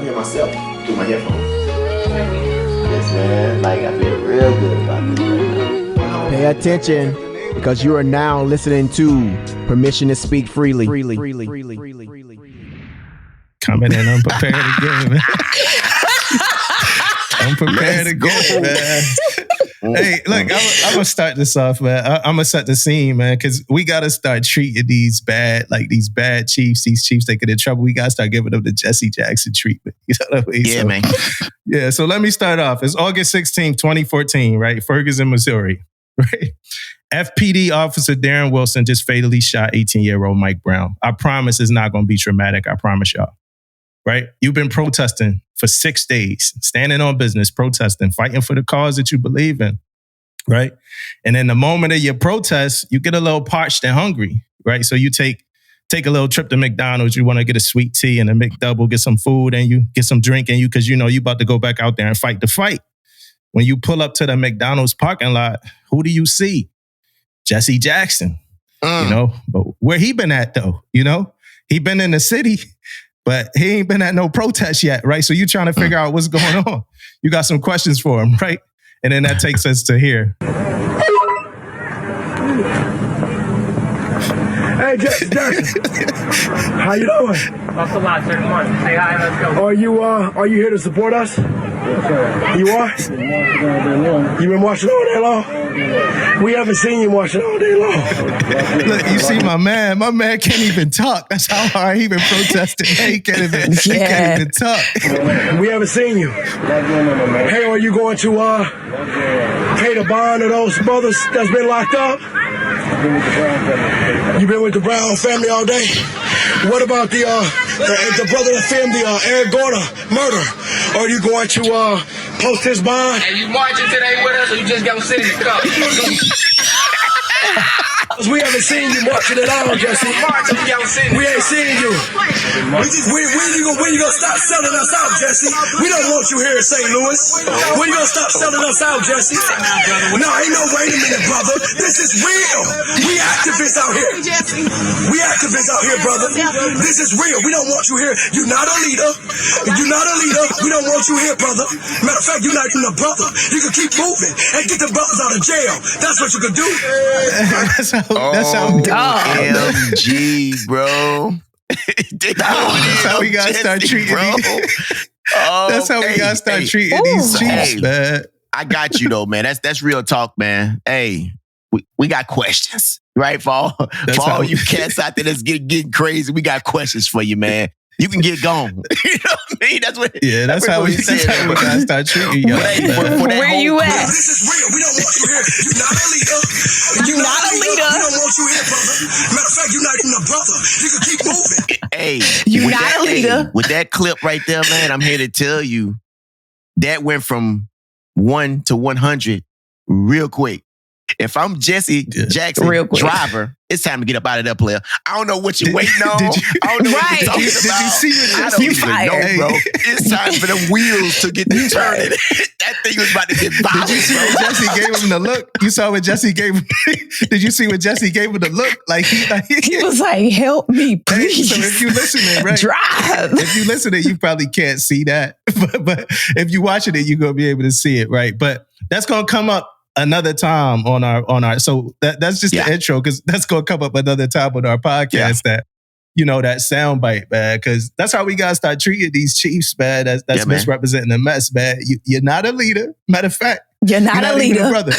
hear myself through my headphones. Yes, man. Like, I feel real good about this right now. Pay attention, because you are now listening to Permission to Speak Freely. Coming in unprepared again, man. Unprepared again, man. Hey, look, I'm going to start this off, man. I'm going to set the scene, man, because we got to start treating these bad chiefs, these chiefs that get in trouble. We got to start giving them the Jesse Jackson treatment. You know what I mean? Yeah, man. Yeah, so let me start off. It's August 16th, 2014, right? Ferguson, Missouri, right? FPD officer Darren Wilson just fatally shot 18-year-old Mike Brown. I promise it's not going to be traumatic. I promise y'all. Right? You've been protesting for 6 days, standing on business, protesting, fighting for the cause that you believe in, right? And in the moment of your protest, you get a little parched and hungry, right? So you take a little trip to McDonald's. You want to get a sweet tea and a McDouble, get some food, and you get some drink in you because you know you about to go back out there and fight the fight. When you pull up to the McDonald's parking lot, who do you see? Jesse Jackson, you know? But where he been at though, you know? He been in the city, but he ain't been at no protest yet, right? So you trying to figure out what's going on. You got some questions for him, right? And then that takes us to here. Hey, Jackson. How you doing? That's a lot, sir. Come on, say hi, let's go. Are you here to support us? You are? You been watching all day long? We haven't seen you watching all day long. Look, you see my man can't even talk. That's how hard he been protesting. He can't even talk. We haven't seen you. Hey, are you going to pay the bond of those brothers that's been locked up? You been with the Brown family all day? What about the brother that filmed the Eric Gorda murder? Are you going to post his bond? Are you marching today with us, or you just gonna sit in the car? We haven't seen you marching at all, Jesse. We ain't seen you. When you gonna stop selling us out, Jesse? We don't want you here in St. Louis. When you gonna stop selling us out, Jesse? No, ain't no wait a minute, brother. This is real. We activists out here. We activists out here, brother. This is real. We don't want you here. You're not a leader. You're not a leader. We don't want you here, brother. Matter of fact, you're not even a brother. You can keep moving and get the brothers out of jail. That's what you can do. That's how OMG, bro. That's how we gotta start treating these. That's how we gotta start treating these chiefs, man. I got you though, man. That's real talk, man. Hey, we got questions, right? For all you cats out there that's getting crazy, we got questions for you, man. You can get gone. You know what I mean? That's how we gotta start treating y'all. Where you at? This is real. We don't want you here. You're not a leader. You're not a leader. We don't want you here, brother. Matter of fact, you're not even a brother. You can keep moving. Hey, you're not a leader. With that clip right there, man, I'm here to tell you that went from 1 to 100 real quick. If I'm Jesse Jackson, driver, it's time to get up out of that player. I don't know what you're waiting on. I don't know what you're talking about. Did you see what I don't even know, bro. It's time for the wheels to get turning. That thing was about to get violent. Did you see what Jesse gave him the look? You saw what Jesse gave him? Did you see what Jesse gave him the look? He was like, help me, please. So if you listening, right? Drive. If you listening, you probably can't see that. But if you watching it, you're going to be able to see it, right? But that's going to come up another time on our so that's just the intro, because that's gonna come up another time on our podcast, that that sound bite, man, because that's how we gotta start treating these chiefs, man. That's misrepresenting the mess, man. You're not a leader. Matter of fact, you're not a leader, even a brother.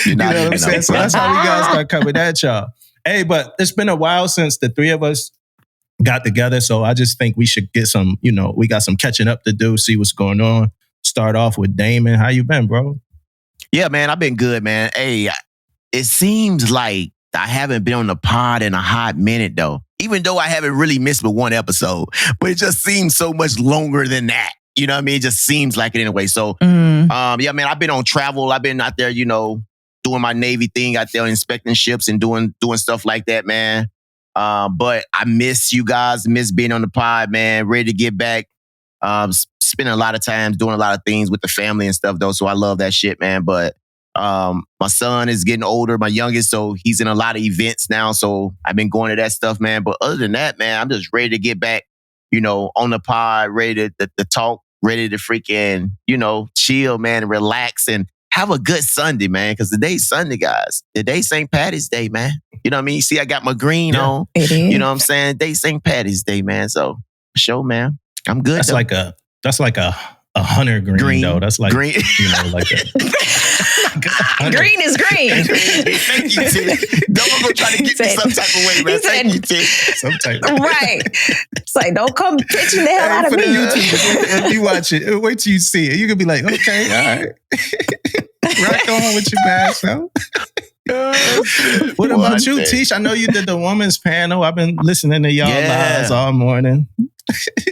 You know what I'm saying? So that's how we gotta start coming at y'all. Hey, but it's been a while since the three of us got together, so I just think we should get some, we got some catching up to do, see what's going on. Start off with Damon. How you been, bro? Yeah, man, I've been good, man. Hey, it seems like I haven't been on the pod in a hot minute, though. Even though I haven't really missed but one episode. But it just seems so much longer than that. You know what I mean? It just seems like it anyway. So, yeah, man, I've been on travel. I've been out there, doing my Navy thing out there, inspecting ships and doing stuff like that, man. But I miss you guys, miss being on the pod, man. Ready to get back. Spending a lot of time doing a lot of things with the family and stuff, though. So I love that shit, man. But my son is getting older, my youngest, so he's in a lot of events now. So I've been going to that stuff, man. But other than that, man, I'm just ready to get back, on the pod, ready to talk, ready to freaking, chill, man, and relax and have a good Sunday, man. Because today's Sunday, guys. Today's St. Patty's Day, man. You know what I mean? You see, I got my green on. It is. You know what I'm saying? Today's St. Patty's Day, man. So, show, man. I'm good. That's like a hunter green, though. That's like green. Like a green is green. Thank you, T. Don't go try to get me some type of way, man. Thank you, T. some type. Right. It's like, don't come pitching the hell out of For me. the YouTube, if you watch it, wait till you see it. You can be like, okay, all right. Rock on with your bad self. What about you, Tish? I know you did the women's panel. I've been listening to y'all lives all morning.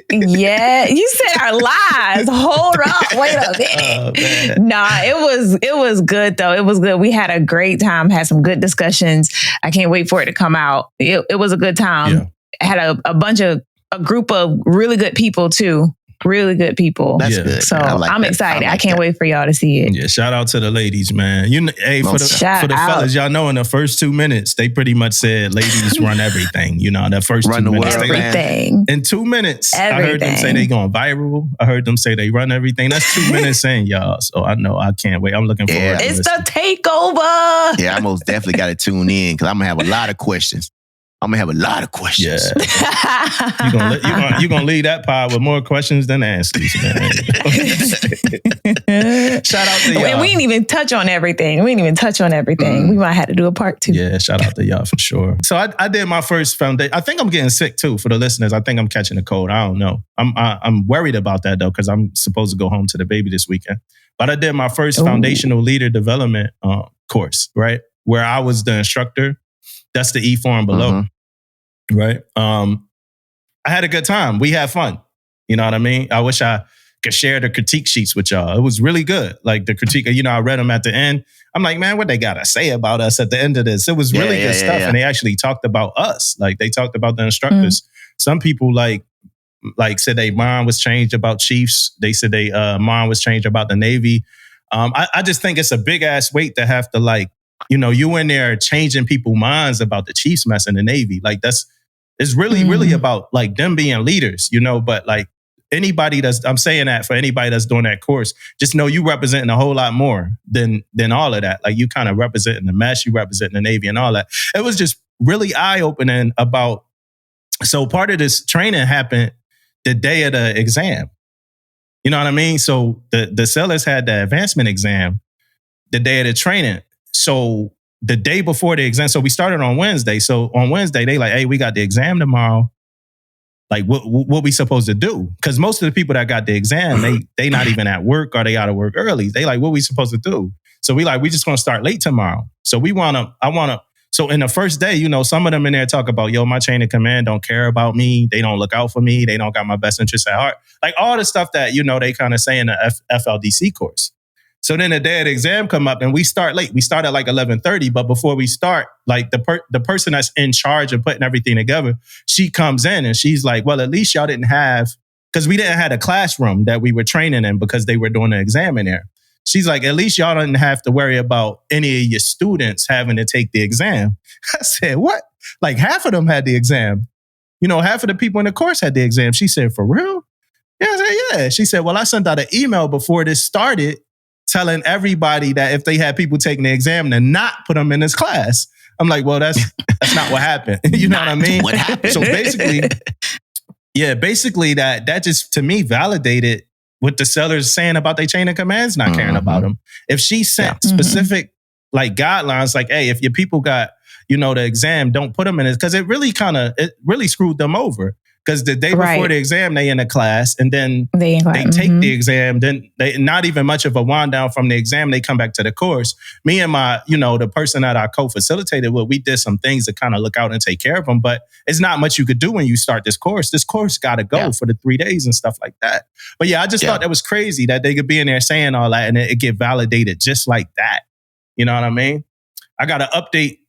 Yeah, you said our lives. Hold up, wait a minute. Nah, it was good though. It was good. We had a great time. Had some good discussions. I can't wait for it to come out. It was a good time. Yeah. Had a group of really good people too. Really good people. That's good. So I'm excited. I can't wait for y'all to see it. Yeah, shout out to the ladies, man. For the fellas, y'all know in the first 2 minutes, they pretty much said ladies run everything. That first run 2 minutes. Everything. In 2 minutes, everything. I heard them say they going viral. I heard them say they run everything. That's 2 minutes in, y'all. So I know I can't wait. I'm looking forward to It's listening. the takeover. Yeah, I most definitely got to tune in because I'm going to have a lot of questions. Yeah. You're gonna leave that pod with more questions than answers, man. Shout out to y'all. And we didn't even touch on everything. We might have to do a part 2. Yeah, shout out to y'all for sure. So I did my first foundation. I think I'm getting sick too for the listeners. I think I'm catching a cold. I don't know. I'm worried about that though because I'm supposed to go home to the baby this weekend. But I did my first foundational leader development course, right? Where I was the instructor. That's the E form below, right? I had a good time. We had fun. You know what I mean? I wish I could share the critique sheets with y'all. It was really good. Like the critique, I read them at the end. I'm like, man, what they got to say about us at the end of this? It was really good stuff. And they actually talked about us. Like they talked about the instructors. Some people like said their mind was changed about Chiefs. They said they mind was changed about the Navy. I just think it's a big ass weight to have to you in there changing people's minds about the Chiefs mess in the Navy. Like it's really about like them being leaders, but like anybody I'm saying that for anybody that's doing that course, just know you representing a whole lot more than all of that. Like you kind of representing the mess, you representing the Navy and all that. It was just really eye-opening about, so part of this training happened the day of the exam. You know what I mean? So the sailors had the advancement exam the day of the training. So the day before the exam, so we started on Wednesday. So on Wednesday, they like, hey, we got the exam tomorrow. Like, what we supposed to do? Because most of the people that got the exam, they not even at work or they out of work early. They like, what we supposed to do? So we just gonna start late tomorrow. So so in the first day, some of them in there talk about, my chain of command don't care about me. They don't look out for me. They don't got my best interests at heart. Like all the stuff that, they kind of say in the FLDC course. So then the day of the exam come up and we start late. We start at like 11:30, but before we start, like the person that's in charge of putting everything together, she comes in and she's like, well, at least y'all didn't have, because we didn't have a classroom that we were training in because they were doing the exam in there. She's like, at least y'all didn't have to worry about any of your students having to take the exam. I said, what? Like half of them had the exam. Half of the people in the course had the exam. She said, for real? Yeah, I said, yeah. She said, well, I sent out an email before this started telling everybody that if they had people taking the exam to not put them in this class. I'm like, well, that's not what happened. You know what I mean? What happened? So basically that just to me validated what the sellers saying about their chain of commands not caring about them. If she sent specific like guidelines, like, hey, if your people got, the exam, don't put them in it. Because it really screwed them over. Because the day before the exam, they in a class and then they take the exam. Then they not even much of a wind down from the exam. They come back to the course. Me and my, the person that I co-facilitated with, we did some things to kind of look out and take care of them. But it's not much you could do when you start this course. This course got to go for the 3 days and stuff like that. But I just thought that was crazy that they could be in there saying all that and it get validated just like that. You know what I mean? I got an update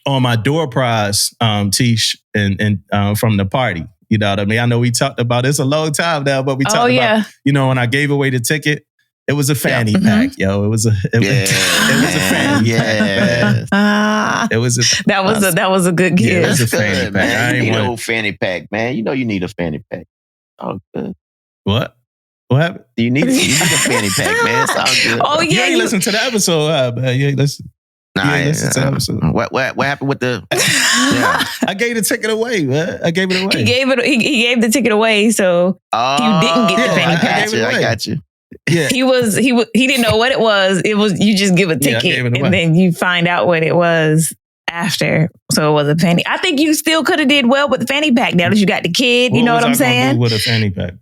on my door prize, Tish, and from the party. You know what I mean? I know we talked about this a long time now, but we talked about, when I gave away the ticket, it was a fanny pack, yo. It was a fanny pack. It was that was a good gift. Yeah, it was a fanny pack. Man. You need a fanny pack, man. You need a fanny pack. Oh, good. What? What happened? You need a fanny pack, man. It's all good. Oh, You yeah. ain't listen to the episode, you ain't listen. Nah, listen to the episode. What happened with the? Yeah. I gave the ticket away, man. I gave it away. He gave the ticket away, so you didn't get the fanny pack. I got you. Yeah. He didn't know what it was. It was you just give a Yeah, I ticket gave it away. and then you find out what it was after. So it was a fanny. I think you still could have did well with the fanny pack now that you got the kid. You know what I'm was I gonna saying? do with a fanny pack?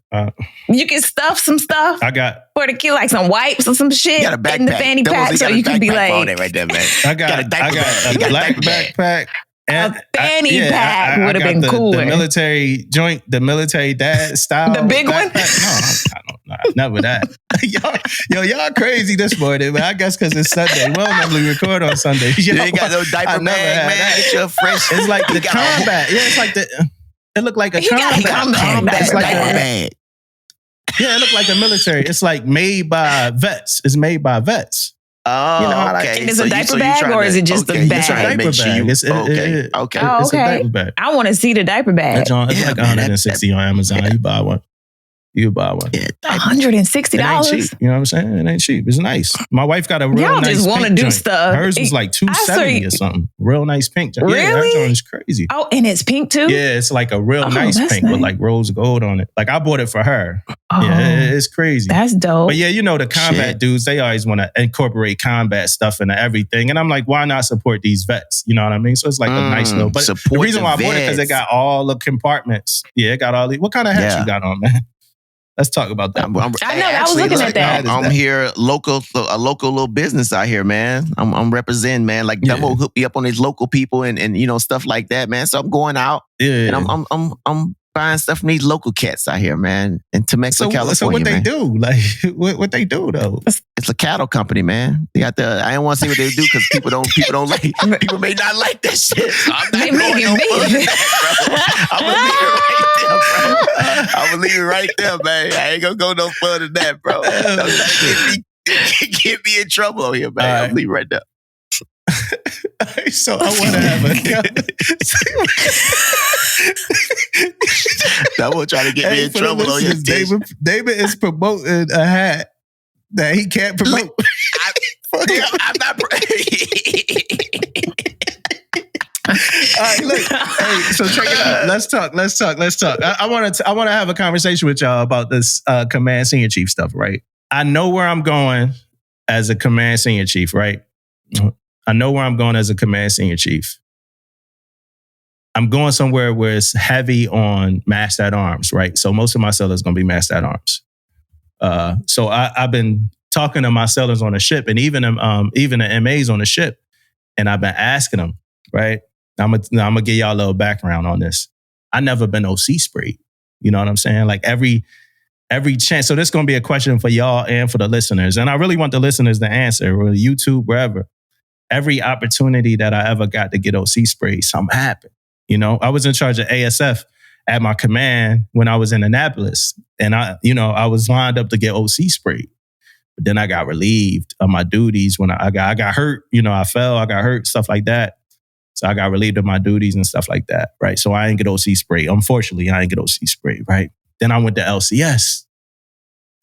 You can stuff some stuff I got for the kid, like some wipes or some shit You got a backpack. in the fanny pack, so you can be on like it right there, man. I got a diaper bag. You a got a black diaper bag. backpack. A fanny pack would have been the, cooler. The military joint, the military dad style. The big one? backpack. No, never that. y'all crazy this morning, man. I guess because it's Sunday. We don't normally record on Sunday. You ain't got no diaper bag, man. Get your fresh. It's like the combat. Yeah, it's like the. It looked like a He got a combat It's like diaper a, bag. yeah, it looked like a military. It's like made by vets. It's made by vets. Oh, You know, I like- okay. And it's a diaper you bag, trying or is it just a you bag? trying to make sure you- It's a diaper bag. Okay. Oh, It's a okay. diaper bag. I want to see the diaper bag. It's Yeah, like man, 160 on Amazon. You buy one. You buy one. Yeah, $160. It ain't cheap. You know what I'm saying? It ain't cheap. It's nice. My wife got a real Y'all nice just want to pink do joint. stuff. Hers was like I saw $270 you- or something. Real nice pink joint. Yeah, her Really? joint is crazy. Oh, and it's pink too? Yeah, it's like a real Oh, nice that's pink with nice. like rose gold on it. Like I bought it for her. Oh, Yeah, it's crazy. that's dope. But yeah, you know, the combat Shit. dudes, they always want to incorporate combat stuff into everything. And I'm like, why not support these vets? You know what I mean? So it's like a nice little. But the support reason the why I bought it because it vets. got all the compartments. Yeah, it got all the. What kind of hats Yeah. you got on, man? Let's talk about that. I know, I was looking at that. I'm here, a local little business out here, man. I'm representing, man. Like Yeah. Dumbo hooked me up on these local people and you know stuff like that, man. So I'm going out Yeah. and I'm buying stuff from these local cats out here, man, in Temecula, California. So what they man. do? Like what they do though? It's a cattle company, man. They got the. I don't want to see what they do because people don't like. People may not like that shit. So I'm not Maybe, going no maybe. further than that, bro. I'm gonna leave it right there, bro. I ain't gonna go no further than that, bro. Don't try to get me in trouble over here, man. All right. I'm leave it right there. So I want to have a. That will try to get me Hey, in for the trouble on your listeners, dish. David is promoting a hat that he can't promote. I'm not. All right, look. Hey, so check it out. Let's talk. I want to have a conversation with y'all about this command senior chief stuff, right? I know where I'm going as a command senior chief, right? I know where I'm going as a command senior chief. I'm going somewhere where it's heavy on mast at arms, right? So most of my sellers going to be mast at arms. So I've been talking to my sellers on the ship and even the MAs on the ship, and I've been asking them, right? I'm gonna give y'all a little background on this. I never been OC sprayed. You know what I'm saying? Like every chance. So this is gonna be a question for y'all and for the listeners. And I really want the listeners to answer, or YouTube, wherever. Every opportunity that I ever got to get OC sprayed, something happened. You know, I was in charge of ASF at my command when I was in Annapolis. And I was lined up to get OC sprayed. But then I got relieved of my duties when I got hurt. You know, I fell, I got hurt, stuff like that. So I got relieved of my duties and stuff like that, right? So I didn't get OC sprayed. Unfortunately, I didn't get OC sprayed, right? Then I went to LCS.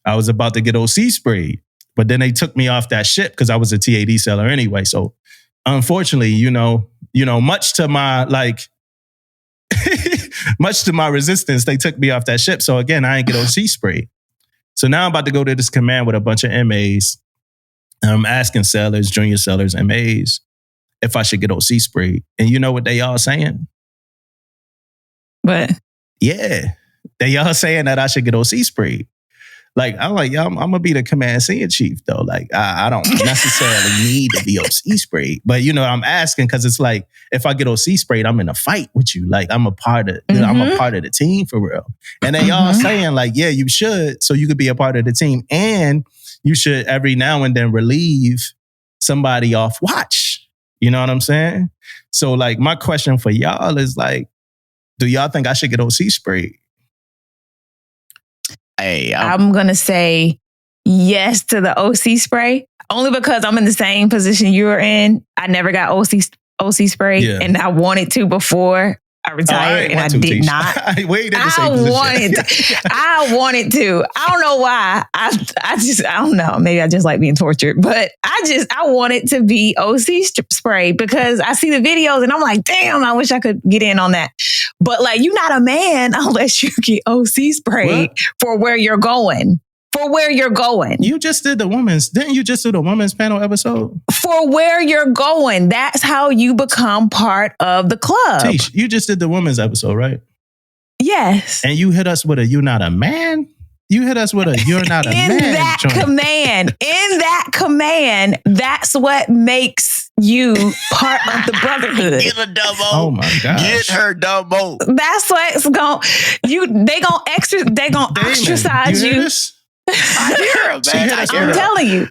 I was about to get OC sprayed, but then they took me off that ship because I was a TAD seller anyway. So unfortunately, much to my resistance, they took me off that ship. So again, I didn't get OC sprayed. So now I'm about to go to this command with a bunch of MAs. And I'm asking sellers, junior sellers, MAs, if I should get OC sprayed. And you know what they all saying? But Yeah. They all saying that I should get OC sprayed. Like, I'm like, yo, I'm going to be the command senior chief, though. Like, I don't necessarily need to be OC sprayed. But, I'm asking because it's like, if I get OC sprayed, I'm in a fight with you. Like, I'm a part of the team for real. And they all saying like, yeah, you should, so you could be a part of the team. And you should every now and then relieve somebody off watch. You know what I'm saying? So like, my question for y'all is like, do y'all think I should get OC sprayed? Hey, I'm going to say yes to the OC spray, only because I'm in the same position you're in. I never got OC spray, Yeah. and I wanted to before I retired and I did not. I waited to I say position. wanted to. I wanted to. I don't know why. I don't know. Maybe I just like being tortured, but I wanted to be OC spray because I see the videos and I'm like, damn, I wish I could get in on that. But like, you're not a man unless you get OC sprayed for where you're going. For where you're going. You just did didn't you just do the women's panel episode? For where you're going. That's how you become part of the club. Tish, you just did the women's episode, right? Yes. And you hit us with a "you're not a man"? You hit us with a "you're not a man" In that command, that's what makes you part of the brotherhood. Get a Dumbo. Oh my gosh. Get her Dumbo. That's what's they gonna ostracize you. I hear her, man. I'm telling you.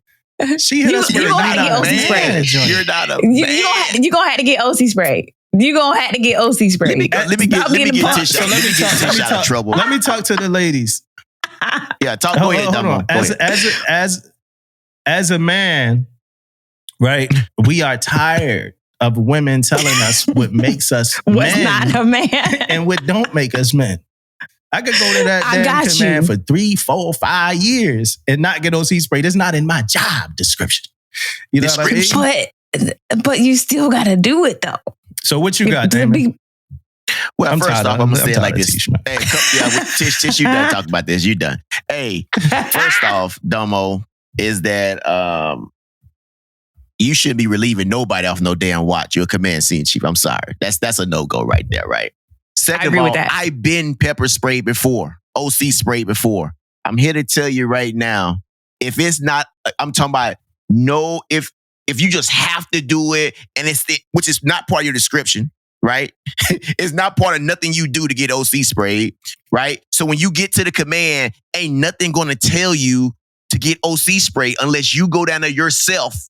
She hit us with you a gonna "you're have to get not a OC man" sprayed. joint. You're not a man. You gonna have to get OC sprayed. You gonna have to get OC sprayed. Let me get Tish out of trouble. Let me talk to the ladies. Yeah, go ahead, Dumbo. As a man, right? We are tired of women telling us what makes us What's men not a man and what don't make us men. I could go to that damn command for 3, 4, 5 years and not get OC sprayed. It's not in my job description. You know what I mean? But you still got to do it though. So what you got, Damon? Well, first off, I'm going to say it like this. Tish, hey, Tish, you done talking about this. You done. Hey, first off, Dumbo, is that you shouldn't be relieving nobody off no damn watch. You're a command scene chief. I'm sorry. That's a no-go right there, right? Second of all, I've been pepper sprayed before, OC sprayed before. I'm here to tell you right now, if it's not, I'm talking about if you just have to do it, and which is not part of your description, right? It's not part of nothing you do to get OC sprayed, right? So when you get to the command, ain't nothing going to tell you to get OC sprayed unless you go down there yourself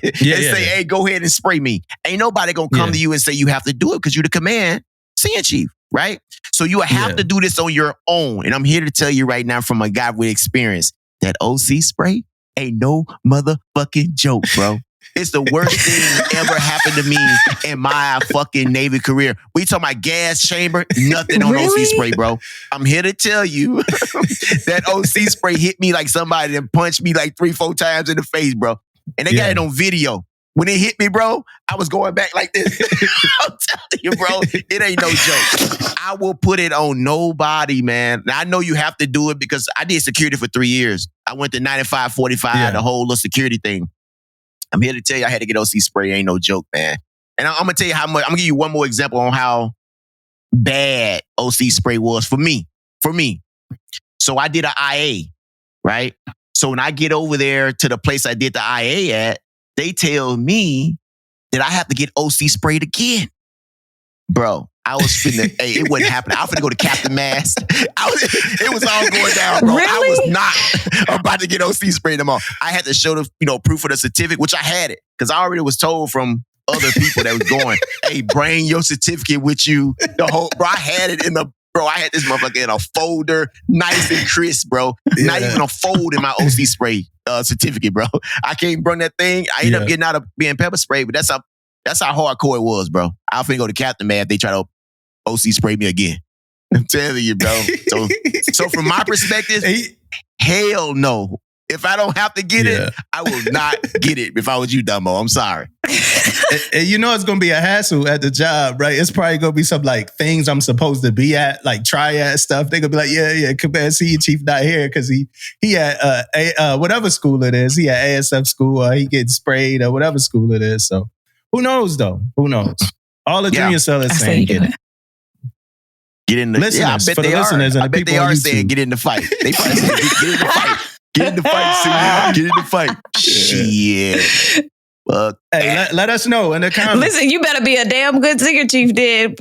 and say, hey, go ahead and spray me. Ain't nobody going to come to you and say you have to do it because you're the command scene chief, right? So you have to do this on your own. And I'm here to tell you right now from a guy with experience that OC spray ain't no motherfucking joke, bro. It's the worst thing ever happened to me in my fucking Navy career. We talking about gas chamber, nothing on OC spray, bro. I'm here to tell you that OC spray hit me like somebody and punched me like 3-4 times in the face, bro. And they got it on video. When it hit me, bro, I was going back like this. I'm telling you, bro, it ain't no joke. I will put it on nobody, man. Now, I know you have to do it because I did security for 3 years. I went to 95, 45, the whole little security thing. I'm here to tell you I had to get OC spray. It ain't no joke, man. And I'm going to tell you how much. I'm going to give you one more example on how bad OC spray was for me. So I did an IA, right? So when I get over there to the place I did the IA at, they tell me that I have to get OC sprayed again. Bro, I was finna, it wasn't happening. I was finna go to Captain Mass. It was all going down, bro. Really? I was not about to get OC sprayed them all. I had to show the, proof of the certificate, which I had it. Because I already was told from other people that was going, hey, bring your certificate with you. Bro, I had it I had this motherfucker in a folder, nice and crisp, bro. Not even a fold in my OC spray certificate, bro. I can't bring that thing. I ended up getting out of being pepper sprayed, but that's how hardcore it was, bro. I finna go to Captain Man if they try to OC spray me again. I'm telling you, bro. So from my perspective, hell no. If I don't have to get it, I will not get it if I was you, Dumbo. I'm sorry. And you know it's going to be a hassle at the job, right? It's probably going to be some like things I'm supposed to be at, like triad stuff. They're going to be like, command scene chief not here because he at whatever school it is. He at ASF school or he getting sprayed or whatever school it is. So who knows though? Who knows? All the junior sellers saying get it. Get in the listeners, I bet for they the listeners are. and I the bet people they on are YouTube. saying get in the fight. They probably saying get in the fight. Get in the fight, Sue. Get in the fight. Shit. Fuck. Hey, let us know in the comments. Listen, you better be a damn good singer chief, did,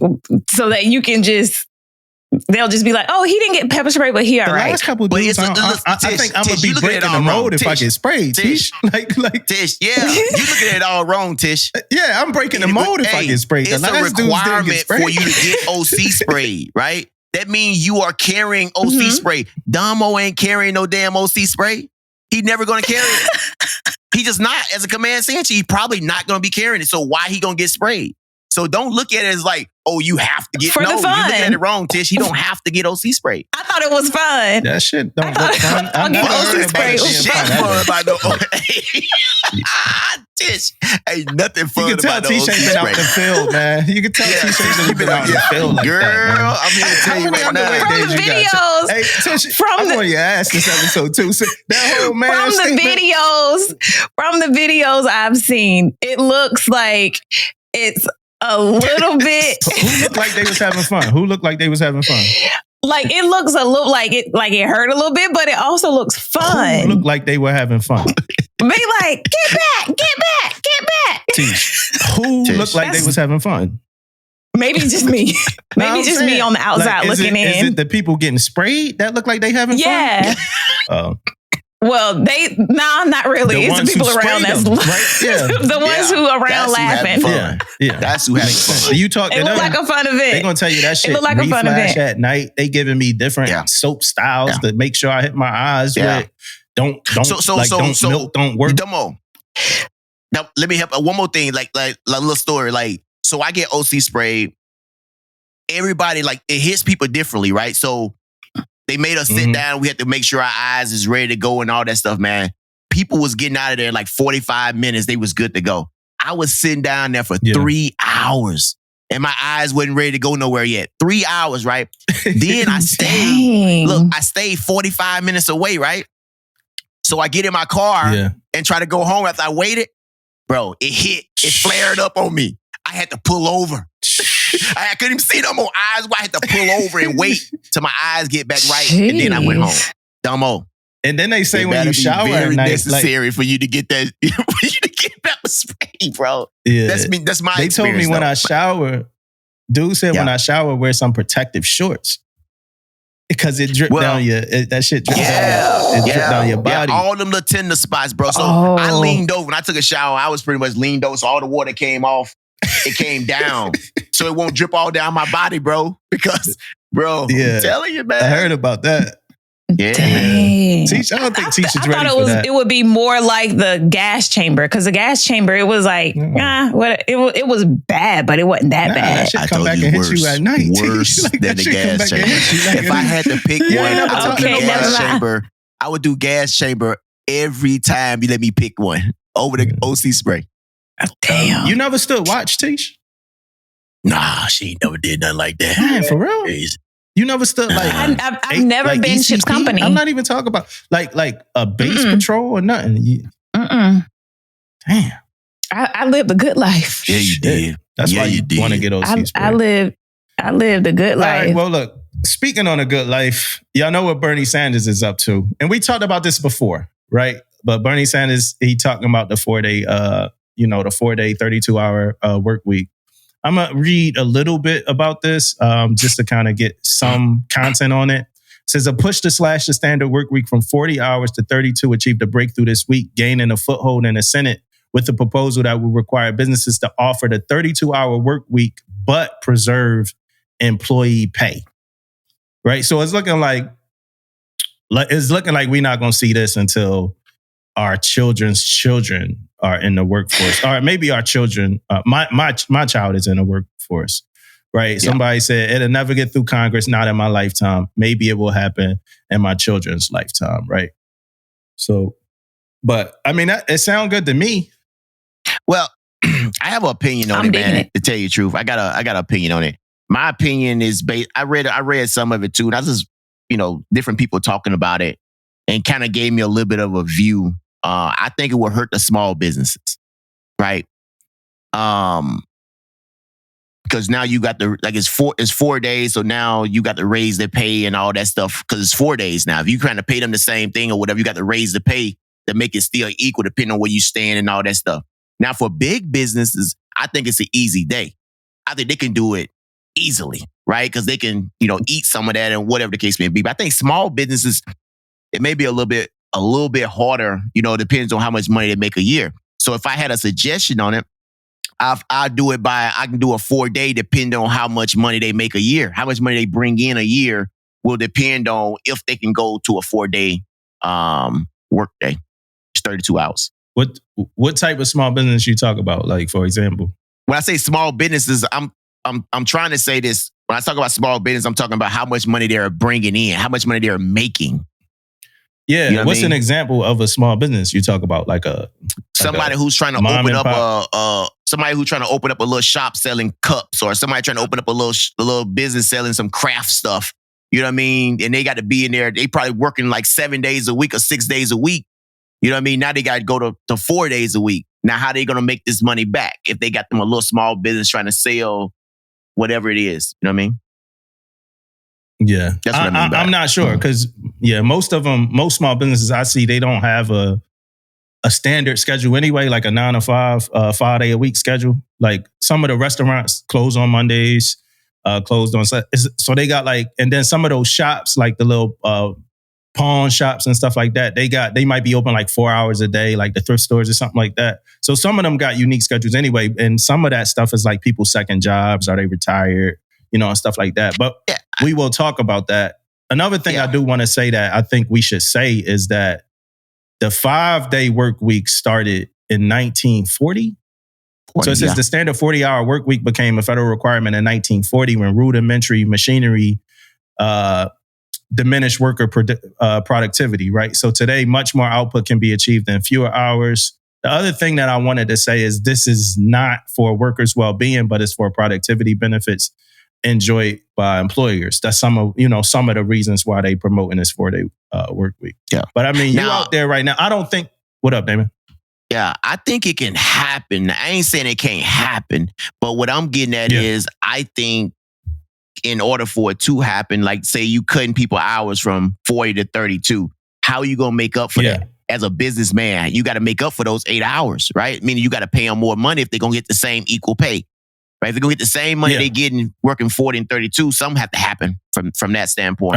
so that you can they'll just be like, oh, he didn't get pepper spray, but he all right. The last couple of dudes, I think I'm going to be breaking the mold if I get sprayed, Tish. Tish, yeah. You looking at it all wrong, Tish. Yeah, I'm breaking the mold if I get sprayed. It's a requirement for you to get OC sprayed, right? That means you are carrying OC spray. Damo ain't carrying no damn OC spray. He never going to carry it. He just not. As a command scene chief, he probably not going to be carrying it. So why he going to get sprayed? So don't look at it as like, oh, you have to get. For the no, you fun. looking at it wrong, Tish. You don't have to get OC spray. I thought it was fun. That shit don't look fun. I'll get OC spray. Ain't It was shit fun. fun about no. Tish, ain't nothing fun You can tell about Tish no ain't OC been out spray. the field, man. You can tell Tish ain't really been out the field like Girl, that, man. I'm here to tell you right now. From the videos, Hey, Tish, From I'm the- on your ass this episode too. So that whole man from the videos I've seen, it looks like it's a little bit Who looked like they was having fun? Who looked like they was having fun? like it looks a little like it hurt a little bit, but it also looks Who fun. looked like they were having fun? Be like, get back. Tish. Who Tish. looked like they was having fun? Maybe just me. No, Maybe I'm just saying, me on the outside like, looking Is in. it the people getting sprayed that look like they having Yeah. fun? Oh. Well, not really. The It's ones the people who around sprayed that's them, right? Yeah. the ones Yeah. who around That's who having laughing. fun. Yeah. That's who having Makes sense. fun. You talk to It them. looked like a fun event. They're gonna tell you that shit. looked like a fun reflash event. at night. They giving me different Yeah. soap styles to make sure I hit my eyes Yeah. with. Don't So- milk don't work. Demo. Now let me help. One more thing, like little story. Like, so I get OC sprayed. Everybody, like, it hits people differently, right? So they made us sit down. We had to make sure our eyes is ready to go and all that stuff, man. People was getting out of there in like 45 minutes. They was good to go. I was sitting down there for 3 hours and my eyes wasn't ready to go nowhere yet. 3 hours, right? Then I stayed. Dang. Look, I stayed 45 minutes away, right? So I get in my car and try to go home after I waited. Bro, it hit. It flared up on me. I had to pull over. I couldn't even see no more eyes. I had to pull over and wait till my eyes get back right. And then I went home. Dumbo. And then they say It when better you be shower at very night, necessary for you to get that, for you to get pepper spray, bro. yeah, That's me. That's my They told me experience, when though. I shower, dude said when I shower, wear some protective shorts. Because it dripped down your, that shit dripped down your body. Yeah, all them little tender spots, bro. So I leaned over. When I took a shower, I was pretty much leaned over. So all the water came off. It came down. So it won't drip all down my body, bro. Because, bro, I'm telling you, man. I heard about that. Yeah. Dang. Teach, I don't think Teach is I ready thought for that. it would be more like the gas chamber, because the gas chamber, it was like, it was bad, but it wasn't that bad. That shit I come told back you and worse, hit you at night. worse Like, than that the shit come gas back and chamber. hit you like If I had to pick Yeah, one, never I would do talked about gas that. chamber. I would do gas chamber every time you let me pick one over the OC spray. Damn. You never stood watch, Teach? Nah, she ain't never did nothing like that. Man, for real? Crazy. You never stood like I've never like been Chip's ECP? company. I'm not even talking about like a base patrol or nothing. Damn. I lived a good life. Yeah, you did. That's why you did. want to get OC spray. I lived a good All life. right, well, look, speaking on a good life, y'all know what Bernie Sanders is up to. And we talked about this before, right? But Bernie Sanders, he talking about the 4-day, the 4-day, 32-hour work week. I'm going to read a little bit about this just to kind of get some content on it. It says a push to slash the standard work week from 40 hours to 32 achieved a breakthrough this week, gaining a foothold in the Senate with a proposal that would require businesses to offer the 32-hour work week, but preserve employee pay. Right? So it's looking like we're not going to see this until our children's children are in the workforce, or maybe our children. My child is in the workforce, right? Yeah. Somebody said it'll never get through Congress, not in my lifetime. Maybe it will happen in my children's lifetime, right? So, but I mean, it sounds good to me. Well, I have an opinion on it, man. To tell you the truth, I got an opinion on it. My opinion is based. I read some of it too, and I just different people talking about it, and kind of gave me a little bit of a view. I think it will hurt the small businesses, right? Because now you got it's 4 days, so now you got to raise their pay and all that stuff because it's 4 days now. If you kind of pay them the same thing or whatever, you got to raise the pay to make it still equal depending on where you stand and all that stuff. Now for big businesses, I think it's an easy day. I think they can do it easily, right? Because they can, eat some of that and whatever the case may be. But I think small businesses, it may be a little bit harder, depends on how much money they make a year. So if I had a suggestion on it, I can do a 4-day depending on how much money they make a year. How much money they bring in a year will depend on if they can go to a 4-day work day. It's 32 hours. What type of small business you talk about? Like, for example? when I say small businesses, I'm trying to say this. When I talk about small business, I'm talking about how much money they're bringing in, how much money they're making. Yeah, You know what's what I mean? an example of a small business you talk about? Like Somebody who's trying to open up somebody who's trying to open up a little shop selling cups, or somebody trying to open up a little business selling some craft stuff. You know what I mean? And they got to be in there. They probably working like 7 days a week or 6 days a week. You know what I mean? Now they got to go to 4 days a week. Now, how are they going to make this money back if they got them a little small business trying to sell whatever it is? You know what I mean? Yeah, That's what I mean by I'm it. not sure because most small businesses I see, they don't have a standard schedule anyway, like a 9 to 5, 5 day a week schedule. Like some of the restaurants close on Mondays, closed on so they got like, and then some of those shops, like the little pawn shops and stuff like that, they might be open like 4 hours a day, like the thrift stores or something like that. So some of them got unique schedules anyway, and some of that stuff is like people's second jobs, are they retired, and stuff like that. But we will talk about that. Another thing I do want to say that I think we should say is that the 5-day work week started in 1940. So it says the standard 40-hour work week became a federal requirement in 1940 when rudimentary machinery diminished worker productivity, right? So today, much more output can be achieved in fewer hours. The other thing that I wanted to say is this is not for workers' well-being, but it's for productivity benefits enjoyed by employers. That's some of the reasons why they promoting this 4-day work week. Yeah. But I mean, you out there right now, I don't think, what up, Damon? Yeah, I think it can happen. I ain't saying it can't happen, but what I'm getting at is I think in order for it to happen, like say you cutting people hours from 40 to 32, how are you going to make up for that? As a businessman, you got to make up for those 8 hours, right? Meaning you got to pay them more money if they're going to get the same equal pay. Right? If they're going to get the same money they getting working 40 and 32, something have to happen from that standpoint.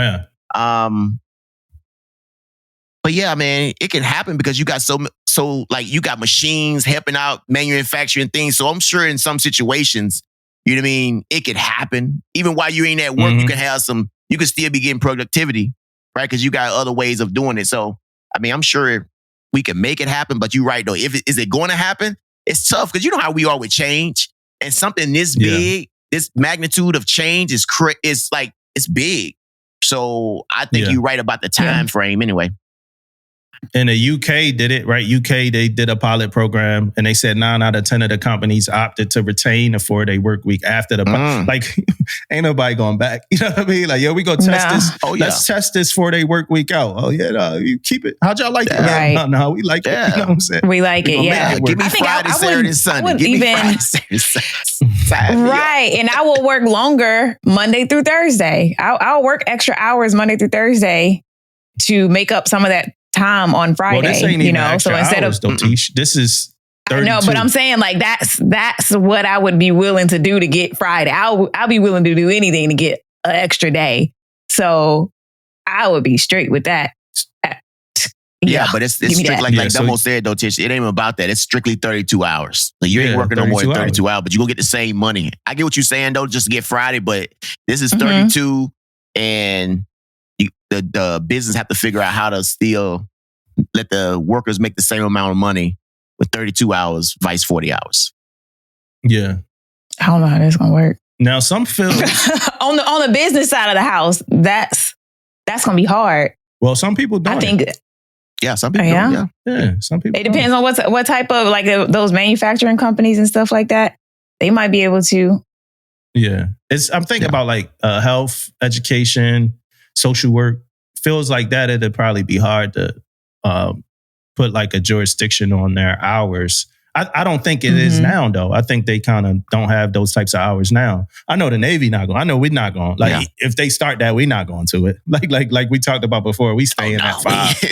But yeah, man, it can happen because you got so like you got machines helping out manufacturing things. So I'm sure in some situations, you know what I mean, it could happen. Even while you ain't at work, you can have you can still be getting productivity, right? Because you got other ways of doing it. So, I mean, I'm sure we can make it happen, but you're right though. Is it going to happen? It's tough because you know how we are with change. And something this big, this magnitude of change is like, it's big. So I think you're right about the time frame anyway. And the UK did it, right? UK, they did a pilot program and they said 9 out of 10 of the companies opted to retain a 4-day work week after the, like, ain't nobody going back. You know what I mean? Like, we go test this. Oh, let's test this 4-day work week out. Oh, you keep it. How'd y'all like it? Right. No, we like it. You know what I'm saying? We like it, Give me Friday, Saturday, and Sunday. Give me Friday, Saturday, right. And I will work longer Monday through Thursday. I'll work extra hours Monday through Thursday to make up some of that time on Friday. Well, this ain't even extra instead hours, of this is 32. No, but I'm saying like that's what I would be willing to do to get Friday. I'll be willing to do anything to get an extra day. So I would be straight with that. Yeah, but it's strictly like Dumbo said though, Tish. It ain't even about that. It's strictly 32 hours. Like you ain't working no more than 32 hours, but you gonna get the same money. I get what you're saying though, just to get Friday, but this is 32, and the business have to figure out how to still let the workers make the same amount of money with 32 hours, vice 40 hours. Yeah, I don't know how that's gonna work. Now, some feel on the business side of the house, that's gonna be hard. Well, some people don't. I think. Yeah, some people. Yeah, some people. It depends on what type of like those manufacturing companies and stuff like that. They might be able to. Yeah, I'm thinking about like health, education, social work. Feels like that it'd probably be hard to put like a jurisdiction on their hours. I don't think it is now though. I think they kind of don't have those types of hours now. I know the Navy not going. I know we're not going. Like if they start that, we're not going to it. Like we talked about before. We staying at 5.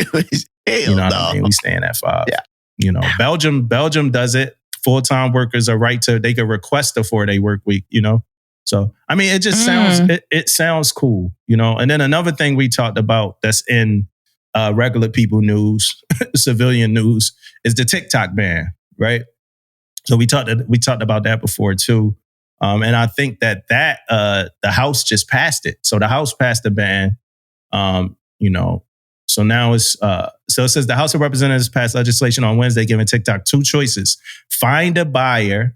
You know what I mean? We staying at 5. Yeah. You know, Belgium does it. Full-time workers are they can request a 4-day work week, you know? So, I mean, it just sounds, it sounds cool, you know? And then another thing we talked about that's in regular people news, civilian news, is the TikTok ban, right? So we talked about that before too. And I think that the House just passed it. So the House passed the ban, you know, so now so it says the House of Representatives passed legislation on Wednesday giving TikTok 2 choices: find a buyer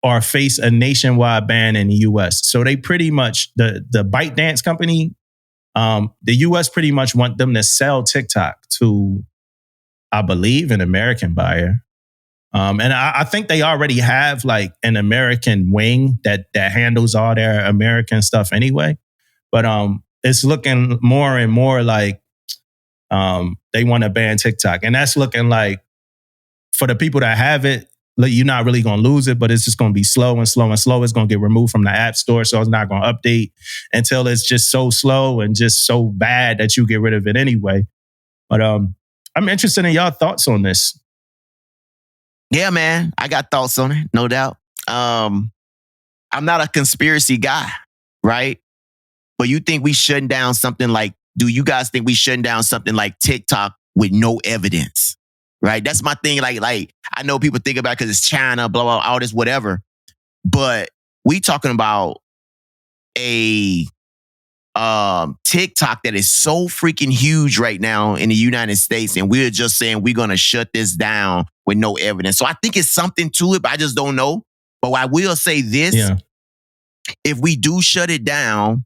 or face a nationwide ban in the US. So they pretty much, the ByteDance company, the US pretty much want them to sell TikTok to, I believe, an American buyer. And I think they already have like an American wing that handles all their American stuff anyway. But it's looking more and more like they want to ban TikTok. And that's looking like, for the people that have it, you're not really going to lose it, but it's just going to be slow and slow and slow. It's going to get removed from the App Store, so it's not going to update until it's just so slow and just so bad that you get rid of it anyway. But I'm interested in y'all thoughts on this. Yeah, man, I got thoughts on it, no doubt. I'm not a conspiracy guy, right? But you think we shutting down something like, do you guys think we shutting down something like TikTok with no evidence? Right? That's my thing. Like I know people think about it because it's China, blah, blah, all this, whatever. But we talking about a TikTok that is so freaking huge right now in the United States, and we're just saying we're going to shut this down with no evidence. So I think it's something to it, but I just don't know. But I will say this. Yeah. If we do shut it down,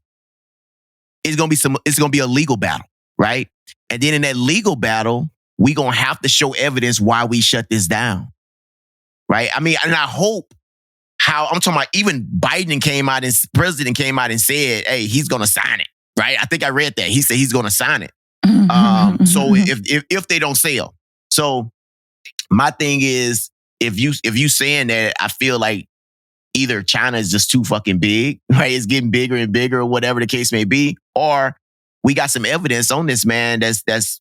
it's going to be a legal battle, right? And then in that legal battle, we going to have to show evidence why we shut this down, right? I mean, and I hope I'm talking about, even Biden president came out and said, hey, he's going to sign it, right? I think I read that. He said he's going to sign it. So if they don't sell. So my thing is, if you saying that, I feel like either China is just too fucking big, right? It's getting bigger and bigger, or whatever the case may be, or we got some evidence on this, man. That's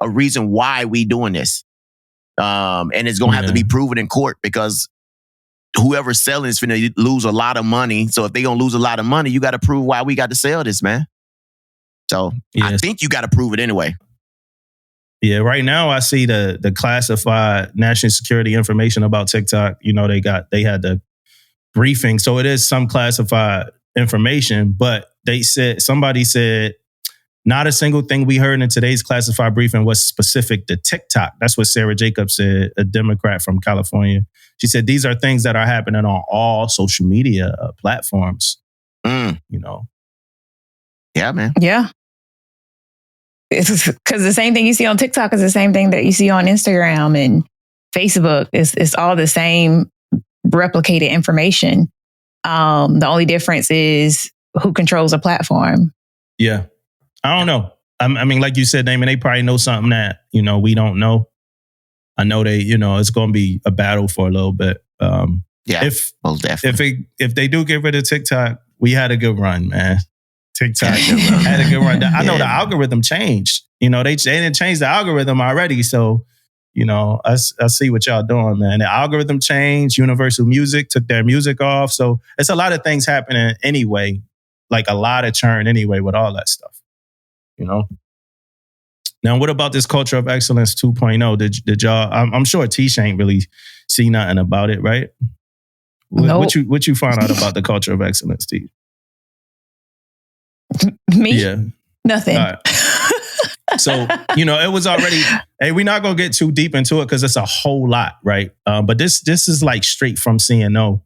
a reason why we doing this. And it's going to have to be proven in court, because whoever's selling is going to lose a lot of money. So if they going to lose a lot of money, you got to prove why we got to sell this, man. So I think you got to prove it anyway. Yeah, right now I see the classified national security information about TikTok. You know, they had the briefing. So it is some classified information, but somebody said, not a single thing we heard in today's classified briefing was specific to TikTok. That's what Sarah Jacobs said, a Democrat from California. She said, these are things that are happening on all social media platforms. You know? Yeah, man. Yeah. It's because the same thing you see on TikTok is the same thing that you see on Instagram and Facebook. It's all the same replicated information. The only difference is who controls the platform. Yeah. I don't know. I mean, like you said, Damon, they probably know something that, you know, we don't know. I know it's going to be a battle for a little bit. Yeah, most definitely. If they do get rid of TikTok, we had a good run, man. TikTok had a good run. I know the algorithm changed. You know, they didn't change the algorithm already. So, you know, I see what y'all doing, man. The algorithm changed. Universal Music took their music off. So it's a lot of things happening anyway, like a lot of churn anyway with all that stuff. You know. Now, what about this Culture of Excellence 2.0? Did y'all? I'm sure Tish ain't really see nothing about it, right? Nope. What you find out about the Culture of Excellence, Tish? Me? Yeah, nothing. All right. So, you know, it was already. Hey, we're not gonna get too deep into it because it's a whole lot, right? But this is like straight from CNO,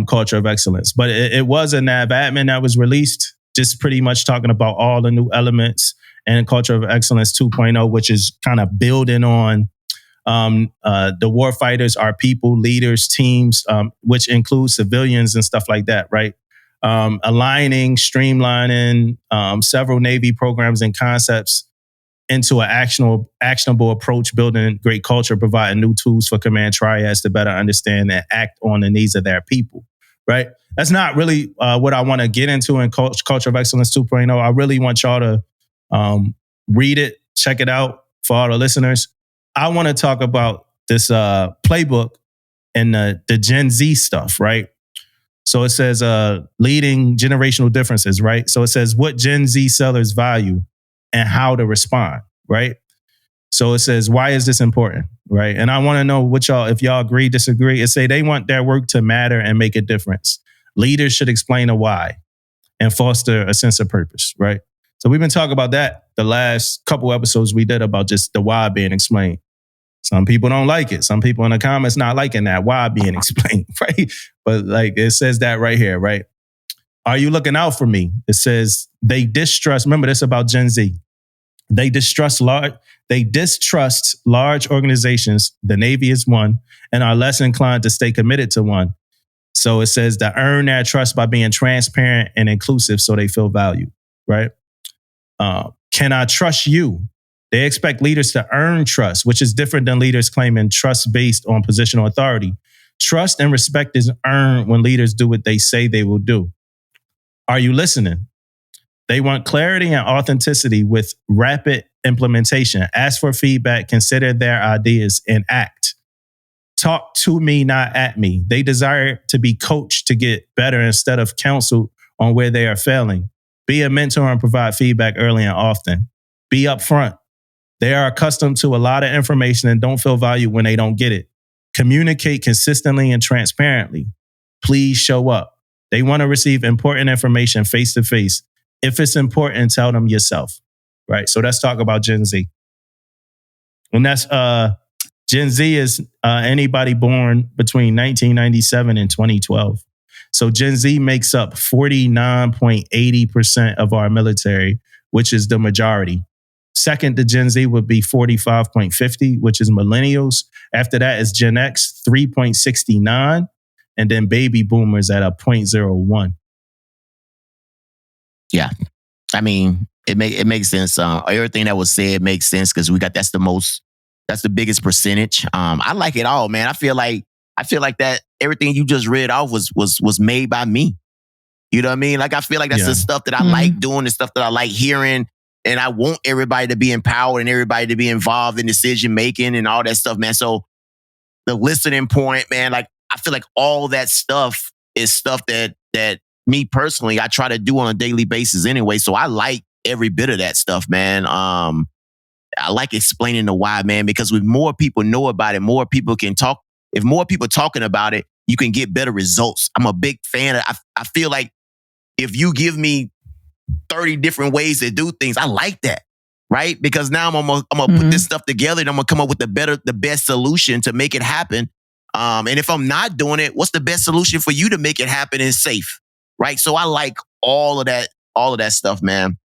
Culture of Excellence. But it was a NAV admin that was released, just pretty much talking about all the new elements and Culture of Excellence 2.0, which is kind of building on the warfighters, our people, leaders, teams, which includes civilians and stuff like that, right? Aligning, streamlining several Navy programs and concepts into an actionable approach, building great culture, providing new tools for command triads to better understand and act on the needs of their people, right? That's not really what I want to get into in Culture of Excellence 2.0. I really want y'all to read it, check it out for all the listeners. I want to talk about this playbook and the Gen Z stuff, right? So it says leading generational differences, right? So it says what Gen Z sellers value and how to respond, right? So it says, why is this important, right? And I want to know what y'all, if y'all agree, disagree. It say they want their work to matter and make a difference. Leaders should explain a why and foster a sense of purpose, right? So we've been talking about that the last couple episodes we did about just the why being explained. Some people don't like it. Some people in the comments not liking that. Why being explained, right? But like it says that right here, right? Are you looking out for me? It says they distrust. Remember this about Gen Z. They distrust large organizations. The Navy is one, and are less inclined to stay committed to one. So it says to earn their trust by being transparent and inclusive, so they feel valued. Right? Can I trust you? They expect leaders to earn trust, which is different than leaders claiming trust based on positional authority. Trust and respect is earned when leaders do what they say they will do. Are you listening? They want clarity and authenticity with rapid implementation. Ask for feedback, consider their ideas, and act. Talk to me, not at me. They desire to be coached to get better instead of counseled on where they are failing. Be a mentor and provide feedback early and often. Be upfront. They are accustomed to a lot of information and don't feel valued when they don't get it. Communicate consistently and transparently. Please show up. They want to receive important information face to face. If it's important, tell them yourself. Right? So let's talk about Gen Z. And that's Gen Z is anybody born between 1997 and 2012. So Gen Z makes up 49.80% of our military, which is the majority. Second to Gen Z would be 45.50, which is millennials. After that is Gen X, 3.69, and then baby boomers at a 0.01. Yeah. I mean, it makes sense. Everything that was said makes sense because that's the biggest percentage. I like it all, man. I feel like that everything you just read off was made by me. You know what I mean? Like I feel like that's the stuff that I like doing, the stuff that I like hearing. And I want everybody to be empowered and everybody to be involved in decision making and all that stuff, man. So the listening point, man, like I feel like all that stuff is stuff that me personally, I try to do on a daily basis anyway. So I like every bit of that stuff, man. I like explaining the why, man, because when more people know about it, more people can talk. If more people talking about it, you can get better results. I'm a big fan of, I feel like if you give me 30 different ways to do things, I like that, right? Because now I'm gonna put this stuff together and I'm gonna come up with the best solution to make it happen. And if I'm not doing it, what's the best solution for you to make it happen and safe, right? So I like all of that stuff, man.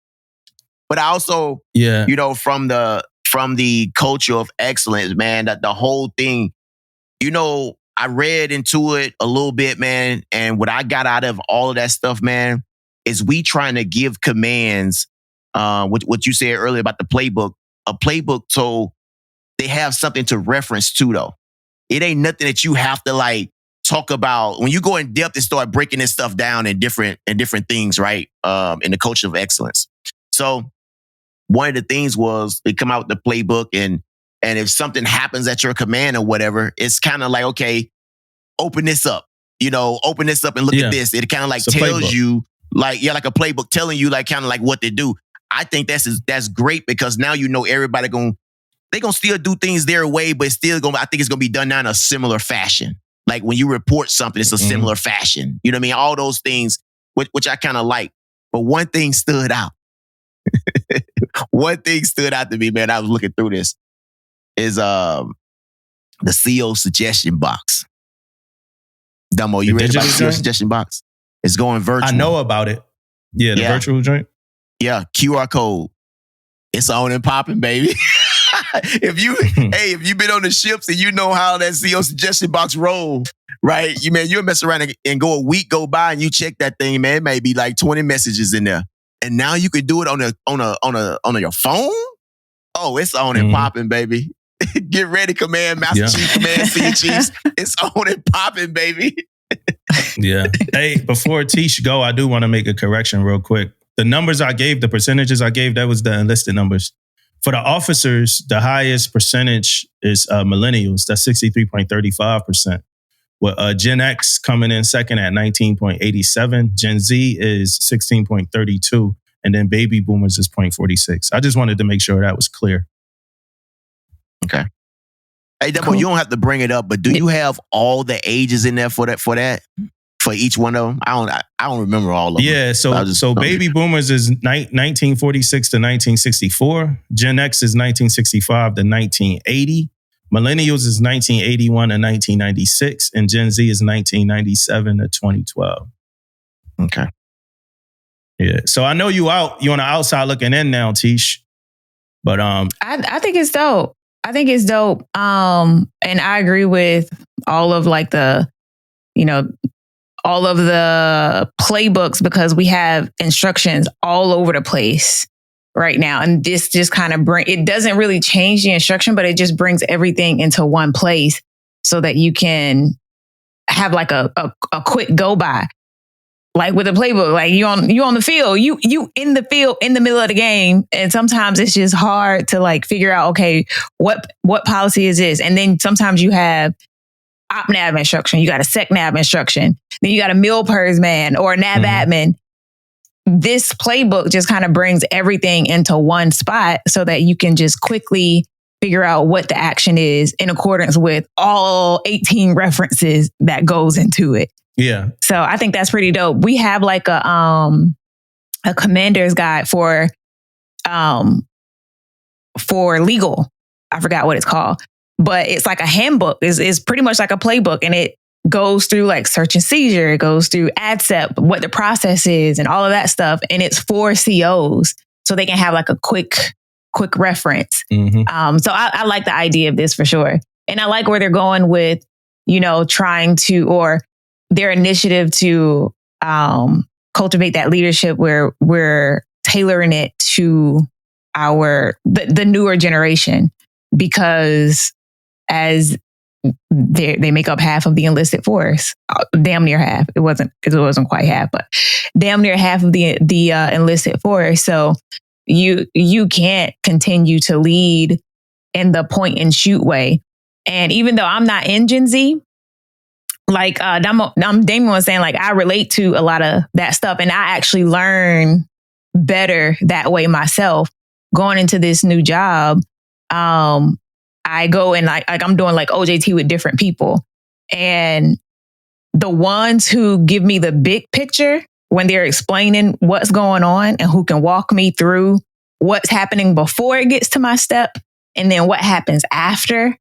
But I also, you know, from the culture of excellence, man, that the whole thing, you know, I read into it a little bit, man, and what I got out of all of that stuff, man, is we trying to give commands, what you said earlier about the playbook, a playbook so they have something to reference to, though. It ain't nothing that you have to like talk about when you go in depth and start breaking this stuff down in different things, right? In the culture of excellence. So one of the things was they come out with the playbook and if something happens at your command or whatever, it's kind of like, okay, open this up, you know, open this up and look at this. It kind of like tells you like a playbook telling you like kind of like what to do. I think that's great because now you know everybody they gonna still do things their way, but I think it's gonna be done now in a similar fashion. Like when you report something, it's a similar fashion. You know what I mean? All those things, which I kind of like. But one thing stood out. One thing stood out to me, man. I was looking through this. Is the CO suggestion box. Dumbo, you read about the CO suggestion box? It's going virtual. I know about it. Yeah, the virtual joint. Yeah, QR code. It's on and popping, baby. If you've been on the ships and you know how that CO suggestion box roll, right? You'll mess around and a week go by and you check that thing, man. It may be like 20 messages in there. And now you can do it on your phone? Oh, it's on and popping, baby. Get ready, Command Master Chief, Command Senior Chiefs. It's on and popping, baby. Yeah. Hey, before Tish go, I do want to make a correction real quick. The numbers I gave, the percentages I gave, that was the enlisted numbers. For the officers, the highest percentage is millennials. That's 63.35%. With Gen X coming in second at 19.87. Gen Z is 16.32. And then baby boomers is 0.46. I just wanted to make sure that was clear. Okay. Hey, Debo, you don't have to bring it up, but do you have all the ages in there for that? For each one of them? I don't remember all of them. Yeah, so baby boomers is 1946 to 1964. Gen X is 1965 to 1980. Millennials is 1981 to 1996, and Gen Z is 1997 to 2012. Okay. Yeah. So I know you on the outside looking in now, Tish. But I think it's dope. I think it's dope. And I agree with all of like the, all of the playbooks, because we have instructions all over the place right now. And this just kind of it doesn't really change the instruction, but it just brings everything into one place so that you can have like a quick go by. Like with a playbook, like you on the field, you in the field in the middle of the game. And sometimes it's just hard to like figure out, okay, what policy is this? And then sometimes you have op-nav instruction, you got a sec-nav instruction, then you got a mil-pers man or a nav admin. This playbook just kind of brings everything into one spot so that you can just quickly figure out what the action is in accordance with all 18 references that goes into it. Yeah. So I think that's pretty dope. We have like a commander's guide for legal. I forgot what it's called, but it's like a handbook. It's pretty much like a playbook, and it goes through like search and seizure. It goes through ADCEP, what the process is, and all of that stuff. And it's for COs, so they can have like a quick reference. So I like the idea of this for sure, and I like where they're going with, trying to, or their initiative to cultivate that leadership where we're tailoring it to the newer generation, because as they make up half of the enlisted force, damn near half. It wasn't quite half, but damn near half of the enlisted force. So you can't continue to lead in the point and shoot way. And even though I'm not in Gen Z, like Damon was saying, like I relate to a lot of that stuff, and I actually learn better that way myself. Going into this new job, I go and like I'm doing like OJT with different people, and the ones who give me the big picture when they're explaining what's going on and who can walk me through what's happening before it gets to my step, and then what happens after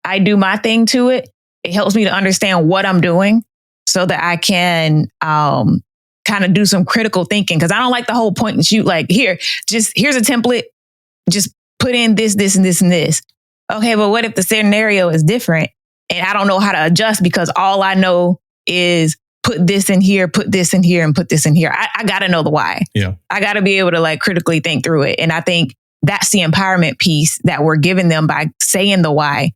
I do my thing to it. It helps me to understand what I'm doing so that I can kind of do some critical thinking. Because I don't like the whole point and shoot, like, here's a template, just put in this, this, and this, and this. Okay, but what if the scenario is different and I don't know how to adjust because all I know is put this in here, put this in here, and put this in here. I got to know the why. Yeah, I got to be able to like critically think through it. And I think that's the empowerment piece that we're giving them by saying the why.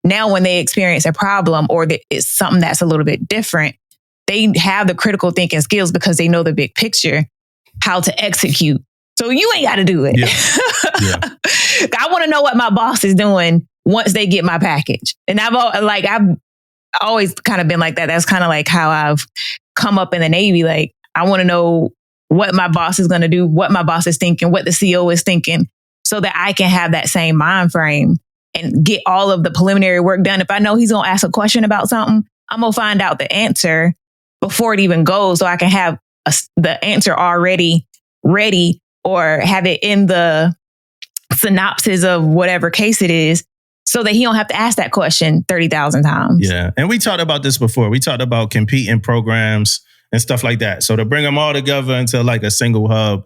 Now, when they experience a problem or it's something that's a little bit different, they have the critical thinking skills because they know the big picture, how to execute. So you ain't got to do it. Yeah. I want to know what my boss is doing once they get my package. And I've always kind of been like that. That's kind of like how I've come up in the Navy. Like, I want to know what my boss is going to do, what my boss is thinking, what the CO is thinking, so that I can have that same mind frame and get all of the preliminary work done. If I know he's going to ask a question about something, I'm going to find out the answer before it even goes, so I can have the answer already ready or have it in the synopsis of whatever case it is, so that he don't have to ask that question 30,000 times. Yeah. And we talked about this before. We talked about competing programs and stuff like that. So to bring them all together into like a single hub,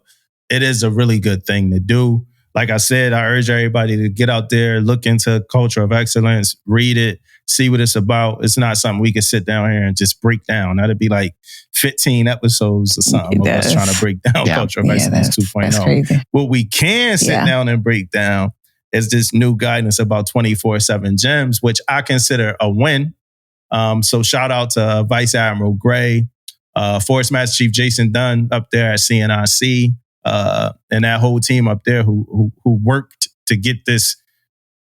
it is a really good thing to do. Like I said, I urge everybody to get out there, look into Culture of Excellence, read it, see what it's about. It's not something we can sit down here and just break down. That'd be like 15 episodes or something of us trying to break down Culture of Excellence 2.0. What we can sit down and break down is this new guidance about 24/7 GEMs, which I consider a win. So shout out to Vice Admiral Gray, Force Master Chief Jason Dunn up there at CNIC, and that whole team up there who worked to get this,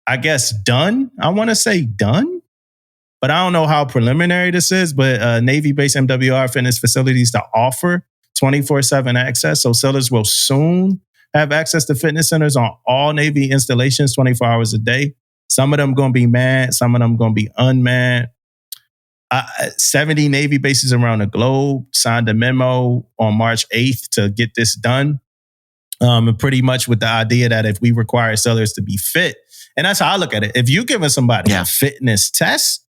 I guess, done. I want to say done, but I don't know how preliminary this is, but Navy-based MWR fitness facilities to offer 24/7 access. So sailors will soon have access to fitness centers on all Navy installations 24 hours a day. Some of them going to be manned, some of them going to be unmanned. 70 Navy bases around the globe signed a memo on March 8th to get this done. And pretty much with the idea that if we require sailors to be fit And that's how I look at it. If you're giving somebody a fitness test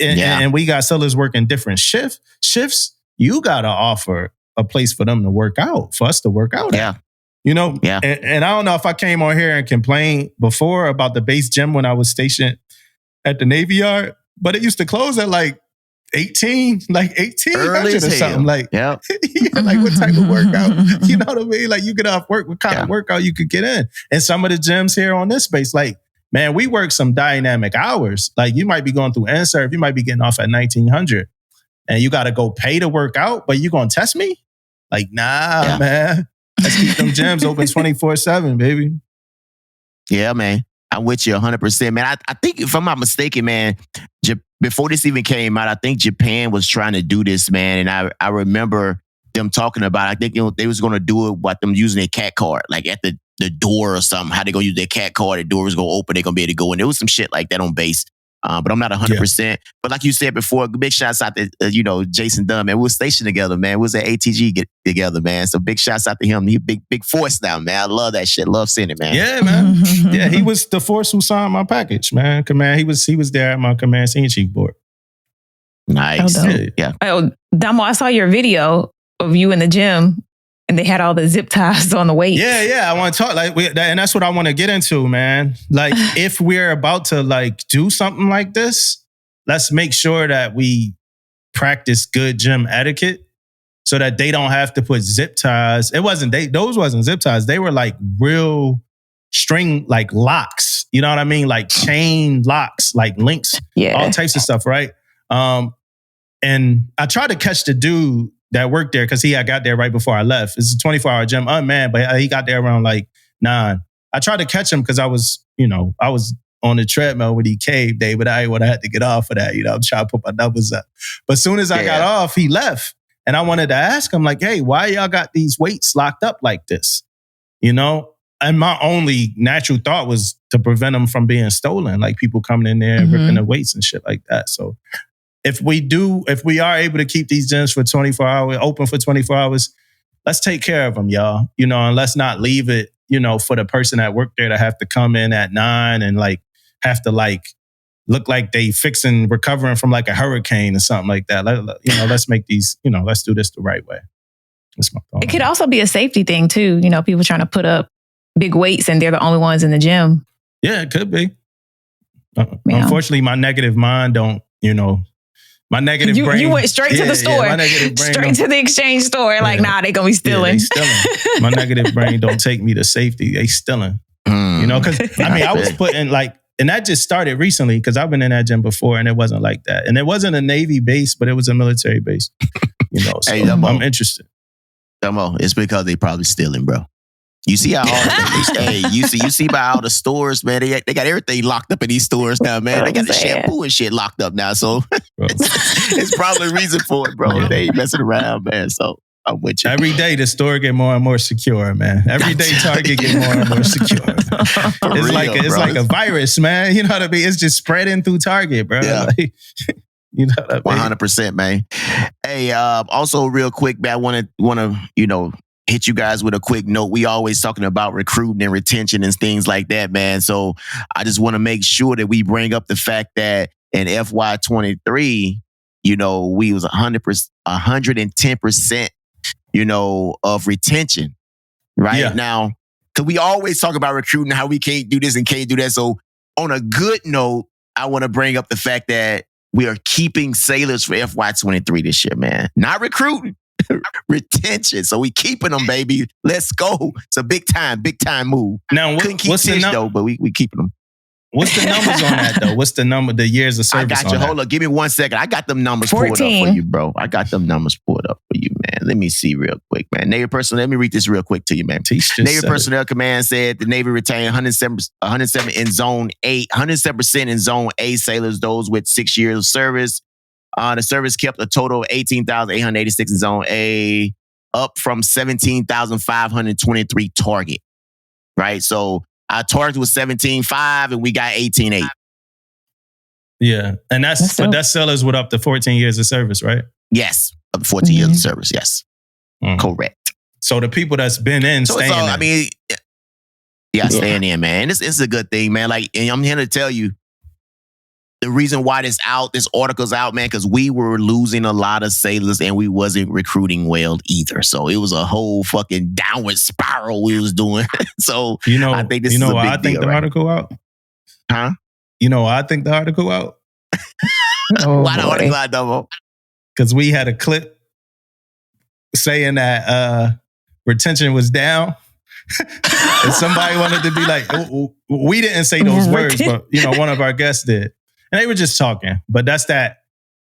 and we got sellers working different shifts, you got to offer a place for them to work out, for us to work out at. You know? Yeah. And I don't know if I came on here and complained before about the base gym when I was stationed at the Navy Yard, but it used to close at like 1800 or something. Like, like what type of workout? You know what I mean? Like you get off work, what kind of workout you could get in? And some of the gyms here on this space, like, man, we work some dynamic hours. Like you might be going through N-Serve, you might be getting off at 1900 and you got to go pay to work out, but you going to test me? Like, nah, man. Let's keep them gyms open 24/7, baby. Yeah, man. I'm with you 100%, man. I think if I'm not mistaken, man, before this even came out, I think Japan was trying to do this, man. And I remember them talking about, I think they was going to do it with them using their cat card, like at the door or something, how they going to use their cat card, the door was going to open, they're going to be able to go in. There was some shit like that on base. But I'm not 100%. But like you said before, big shouts out to, Jason Dunn, man. We were stationed together, man. We was at ATG together, man. So big shouts out to him. He big force now, man. I love that shit. Love seeing it, man. Yeah, man. Yeah, he was the force who signed my package, man. Command, he was there at my command senior chief board. Nice. Yeah. Oh, Damo, I saw your video of you in the gym and they had all the zip ties on the weights. Yeah. I want to talk and that's what I want to get into, man. Like, if we're about to like do something like this, let's make sure that we practice good gym etiquette so that they don't have to put zip ties. Those wasn't zip ties. They were like real string, like locks. You know what I mean? Like chain locks, like links, all types of stuff, right? And I tried to catch the dude that worked there because I got there right before I left. It's a 24-hour gym, unmanned, but he got there around like 9. I tried to catch him because I was on the treadmill when he caved, David. I had to get off of that. I'm trying to put my numbers up. But as soon as I got off, he left. And I wanted to ask him, like, hey, why y'all got these weights locked up like this? And my only natural thought was to prevent them from being stolen, like people coming in there and ripping the weights and shit like that. So if we are able to keep these gyms for 24 hours, open for 24 hours, let's take care of them, y'all. And let's not leave it, for the person that worked there to have to come in at 9 and like have to like look like they recovering from like a hurricane or something like that. Let's make these, let's do this the right way. That's my thought. It could also be a safety thing too. People trying to put up big weights and they're the only ones in the gym. Yeah, it could be. Unfortunately, my negative mind don't, my negative brain. You went straight to the store. My negative brain straight to the exchange store. Like, nah, they gonna be stealing. Yeah, they stealing. My negative brain don't take me to safety. They stealing. Because I was putting like, and that just started recently because I've been in that gym before and it wasn't like that. And it wasn't a Navy base, but it was a military base. So hey, I'm interested. It's because they probably stealing, bro. You see how you see by all the stores, man. They got everything locked up in these stores now, man. They got the shampoo and shit locked up now, so it's probably a reason for it, bro. They ain't messing around, man. So I'm with you. Every day the store get more and more secure, man. Every day Target get more and more secure. It's like a virus, man. You know what I mean? It's just spreading through Target, bro. Yeah. You know what I mean? 100%, man. Hey, also real quick, man, I want to hit you guys with a quick note. We always talking about recruiting and retention and things like that, man. So I just want to make sure that we bring up the fact that in FY23, we was 110%, of retention right now. Because we always talk about recruiting, how we can't do this and can't do that. So on a good note, I want to bring up the fact that we are keeping sailors for FY23 this year, man. Not recruiting. Retention. So we keeping them, baby. Let's go. It's a big time move. Now, couldn't keep Tish though, but we keeping them. What's the numbers on that though? What's the number, the years of service? I got you. Hold up. Give me 1 second. I got them numbers 14. pulled up for you, bro. I got them numbers pulled up for you, man. Let me see real quick, man. Navy personnel. Let me read this real quick to you, man. Navy Personnel Command said the Navy retained 107 in Zone 8, 107% in Zone A sailors, those with 6 years of service. The service kept a total of 18,886 in Zone A, up from 17,523 target. Right? So our target was 17,500 and we got 18,800. Yeah. And that's sailors with up to 14 years of service, right? Yes. Up to 14 years of service. Yes. Correct. So the people that's been in, staying I mean, Yeah, staying in, man. It's a good thing, man. Like, and I'm here to tell you, the reason why this article's out, man, because we were losing a lot of sailors and we wasn't recruiting well either. So it was a whole fucking downward spiral we was doing. So I think this is a big why I think deal, the right? article out? Huh? You know why I think the article out? Why the article out, Double? Because we had a clip saying that retention was down. And somebody wanted to be like, we didn't say those words, but one of our guests did. And they were just talking. But that's that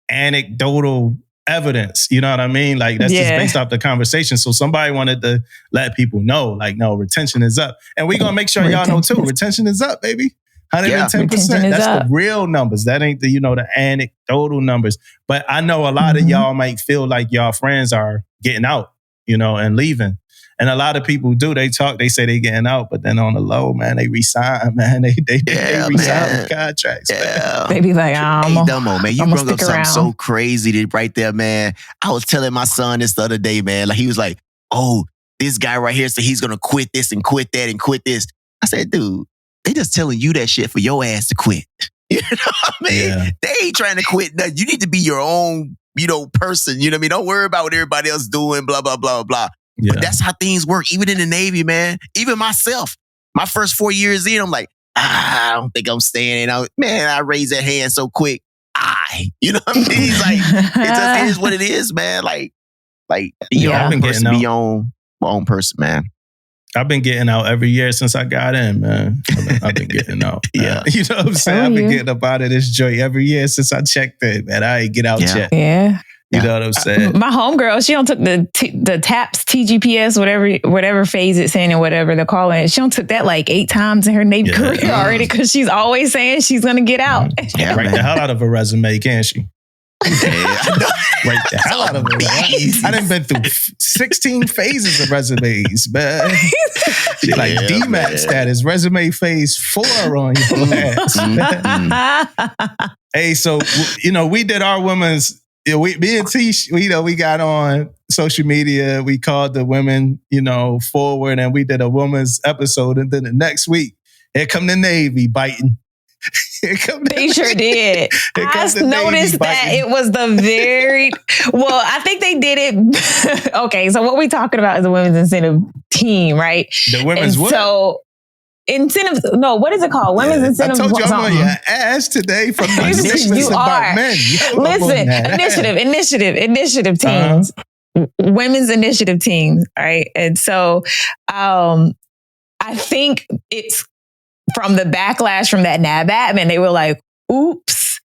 anecdotal evidence. You know what I mean? Like, that's just based off the conversation. So somebody wanted to let people know, like, no, retention is up. And we're going to make sure y'all know too, retention is up, baby. 110%. That's the real numbers. That ain't the anecdotal numbers. But I know a lot of y'all might feel like y'all friends are getting out, and leaving. And a lot of people do. They talk, they say they getting out, but then on the low, man, they resign, man. They resign with contracts, man. They be like, hey, Dumbo, man, you brought up something so crazy right there, man. I was telling my son this the other day, man. Like, he was like, oh, this guy right here said he's going to quit this and quit that and quit this. I said, dude, they just telling you that shit for your ass to quit. You know what I mean? Yeah. They ain't trying to quit nothing. You need to be your own, person. You know what I mean? Don't worry about what everybody else doing, blah, blah, blah, blah. Yeah. But that's how things work, even in the Navy, man. Even myself, my first 4 years in, I'm like, I don't think I'm staying. Man, I raised that hand so quick. You know what I mean? He's like, it just is what it is, man. Like I've been getting out. Be your own person, man. I've been getting out every year since I got in, man. I've been getting out. Yeah. You know what I'm saying? I've been getting up out of this joint every year since I checked it, man. I ain't get out yet. Yeah. You know what I'm saying? My homegirl, she don't took the TAPS, TGPS, whatever phase it's in and whatever they're calling it. She don't took that like 8 times in her Navy career already because she's always saying she's going to get out. Yeah, write the hell out of a resume, can't she? Write the hell out of it. I done been through 16 phases of resumes, man. She like DMAT status, resume phase 4 on your ass. Hey, so we did our women's. Me and T, we got on social media. We called the women, forward, and we did a women's episode. And then the next week, here come the Navy biting. They sure did. I noticed that it was the very I think they did it. Okay, so what we talking about is the women's incentive team, right? The women's what? So incentives. No, what is it called? Women's incentives. I told you I'm on your ass today from the initiatives about men. Listen, initiative teams. Women's initiative teams. All right, and so I think it's from the backlash from that NAB admin. They were like, "Oops,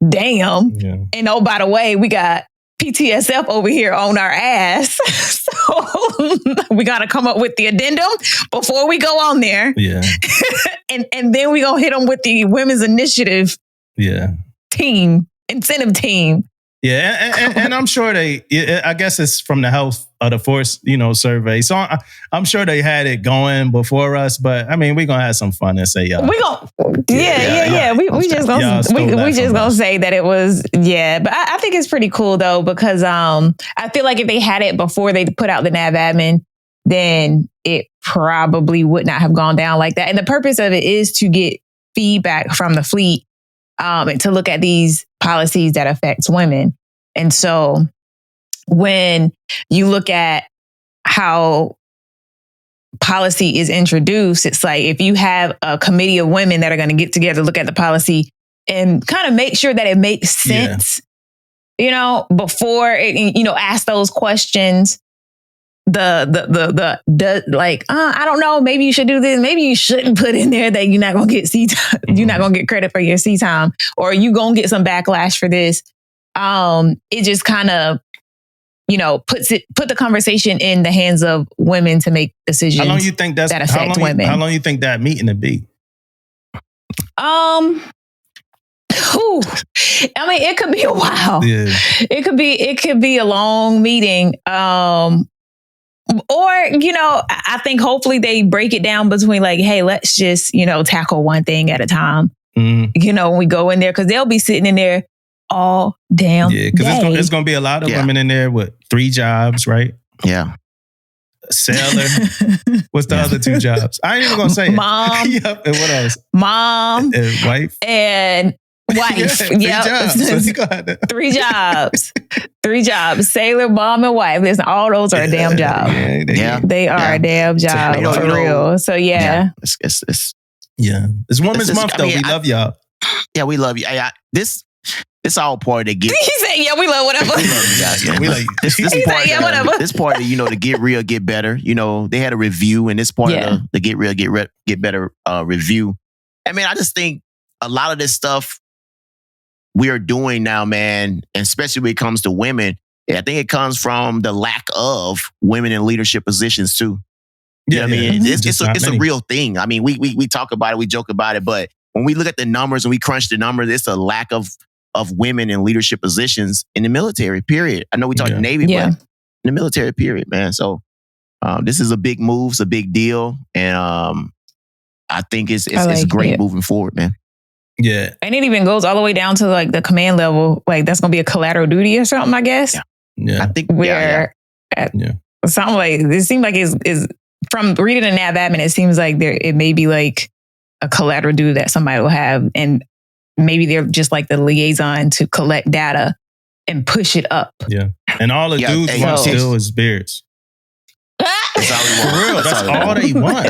damn," and oh, by the way, we got PTSF over here on our ass. So we got to come up with the addendum before we go on there. Yeah. and then we going to hit them with the women's initiative incentive team. Yeah. And I'm sure I guess it's from the health of the force, survey. So I'm sure they had it going before us, but I mean, we're going to have some fun and say, y'all. We just gonna say that it was, but I think it's pretty cool though, because I feel like if they had it before they put out the NAV admin, then it probably would not have gone down like that. And the purpose of it is to get feedback from the fleet and to look at these policies that affects women. And so when you look at how policy is introduced, it's like if you have a committee of women that are going to get together, look at the policy and kind of make sure that it makes sense, before it, ask those questions. I don't know, maybe you should do this. Maybe you shouldn't put in there that you're not going to get sea time. You're not going to get credit for your sea time, or you going to get some backlash for this. It just kind of, put the conversation in the hands of women to make decisions. How long you think that affect women? How long you think that meeting to be? It could be a while. Yeah. It could be a long meeting. Or, I think hopefully they break it down between like, hey, let's just, tackle one thing at a time. When we go in there, because they'll be sitting in there all damn day. Yeah, because it's going to be a lot of women in there with 3 jobs, right? Yeah. sailor. What's the other 2 jobs? I ain't even gonna say Mom. it. Yep. And what else? Mom And wife. and wife. Yeah, 3 jobs. So you go ahead. 3 jobs. 3 jobs. Sailor, mom, and wife. Listen, all those are a damn job. They are a damn job for real. So It's Women's Month though. We love y'all. Yeah, we love you. This all part of the get. He said, "Yeah, we love whatever." We love you guys, man. We love you. This part, yeah, whatever. This part of the get real, get better. They had a review, and this part of the get real, get better review. I mean, I just think a lot of this stuff we are doing now, man, and especially when it comes to women, I think it comes from the lack of women in leadership positions too. You know what I mean? It's a real thing. I mean, we talk about it, we joke about it, but when we look at the numbers and we crunch the numbers, it's a lack of women in leadership positions in the military, period. I know we talk Navy, but in the military, period, man. So this is a big move, it's a big deal. And I think it's great moving forward, man. Yeah. And it even goes all the way down to like the command level. Like that's going to be a collateral duty or something, I guess. Yeah. I think something like it seems like is from reading the nav admin, it seems like it may be like a collateral duty that somebody will have, and maybe they're just like the liaison to collect data and push it up. Yeah. And all the dudes want still is beards. That's all we want. For real, that's all they want.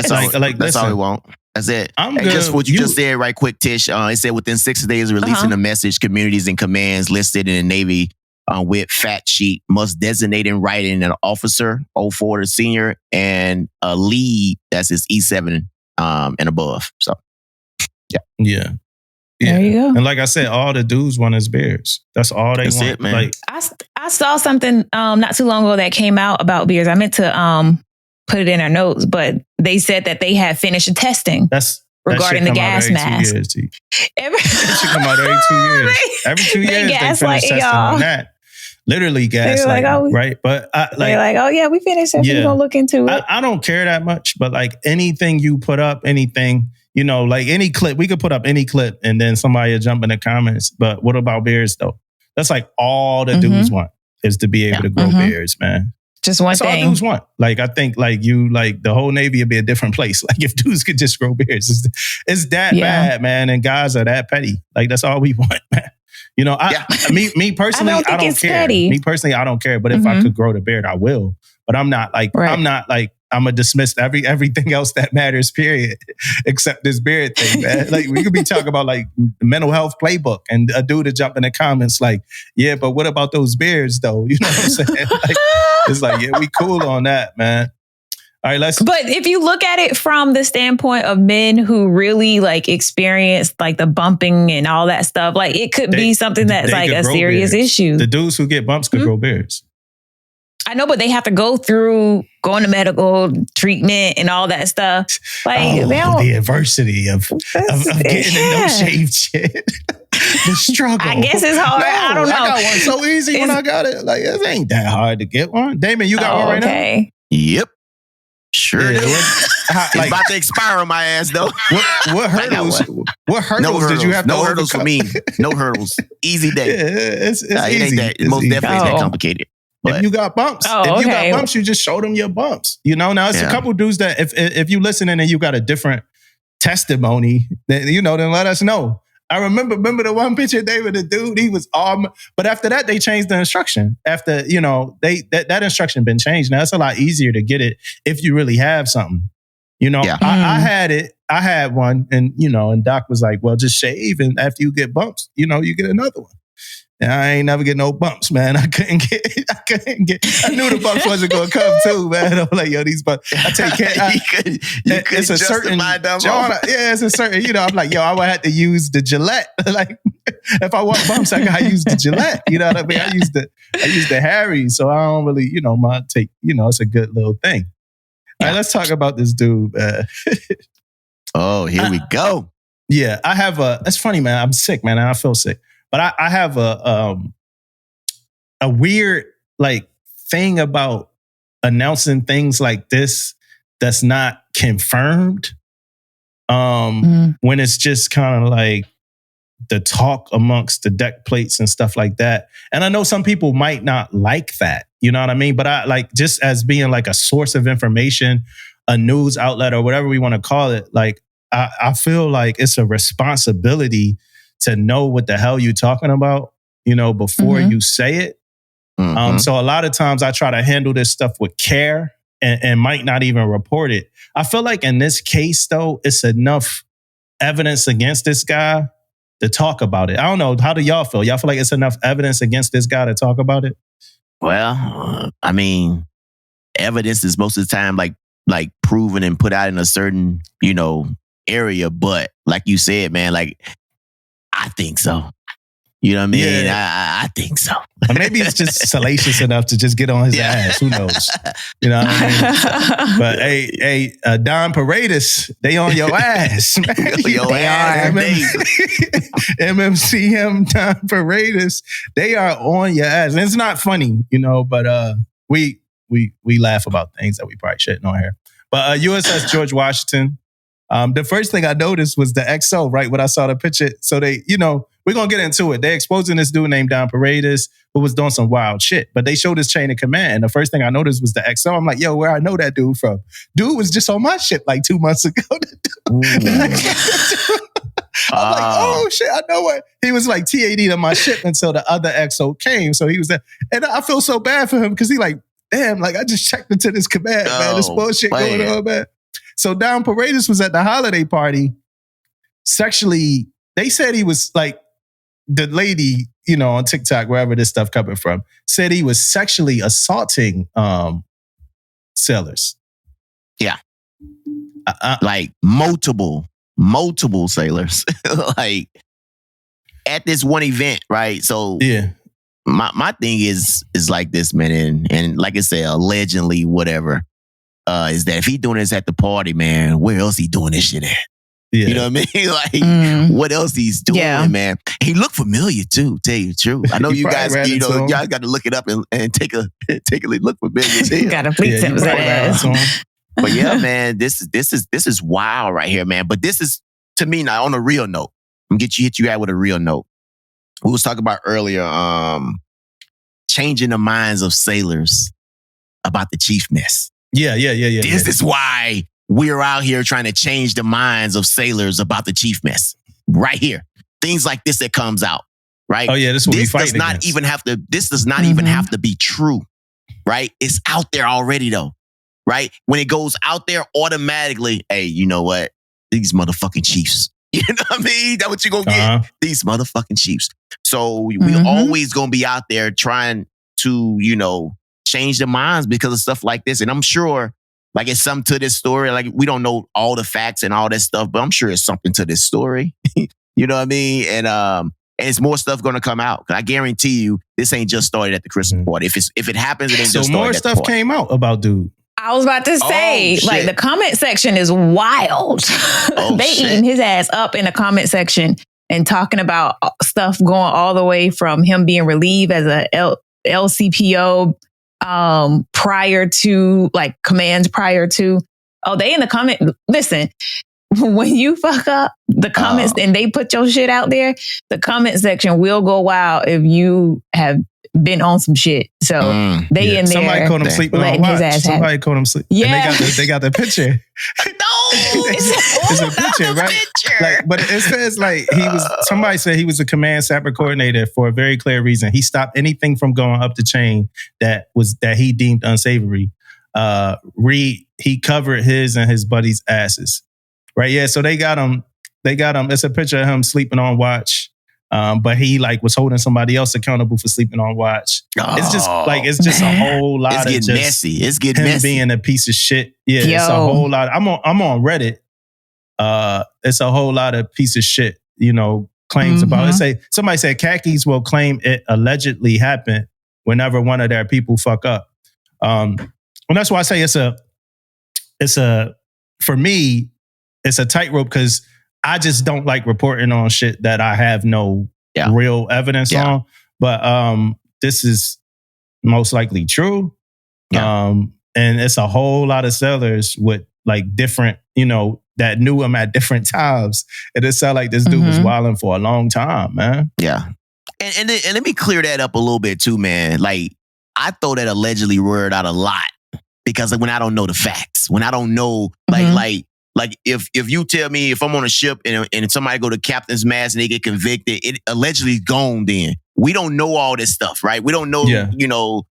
That's all we want. That's it. Just what you just said right quick, Tish. It said within 60 days of releasing the message, communities and commands listed in the Navy with fact sheet must designate in writing an officer, 04 to senior, and a lead, that's his E7 and above. So, yeah. There you go. And like I said, all the dudes want is beards. That's all they want. It, man. Like, I saw something not too long ago that came out about beards. I meant to put it in our notes, but they said that they had finished testing regarding the gas mask. It should come out every 2 years. Every 2 years they finish testing on that. Literally gaslighting, right? But they're like, oh yeah, we finished it. We're gonna look into it. I don't care that much, but like anything you put up, anything, like any clip, we could put up any clip and then somebody will jump in the comments. But what about beards though? That's like all the dudes want is to be able to grow beards, man. Just one That's thing. all dudes want. Like I think like the whole Navy would be a different place. Like if dudes could just grow beards, it's that bad, man. And guys are that petty. Like that's all we want, man. Me personally, I don't care. Petty. Me personally, I don't care. But if I could grow the beard, I will. But I'm not like I'm gonna dismiss everything else that matters, period, except this beard thing, man. Like we could be talking about like mental health playbook, and a dude to jump in the comments like, yeah, but what about those beards though? You know what I'm saying? Like, it's like, yeah, we cool on that, man. All right, But if you look at it from the standpoint of men who really like experience like the bumping and all that stuff, like it could be something that's like a serious issue. The dudes who get bumps could grow beards. I know, but they have to go through going to medical treatment and all that stuff. Like the adversity of getting a no shave shit. The struggle. I guess it's hard. I don't know. I got one so easy when I got it. Like it ain't that hard to get one. Damon, you got one right now? Yep. Sure. It's about to expire on my ass though. What hurdles? What hurdles did you have to overcome? No hurdles for me. No hurdles. Easy day. It's it ain't easy. that. Most definitely ain't that complicated. But if you got bumps, you got bumps, you just show them your bumps. Now it's a couple dudes that if you listening and you got a different testimony, then then let us know. I remember the one picture, David, the dude, he was but after that they changed the instruction. After that instruction been changed. Now it's a lot easier to get it if you really have something. I had it. I had one, and and Doc was like, "Well, just shave, and after you get bumps, you get another one." And I ain't never get no bumps, man. I couldn't get. I knew the bumps wasn't gonna come too, man. I'm like, yo, these bumps. I take care. It's a certain. It's a certain. I'm like, yo, I would have to use the Gillette. Like, if I want bumps, I gotta use the Gillette. You know what I mean? I use the Harry, so I don't really, my take. It's a good little thing. All right, let's talk about this dude. Oh, here we go. Yeah, I have it's funny, man. I'm sick, man. And I feel sick. But I have a weird like thing about announcing things like this that's not confirmed. When it's just kind of like the talk amongst the deck plates and stuff like that. And I know some people might not like that, you know what I mean? But I like, just as being like a source of information, a news outlet or whatever we want to call it, like I feel like it's a responsibility to know what the hell you're talking about, you know, before you say it. So a lot of times I try to handle this stuff with care and might not even report it. I feel like in this case, though, it's enough evidence against this guy to talk about it. I don't know. How do y'all feel? Y'all feel like it's enough evidence against this guy to talk about it? Well, I mean, evidence is most of the time like proven and put out in a certain, you know, area. But like you said, man, like, I think so. You know what I mean? Yeah. I think so. Or maybe it's just salacious enough to just get on his ass. Who knows? You know what I mean? But hey, Don Paredes, they on your ass. Your ass. MMCM, Don Paredes, they are on your ass. And it's not funny, you know, but we laugh about things that we probably shouldn't on here. But USS George Washington, the first thing I noticed was the XO, right? When I saw the picture. So they, you know, we're going to get into it. They're exposing this dude named Don Paredes who was doing some wild shit. But they showed his chain of command. And the first thing I noticed was the XO. I'm like, yo, where I know that dude from? Dude was just on my ship like 2 months ago. I'm like, oh shit, I know what. He was like TAD to my ship until the other XO came. So he was there. And I feel so bad for him because he like, damn, like I just checked into this command, man. This bullshit going on, man. So Don Paredes was at the holiday party sexually. They said he was like, the lady, you know, on TikTok, wherever this stuff coming from, said he was sexually assaulting sailors. Yeah. Like multiple sailors. Like at this one event, right? So yeah. My thing is like this, man, and like I said, allegedly, whatever, is that if he doing this at the party, man, where else he doing this shit at? Yeah. You know what I mean? Like, what else he's doing, man? He looked familiar too, tell you the truth. I know you guys, you know, y'all got to look it up and take a look familiar too. Got to please him. But yeah, man, this is wild right here, man. But this is, to me, now on a real note. I'm gonna hit you out with a real note. We was talking about earlier, changing the minds of sailors about the chief mess. Yeah. This is why we're out here trying to change the minds of sailors about the chief mess. Right here. Things like this that comes out, right? Oh yeah, this is what we fight against. This does not even have to be true, right? It's out there already though, right? When it goes out there automatically, hey, you know what? These motherfucking chiefs. You know what I mean? That's what you're going to get. These motherfucking chiefs. So we always going to be out there trying to, you know, change their minds because of stuff like this. And I'm sure like it's something to this story. Like we don't know all the facts and all that stuff, but I'm sure it's something to this story. You know what I mean? And it's more stuff going to come out. I guarantee you this ain't just started at the Christmas party. If it happens, it ain't just started more at stuff the party. came out about dude. I was about to say, like the comment section is wild. They eating his ass up in the comment section and talking about stuff going all the way from him being relieved as a LCPO prior to like commands prior to. Oh, they in the comment. Listen, when you fuck up the comments and they put your shit out there, the comment section will go wild if you have been on some shit. So they in there. Somebody caught him sleeping on watch. Somebody caught him sleeping. Yeah. And they got the picture. No, it's a picture, right? Like, but it says like somebody said he was a command sapper coordinator for a very clear reason. He stopped anything from going up the chain that he deemed unsavory. He covered his and his buddies' asses. Right? Yeah. So they got him. It's a picture of him sleeping on watch. But he like was holding somebody else accountable for sleeping on watch. It's just a whole lot of just messy. It's getting him messy. being a piece of shit. Yeah, it's a whole lot. I'm on Reddit. It's a whole lot of piece of shit, you know, claims about it. Somebody said khakis will claim it allegedly happened whenever one of their people fuck up. And that's why I say for me, it's a tightrope because I just don't like reporting on shit that I have no real evidence on. But this is most likely true. Yeah. And it's a whole lot of sellers with like different, you know, that knew him at different times. And it sounded like this dude was wilding for a long time, man. Yeah. And let me clear that up a little bit too, man. Like, I throw that allegedly word out a lot because when I don't know the facts, when I don't know, like if you tell me if I'm on a ship and somebody go to captain's mast and they get convicted, it allegedly gone then. We don't know all this stuff, right? We don't know, you know,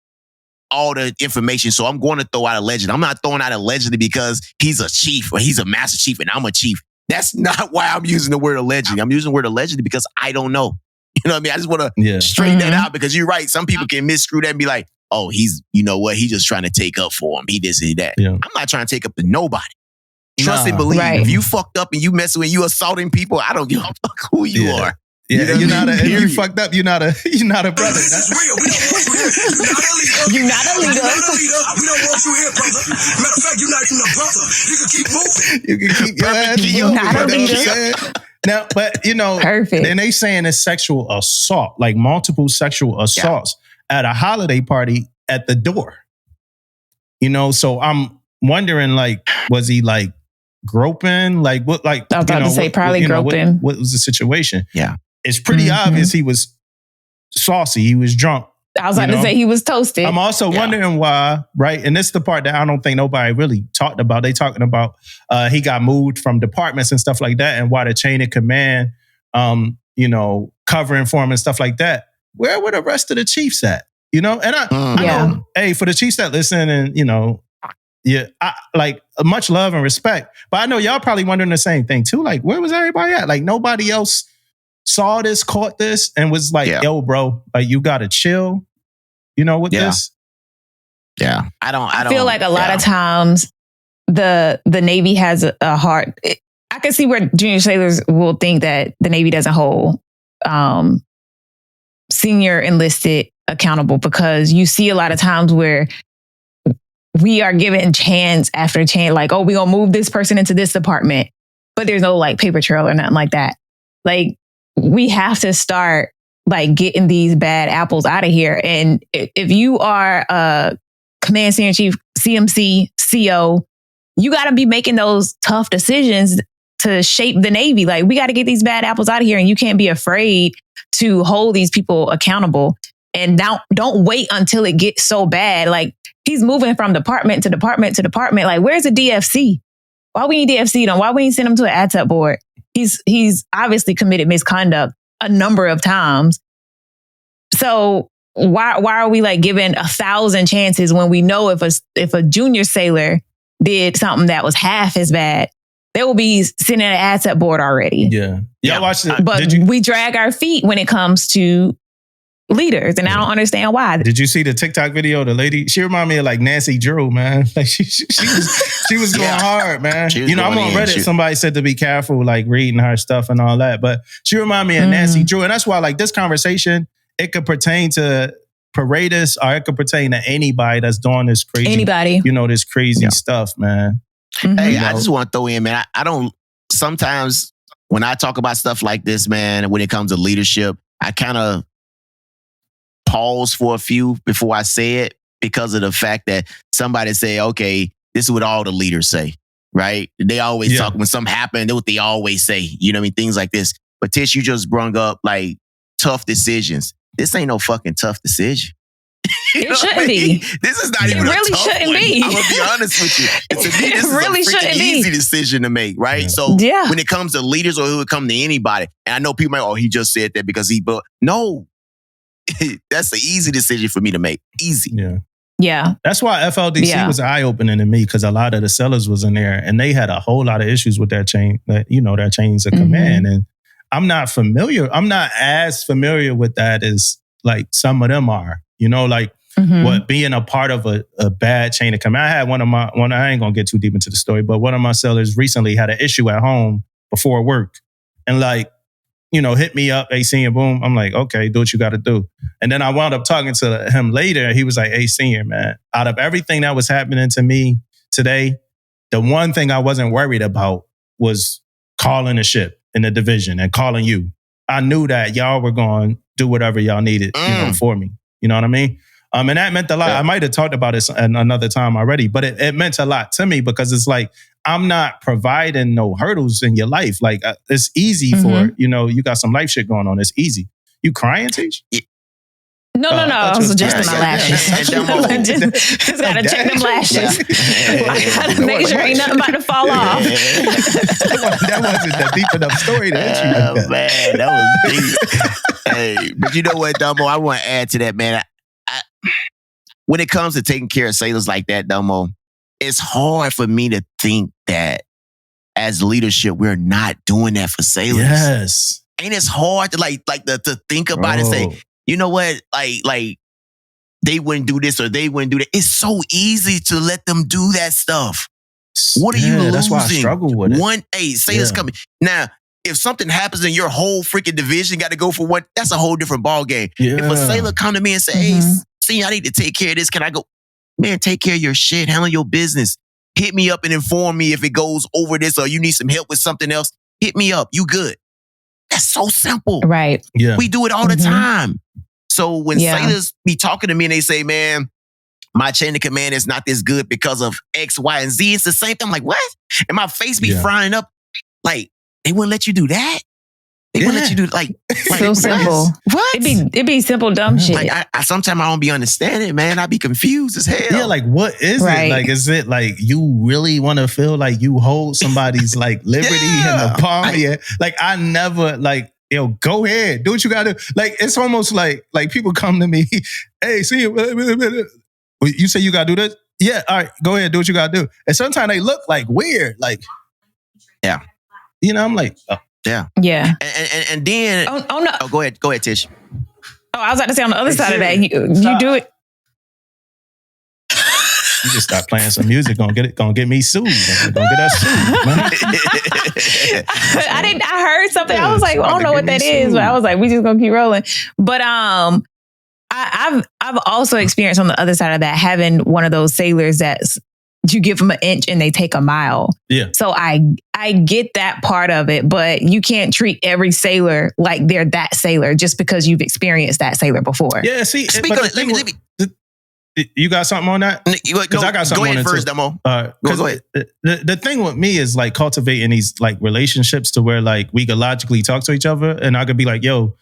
all the information. So I'm going to throw out allegedly. I'm not throwing out allegedly because he's a chief or he's a master chief and I'm a chief. That's not why I'm using the word allegedly. I'm using the word allegedly because I don't know. You know what I mean? I just want to straighten that out because you're right. Some people can miscrew that and be like, oh, he's, you know what? He's just trying to take up for him. He this, he that. Yeah. I'm not trying to take up to nobody. Trust and believe. Right. If you fucked up and you messing with, you assaulting people, I don't give a fuck who you are. Yeah, you're not if you fucked up, you're not a brother. That's real. We don't want you here. You're not a leader. You're not a leader. We don't want you here, brother. Matter of fact, you're not even a brother. You can keep moving. You can keep your ass moving. You're not a leader. Now, but you know, perfect. Then they saying it's sexual assault, like multiple sexual assaults at a holiday party at the door. You know, so I'm wondering, like, was he like groping? Like what? Like I was about to say probably groping. What was the situation? Yeah, it's pretty obvious he was saucy. He was drunk. I was about to say he was toasted. I'm also wondering why, right? And this is the part that I don't think nobody really talked about. They talking about he got moved from departments and stuff like that, and why the chain of command, you know, covering for him and stuff like that. Where were the rest of the chiefs at? You know, and I know, hey, for the chiefs that listen, and you know, I like much love and respect, but I know y'all probably wondering the same thing too. Like, where was everybody at? Like, nobody else saw this, caught this, and was like, yo, bro, like you gotta chill. You know, with this? Yeah. I feel like a lot of times the Navy has a heart. I can see where junior sailors will think that the Navy doesn't hold senior enlisted accountable, because you see a lot of times where we are given chance after chance, like, oh, we're going to move this person into this department, but there's no like paper trail or nothing like that. Like, we have to start like getting these bad apples out of here. And if you are a command senior chief, CMC, CO, you got to be making those tough decisions to shape the Navy. Like, we got to get these bad apples out of here, and you can't be afraid to hold these people accountable. And don't wait until it gets so bad. Like, he's moving from department to department to department. Like, where's the DFC? Why we need DFC done? Why we ain't send him to an ATEP board? He's obviously committed misconduct a number of times. So why are we like giving 1,000 chances when we know if a junior sailor did something that was half as bad, they will be sitting at an ATEP board already. Yeah. Y'all watched it. But we drag our feet when it comes to leaders, and I don't understand why. Did you see the TikTok video? The lady, she reminded me of like Nancy Drew, man. Like she was going hard, man. You know, I'm on Reddit. Somebody said to be careful, like reading her stuff and all that. But she reminded me of Nancy Drew, and that's why, like, this conversation, it could pertain to Paredes, or it could pertain to anybody that's doing this crazy, you know, this crazy stuff, man. Mm-hmm. Hey, I just want to throw in, man. I don't. Sometimes when I talk about stuff like this, man, when it comes to leadership, I kind of pause for a few before I say it, because of the fact that somebody say, okay, this is what all the leaders say, right? They always talk when something happened, that's what they always say, you know what I mean? Things like this. But Tish, you just brung up like tough decisions. This ain't no fucking tough decision. It shouldn't be. This is not even a really tough shouldn't one. be. I'm gonna be honest with you. To me, this is really a freaking easy decision to make, right? So when it comes to leaders, or it would come to anybody, and I know people might, oh, he just said that because but no. That's an easy decision for me to make. Easy. Yeah. That's why FLDC was eye-opening to me, because a lot of the sellers was in there and they had a whole lot of issues with that chain, that, you know, that chains of command. And I'm not as familiar with that as like some of them are, you know, like what being a part of a bad chain of command. I had I ain't gonna get too deep into the story, but one of my sellers recently had an issue at home before work, and like, you know, hit me up, hey, senior, boom. I'm like, okay, do what you got to do. And then I wound up talking to him later. He was like, hey, senior, man, out of everything that was happening to me today, the one thing I wasn't worried about was calling the ship in the division and calling you. I knew that y'all were going to do whatever y'all needed, you know, for me. You know what I mean? And that meant a lot. I might have talked about this another time already, but it meant a lot to me because it's like, I'm not providing no hurdles in your life. Like, it's easy for, you got some life shit going on. It's easy. You crying, Tish? No. I was adjusting my lashes. Just gotta check them lashes. I gotta make sure ain't nothing about to fall off. That wasn't the deep enough story to hit you. Man, that was deep. Hey, but you know what, Dumbo? I want to add to that, man. When it comes to taking care of sailors like that, Dumbo, it's hard for me to think that as leadership, we're not doing that for sailors. Yes. Ain't it hard to to think about it and say, you know what, like they wouldn't do this or they wouldn't do that. It's so easy to let them do that stuff. What are you losing? That's why I struggle with it. Sailors coming. Now, if something happens and your whole freaking division got to go for one, that's a whole different ball game. Yeah. If a sailor come to me and say, hey, see, I need to take care of this. Can I go? Man, take care of your shit. Handle your business. Hit me up and inform me if it goes over this or you need some help with something else. Hit me up. You good. That's so simple. Right. Yeah. We do it all the time. So when sailors be talking to me and they say, man, my chain of command is not this good because of X, Y, and Z, it's the same thing. I'm like, what? And my face be frying up. Like, they wouldn't let you do that? They wouldn't let you do like so simple. What? It be simple dumb shit. Like I sometimes I don't be understanding, man. I be confused as hell. Yeah, like what is it? Like, is it like you really want to feel like you hold somebody's like liberty in the palm of your? Like I never like. Yo, go ahead. Do what you gotta do. Like, it's almost like people come to me, hey, see, you say you gotta do this? Yeah, all right, go ahead, do what you gotta do. And sometimes they look like weird. Like, yeah. I'm like, yeah. And then, no. Go ahead, Tish. Oh, I was about to say on the other side of that, you do it. You just start playing some music, gonna get me sued. Gonna get us sued, man. I heard something. I was like, I don't know what that is, but I was like, we just gonna keep rolling. But I've also experienced on the other side of that, having one of those sailors that you give them an inch and they take a mile. Yeah. So I get that part of it, but you can't treat every sailor like they're that sailor just because you've experienced that sailor before. Yeah. See, let me. You got something on that? Because I got something on it first, too. Demo. Go ahead. The thing with me is like cultivating these like relationships to where like we could logically talk to each other, and I could be like, "Yo,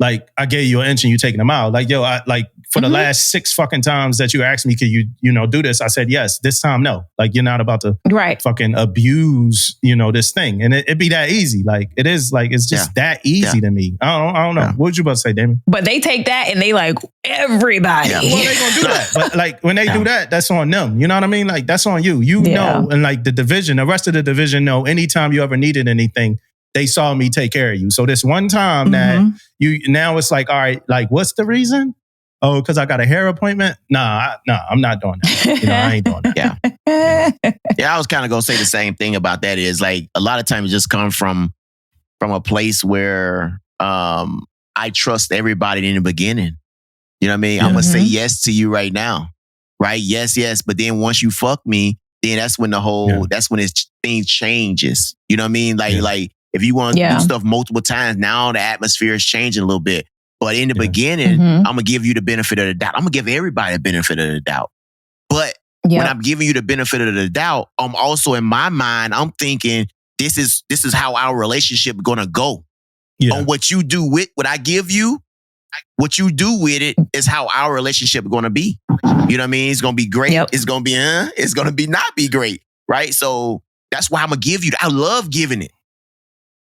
like I gave you an inch and you taking a mile." Like, yo, I like for the last 6 fucking times that you asked me, could you do this? I said yes. This time, no. Like you're not about to fucking abuse this thing, and it be that easy. Like it is like it's just that easy to me. I don't know. What would you about to say, Damon? But they take that and they like everybody. Yeah. Well, they gonna do that. But like when they do that, that's on them. You know what I mean? Like that's on you. You know, and like the rest of the division know anytime you ever needed anything, they saw me take care of you. So this one time that now it's like, all right, like what's the reason? Oh, because I got a hair appointment? Nah, I'm not doing that. I ain't doing that. Yeah, I was kind of gonna say the same thing about that. Is like a lot of times it just comes from a place where I trust everybody in the beginning. You know what I mean? I'm gonna say yes to you right now, right? Yes. But then once you fuck me, then that's when that's when thing changes. You know what I mean? Like if you want to do stuff multiple times, now the atmosphere is changing a little bit. But in the beginning, I'm gonna give you the benefit of the doubt. I'm gonna give everybody the benefit of the doubt. But when I'm giving you the benefit of the doubt, I'm also in my mind, I'm thinking this is how our relationship gonna go. On what you do with what I give you. What you do with it is how our relationship is going to be. You know what I mean? It's going to be great. It's going to be, it's going to be not be great. Right? So that's why I'm going to give you. I love giving it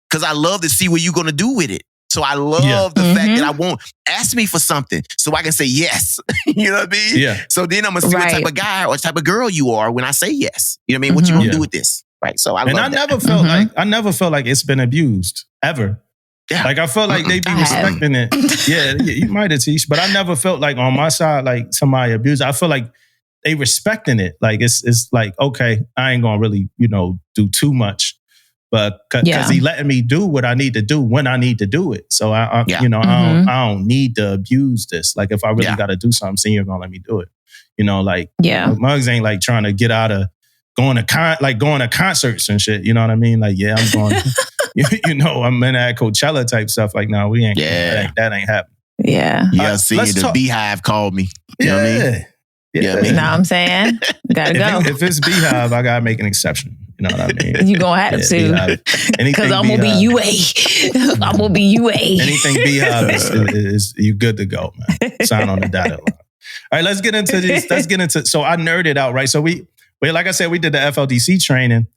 because I love to see what you're going to do with it. So I love the fact that I won't ask me for something so I can say yes. You know what I mean? Yeah. So then I'm going to see what type of guy or type of girl you are when I say yes. You know what I mean? What you going to do with this? Right? So I love that. I never felt like it's been abused ever. Yeah. Like I felt like they be respecting it. Yeah, you might have teach, but I never felt like on my side like somebody abused. I feel like they respecting it. Like it's like, okay, I ain't gonna really, do too much. But because he letting me do what I need to do when I need to do it. So I don't need to abuse this. Like if I really gotta do something, so you're gonna let me do it. Mugs ain't like trying to get out of going to concerts and shit. You know what I mean? Like, yeah, I'm going I'm in that Coachella type stuff. Like, no, we ain't. That ain't happening. Yeah. Yeah, senior, the Beehive called me. You know what I mean? Yeah. You know what I'm saying? Gotta go. If it's Beehive, I gotta make an exception. You know what I mean? You gonna have to. Because I'm gonna be UA. I'm gonna be UA. Anything Beehive is you good to go, man. Sign on the dotted line. All right, let's get into these. So I nerded out, right? So we like I said, we did the FLDC training.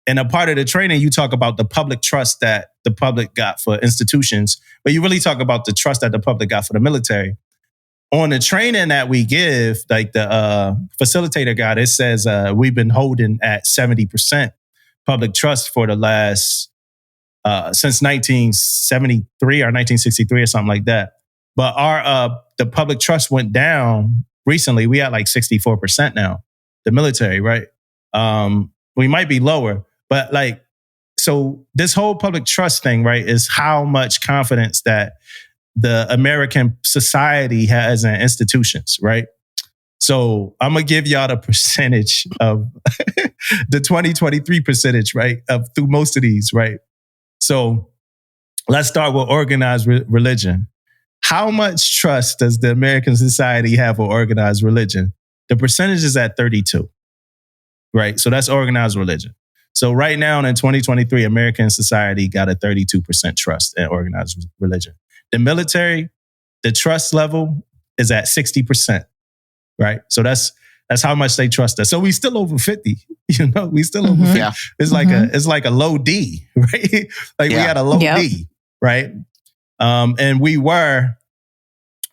And a part of the training, you talk about the public trust that the public got for institutions, but you really talk about the trust that the public got for the military. On the training that we give, like the facilitator guide, it says we've been holding at 70% public trust for the last, since 1973 or 1963 or something like that. But the public trust went down recently. We had like 64% now, the military, right? We might be lower, but like, so this whole public trust thing, right, is how much confidence that the American society has in institutions, right? So I'm going to give y'all the percentage of the 2023 percentage, right, of through most of these, right? So let's start with organized religion. How much trust does the American society have for organized religion? The percentage is at 32, right? So that's organized religion. So right now in 2023, American society got a 32% trust in organized religion. The military, the trust level is at 60%, right? So that's how much they trust us. So we still over 50, you know, we still over 50. Yeah. It's like a low D, right? Like we had a low D, right? And we were,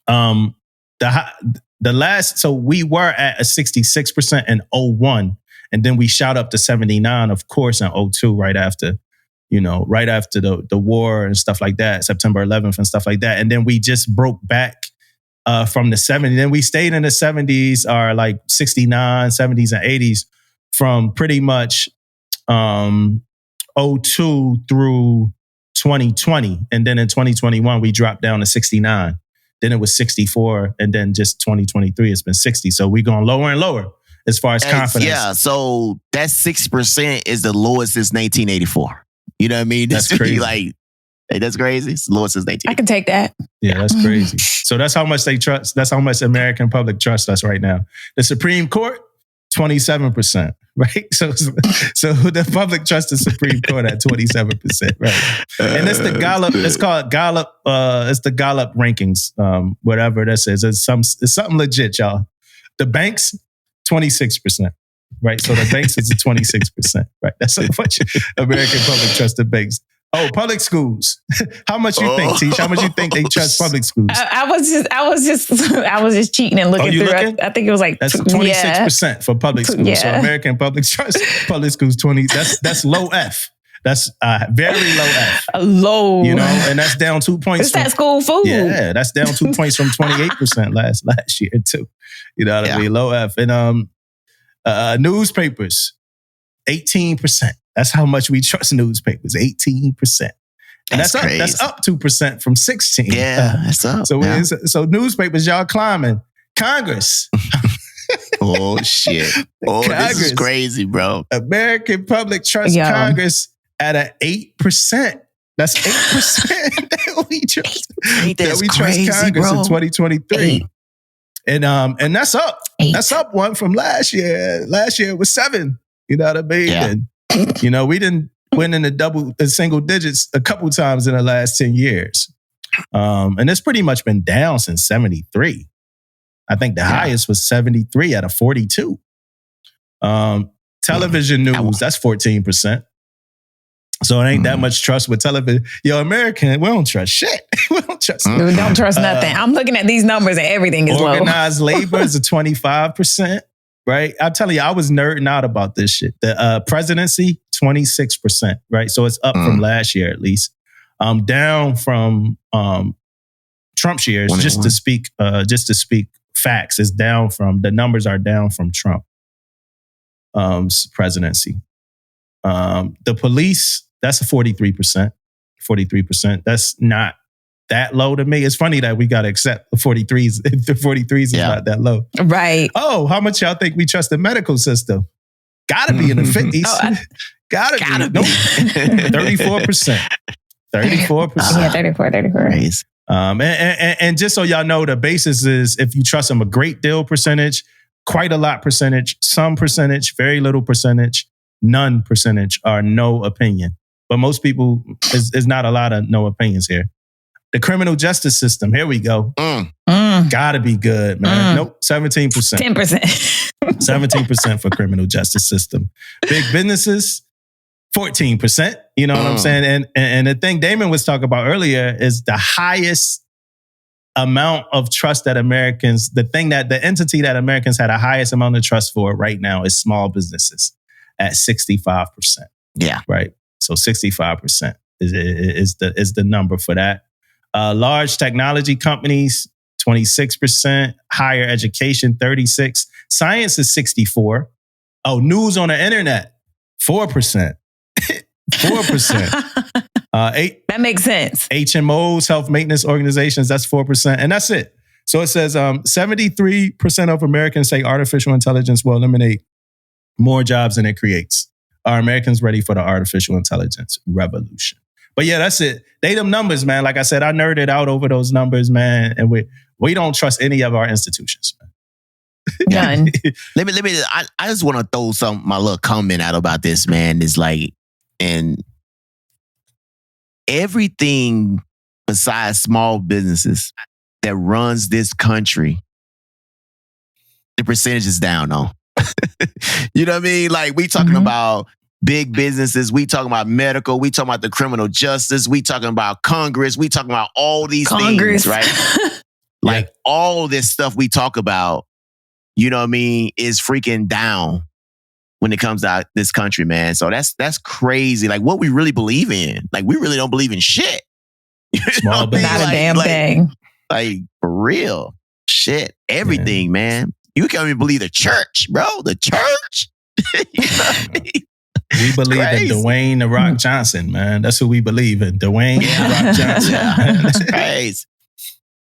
so we were at a 66% in 01, and then we shot up to 79, of course, in 02, right after the war and stuff like that, September 11th and stuff like that. And then we just broke back from the 70s. Then we stayed in the 70s, or like 69, 70s, and 80s from pretty much 02 through 2020. And then in 2021, we dropped down to 69. Then it was 64. And then just 2023, it's been 60. So we're going lower and lower as far as confidence. Yeah, so that 6% is the lowest since 1984. You know what I mean? That's crazy. Like, hey, that's crazy. It's the lowest since 1984. I can take that. Yeah, that's crazy. So that's how much they trust. That's how much American public trusts us right now. The Supreme Court, 27%, right? So the public trusts the Supreme Court at 27%, right? And it's the Gallup. It's called Gallup. It's the Gallup rankings. Whatever that says. It's something legit, y'all. The banks, 26%. Right, so the banks is at 26%. Right, that's how much American public trust the banks. Oh, public schools. How much you think, Tish? How much you think they trust public schools? I was just cheating and looking through. Looking? I think it was like that's 26% for public schools. Yeah. So American public trust public schools 20. That's low F. That's very low F. Low, you know, and that's down 2 points. It's that school food. Yeah, that's down 2 points from 28% last year too. You know what I mean? Low F. And newspapers, 18%. That's how much we trust newspapers, 18%. And that's crazy. That's up 2% from 16. Yeah, that's up. So newspapers, y'all climbing. Congress. Oh, shit. Oh, Congress. This is crazy, bro. American public trust Congress at an 8%. That's 8% that we trust. That we trust Congress, bro. In 2023. And that's up. 8. That's up one from last year. Last year it was 7. You know what I mean? Yeah. And, you know, we didn't win in the single digits a couple times in the last 10 years. And it's pretty much been down since 73. I think the highest was 73 out of 42. Television news, that's 14%. So it ain't that much trust with television. Yo, American, we don't trust shit. We don't trust We don't trust nothing. I'm looking at these numbers and everything is low. Organized labor is a 25%, right? I'm telling you, I was nerding out about this shit. The presidency, 26%, right? So it's up from last year at least. Down from Trump's years, 21. just to speak facts, is down from, the numbers are down from Trump presidency. The police, that's a 43%. 43%. That's not that low to me. It's funny that we got to accept the 43s. The 43s is not that low. Right. Oh, how much y'all think we trust the medical system? Gotta be in the 50s. Gotta be. Nope. 34%. 34%. Yeah, 34. And just so y'all know, the basis is if you trust them, a great deal percentage, quite a lot percentage, some percentage, very little percentage, none percentage, or no opinion. But most people, is not a lot of no opinions here. The criminal justice system, here we go. Gotta be good, man. Nope, 17%. 10%. 17% for criminal justice system. Big businesses, 14%. You know what I'm saying? And the thing Damon was talking about earlier is the highest amount of trust that Americans, the entity that Americans had the highest amount of trust for right now is small businesses at 65%. Yeah. Right. So 65% is the number for that. Large technology companies, 26%. Higher education, 36%. Science is 64%. Oh, news on the internet, 4%. 4%. That makes sense. HMOs, health maintenance organizations, that's 4%. And that's it. So it says 73% of Americans say artificial intelligence will eliminate more jobs than it creates. Are Americans ready for the artificial intelligence revolution? But yeah, that's it. They them numbers, man. Like I said, I nerded out over those numbers, man. And we don't trust any of our institutions, man. None. Let me. I just want to throw my little comment out about this, man. Is like, and everything besides small businesses that runs this country, the percentage is down on. You know what I mean? Like, we talking about big businesses, we talking about medical, we talking about the criminal justice, we talking about Congress, we talking about all these things, right? Like, all this stuff we talk about, you know what I mean, is freaking down when it comes to this country, man. So that's crazy. Like, what we really believe in. Like, we really don't believe in shit. Not a damn thing. Like, for real. Shit. Everything, man. You can't even believe the church, bro. The church. You know what I mean? We believe in Dwayne The Rock Johnson, man. That's who we believe in. Dwayne The Rock Johnson. That's crazy.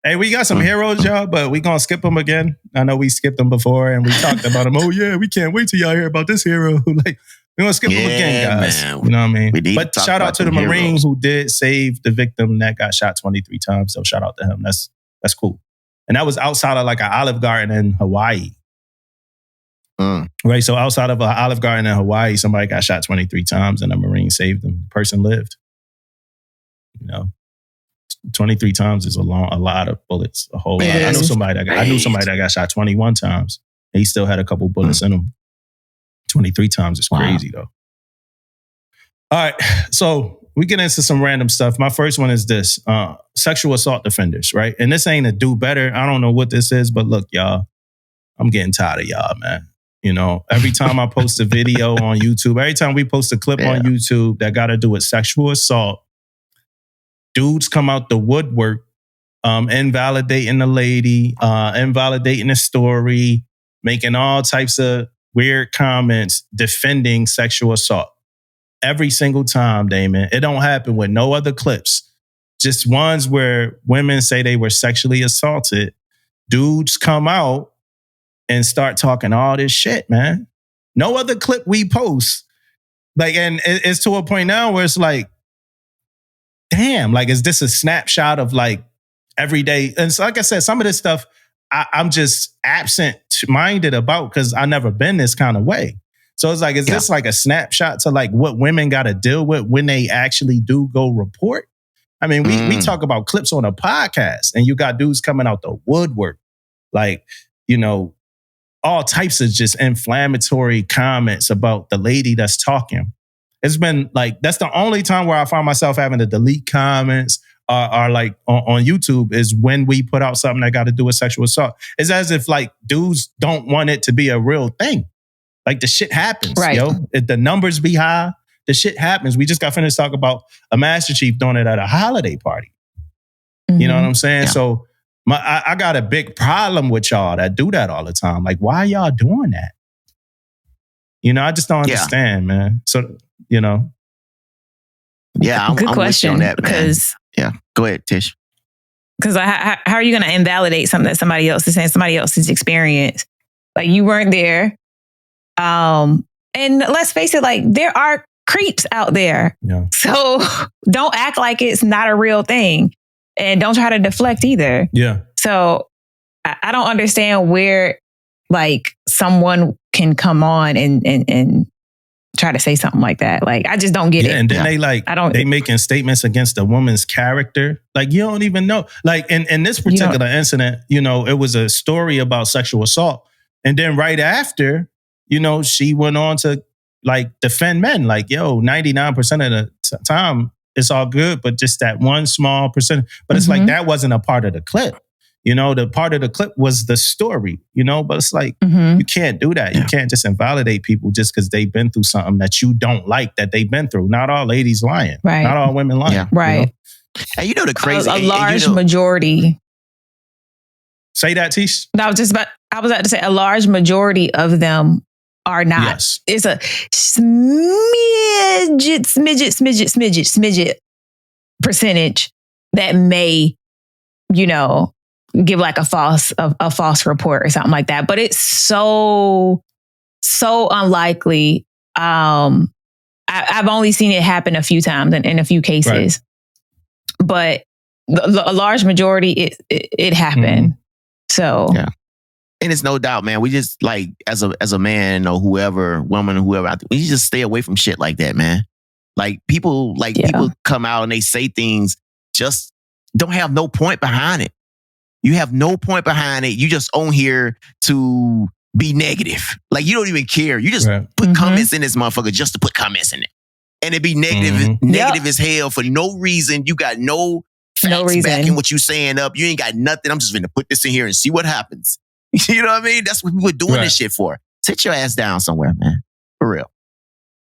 Hey, we got some heroes, y'all, but we gonna skip them again. I know we skipped them before and we talked about them. Oh yeah, we can't wait till y'all hear about this hero. Like, we're gonna skip them again, guys. Man. You know what I mean? But shout out to the Marine who did save the victim that got shot 23 times. So shout out to him. That's cool. And that was outside of like an Olive Garden in Hawaii. Right? So outside of an Olive Garden in Hawaii, somebody got shot 23 times and a Marine saved them. The person lived. You know, 23 times is a lot of bullets. A whole lot. I knew somebody that got shot 21 times and he still had a couple bullets in him. 23 times is crazy though. All right. So we get into some random stuff. My first one is this. Sexual assault defenders, right? And this ain't a do better. I don't know what this is, but look, y'all, I'm getting tired of y'all, man. You know, every time I post a video on YouTube, every time we post a clip on YouTube that got to do with sexual assault, dudes come out the woodwork, invalidating the lady, invalidating the story, making all types of weird comments, defending sexual assault. Every single time, Damon. It don't happen with no other clips. Just ones where women say they were sexually assaulted. Dudes come out and start talking all this shit, man. No other clip we post. Like, and it's to a point now where it's like, damn, like, is this a snapshot of like everyday? And so, like I said, some of this stuff I'm just absent-minded about because I never been this kind of way. So it's like, is this like a snapshot to like what women got to deal with when they actually do go report? I mean, we talk about clips on a podcast and you got dudes coming out the woodwork. Like, you know, all types of just inflammatory comments about the lady that's talking. It's been like, that's the only time where I find myself having to delete comments or like on YouTube is when we put out something that got to do with sexual assault. It's as if like dudes don't want it to be a real thing. Like, the shit happens, yo. If the numbers be high, the shit happens. We just got finished talking about a Master Chief doing it at a holiday party. You know what I'm saying? Yeah. So I got a big problem with y'all that do that all the time. Like, why y'all doing that? You know, I just don't understand, man. So, you know. Yeah, good I'm question. with you on that, because go ahead, Tish. Because how are you going to invalidate something that somebody else is saying, somebody else's experience? Like, you weren't there. And let's face it, like, there are creeps out there. Yeah. So don't act like it's not a real thing. and don't try to deflect either. Yeah. So I don't understand where like someone can come on and try to say something like that. Like, I just don't get it. And then they making statements against a woman's character. Like, you don't even know. Like in this particular incident, it was a story about sexual assault. And then right after, she went on to like defend men. Like, 99% of the time it's all good, but just that one small percent. But it's like that wasn't a part of the clip. The part of the clip was the story, but it's like, you can't do that. You can't just invalidate people just because they've been through something that you don't like that they've been through. Not all ladies lying. Right. Not all women lying. Yeah. Right. And the crazy... A large majority. Say that, Tish. I was about to say a large majority of them are not. Yes. It's a smidget percentage that may, give like a false report or something like that. But it's so unlikely. I've only seen it happen a few times in a few cases, but a large majority it happened. So yeah. And it's no doubt, man. We just like as a man or whoever, woman, whoever, we just stay away from shit like that, man. Like people come out and they say things just don't have no point behind it. You have no point behind it. You just on here to be negative. Like you don't even care. You just put comments in this motherfucker just to put comments in it. And it be negative as hell for no reason. You got no facts backing what you saying up. You ain't got nothing. I'm just going to put this in here and see what happens. You know what I mean? That's what people are doing this shit for. Sit your ass down somewhere, man. For real.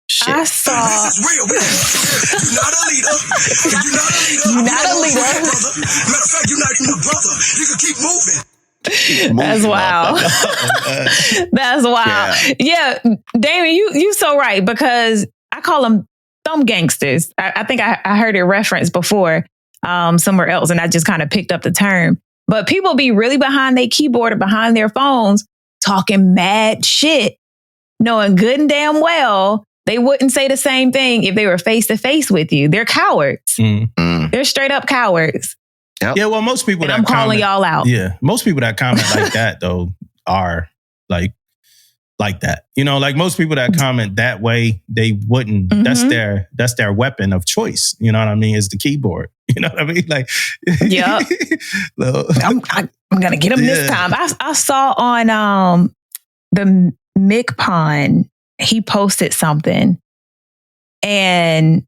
Shit. I saw. This is real, man. You're not a leader. You're not a leader. Matter of fact, you're not even a brother. You can keep moving. That's wild. That's wild. Yeah, Damon, you so right, because I call them thumb gangsters. I think I heard it referenced before somewhere else, and I just kind of picked up the term. But people be really behind their keyboard or behind their phones talking mad shit, knowing good and damn well they wouldn't say the same thing if they were face to face with you. They're cowards. They're straight up cowards. Yep. Yeah, well, most people I'm calling y'all out. Yeah, most people that comment like that though are like that. Like most people that comment that way, they wouldn't. That's their weapon of choice. You know what I mean? Is the keyboard. You know what I mean? Like, yep. I'm gonna get him this time. I saw on the Mick Pond, he posted something, and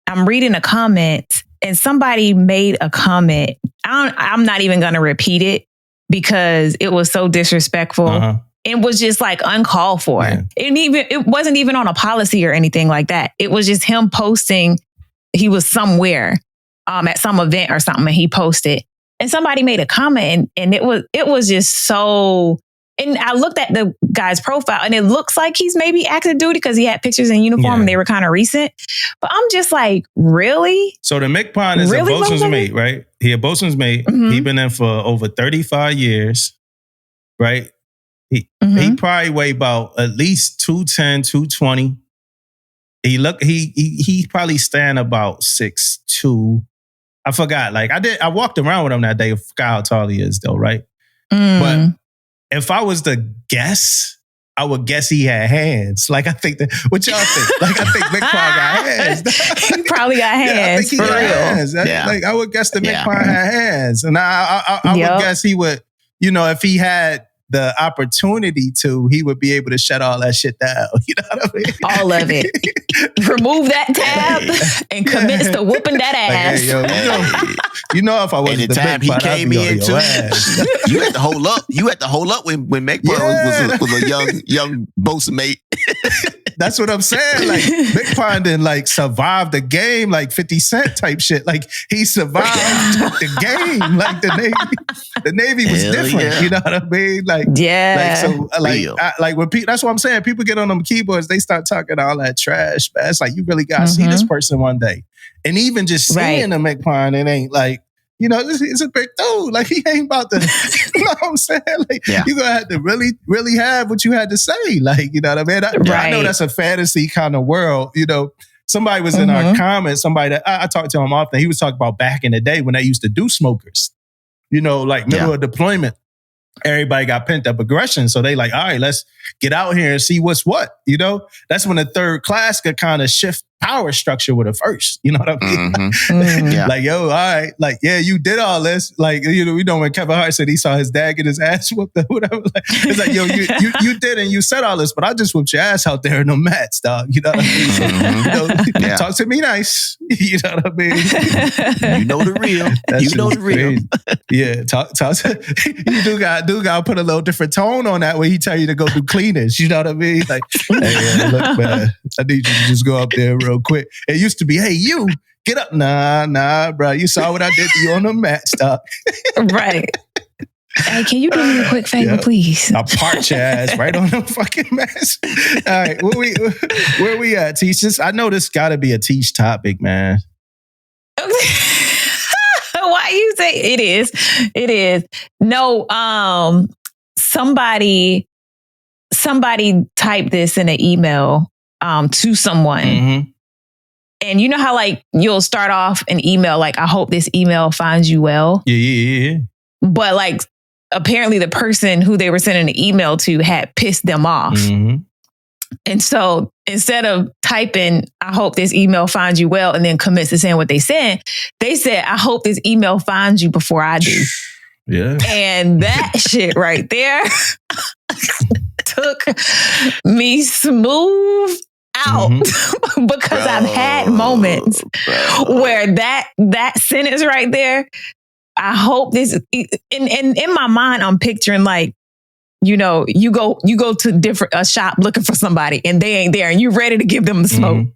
I'm reading the comments, and somebody made a comment. I'm not even gonna repeat it because it was so disrespectful. It was just like uncalled for. Yeah. It wasn't even on a policy or anything like that. It was just him posting. He was somewhere at some event or something, and he posted. And somebody made a comment, and it was just so. And I looked at the guy's profile, and it looks like he's maybe active duty because he had pictures in uniform and they were kind of recent. But I'm just like, really? So the Mick Pond is a bosun's mate, right? He a bosun's mate. He been in for over 35 years, right? He probably weigh about at least 210, 220. He probably stand about 6'2". I forgot. Like I walked around with him that day. I forgot how tall he is though, right? But if I was to guess, I would guess he had hands. Like I think what y'all think? Like I think Mick Pond got hands. He probably got hands. For real. Hands. Like I would guess the Mick Pond had hands. And I would guess he would, if he had the opportunity to, he would be able to shut all that shit down. You know what I mean? All of it. Remove that tab and commence to whooping that ass. Like, hey, if I wasn't the time he came in too, you had to hold up. You had to hold up when Mick Pond was a young bosun mate. That's what I'm saying. Like Mick Pond didn't like survive the game like 50 Cent type shit. Like he survived the game. Like the Navy was different. Yeah. You know what I mean? Like when that's what I'm saying. People get on them keyboards, they start talking all that trash. Man. It's like you really gotta see this person one day. And even just seeing the Mick Pond, it ain't like, it's a big dude. Like he ain't about to, you know what I'm saying? Like you're gonna have to really, really have what you had to say. Like, you know what I mean? I know that's a fantasy kind of world, somebody was in our comments, somebody that I talk to him often, he was talking about back in the day when they used to do smokers. You know, like middle of deployment, everybody got pent up aggression. So they like, all right, let's get out here and see what's what. You know, that's when the third class could kind of shift power structure with the first. You know what I mean? Like, yo, all right, like, yeah, you did all this. Like, you know, we know when Kevin Hart said he saw his dad get his ass whooped or whatever. Like, it's like, yo, you did and you said all this, but I just whooped your ass out there in the mats, dog. You know what I mean? You know, talk to me nice. You know what I mean? You know the real. You know the real. Yeah, talk to you do got put a little different tone on that when he tell you to go do cleaners. You know what I mean? Like, hey, look, man, I need you to just go up there real quick. It used to be, hey, you get up. Nah, bro. You saw what I did to you on the mat, stop. Right. Hey, can you do me a quick favor, please? I'll parch your ass right on the fucking mess. All right, where we at, Teach? I know this got to be a Teach topic, man. Why you say it is? It is. No, somebody typed this in an email to someone. And you know how like you'll start off an email like, I hope this email finds you well. Yeah. But like apparently the person who they were sending the email to had pissed them off. And so instead of typing, I hope this email finds you well, and then commits to saying what they said, I hope this email finds you before I do. Yeah. And that shit right there took me smooth out because I've had moments where that sentence right there, I hope this, in my mind, I'm picturing like, you know, you go to a shop looking for somebody and they ain't there and you ready to give them the smoke.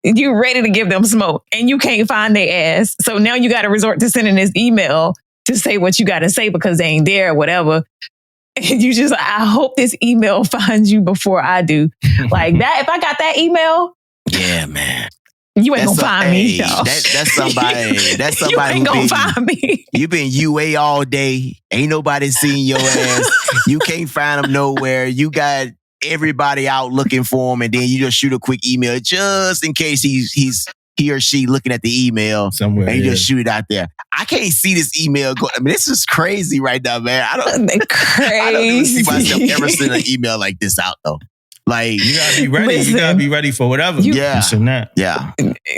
You ready to give them smoke and you can't find their ass. So now you got to resort to sending this email to say what you got to say because they ain't there or whatever. And you just, I hope this email finds you before I do. Like that, if I got that email. Yeah, man. You ain't gonna find me. That's somebody. That's somebody. You ain't gonna find me. You been UA all day. Ain't nobody seen your ass. You can't find them nowhere. You got everybody out looking for him, and then you just shoot a quick email just in case he or she looking at the email somewhere, and you just shoot it out there. I can't see this email go. I mean, this is crazy right now, man. I don't even see myself ever sending an email like this out though. Like you gotta be ready. You gotta be ready for whatever. Yeah.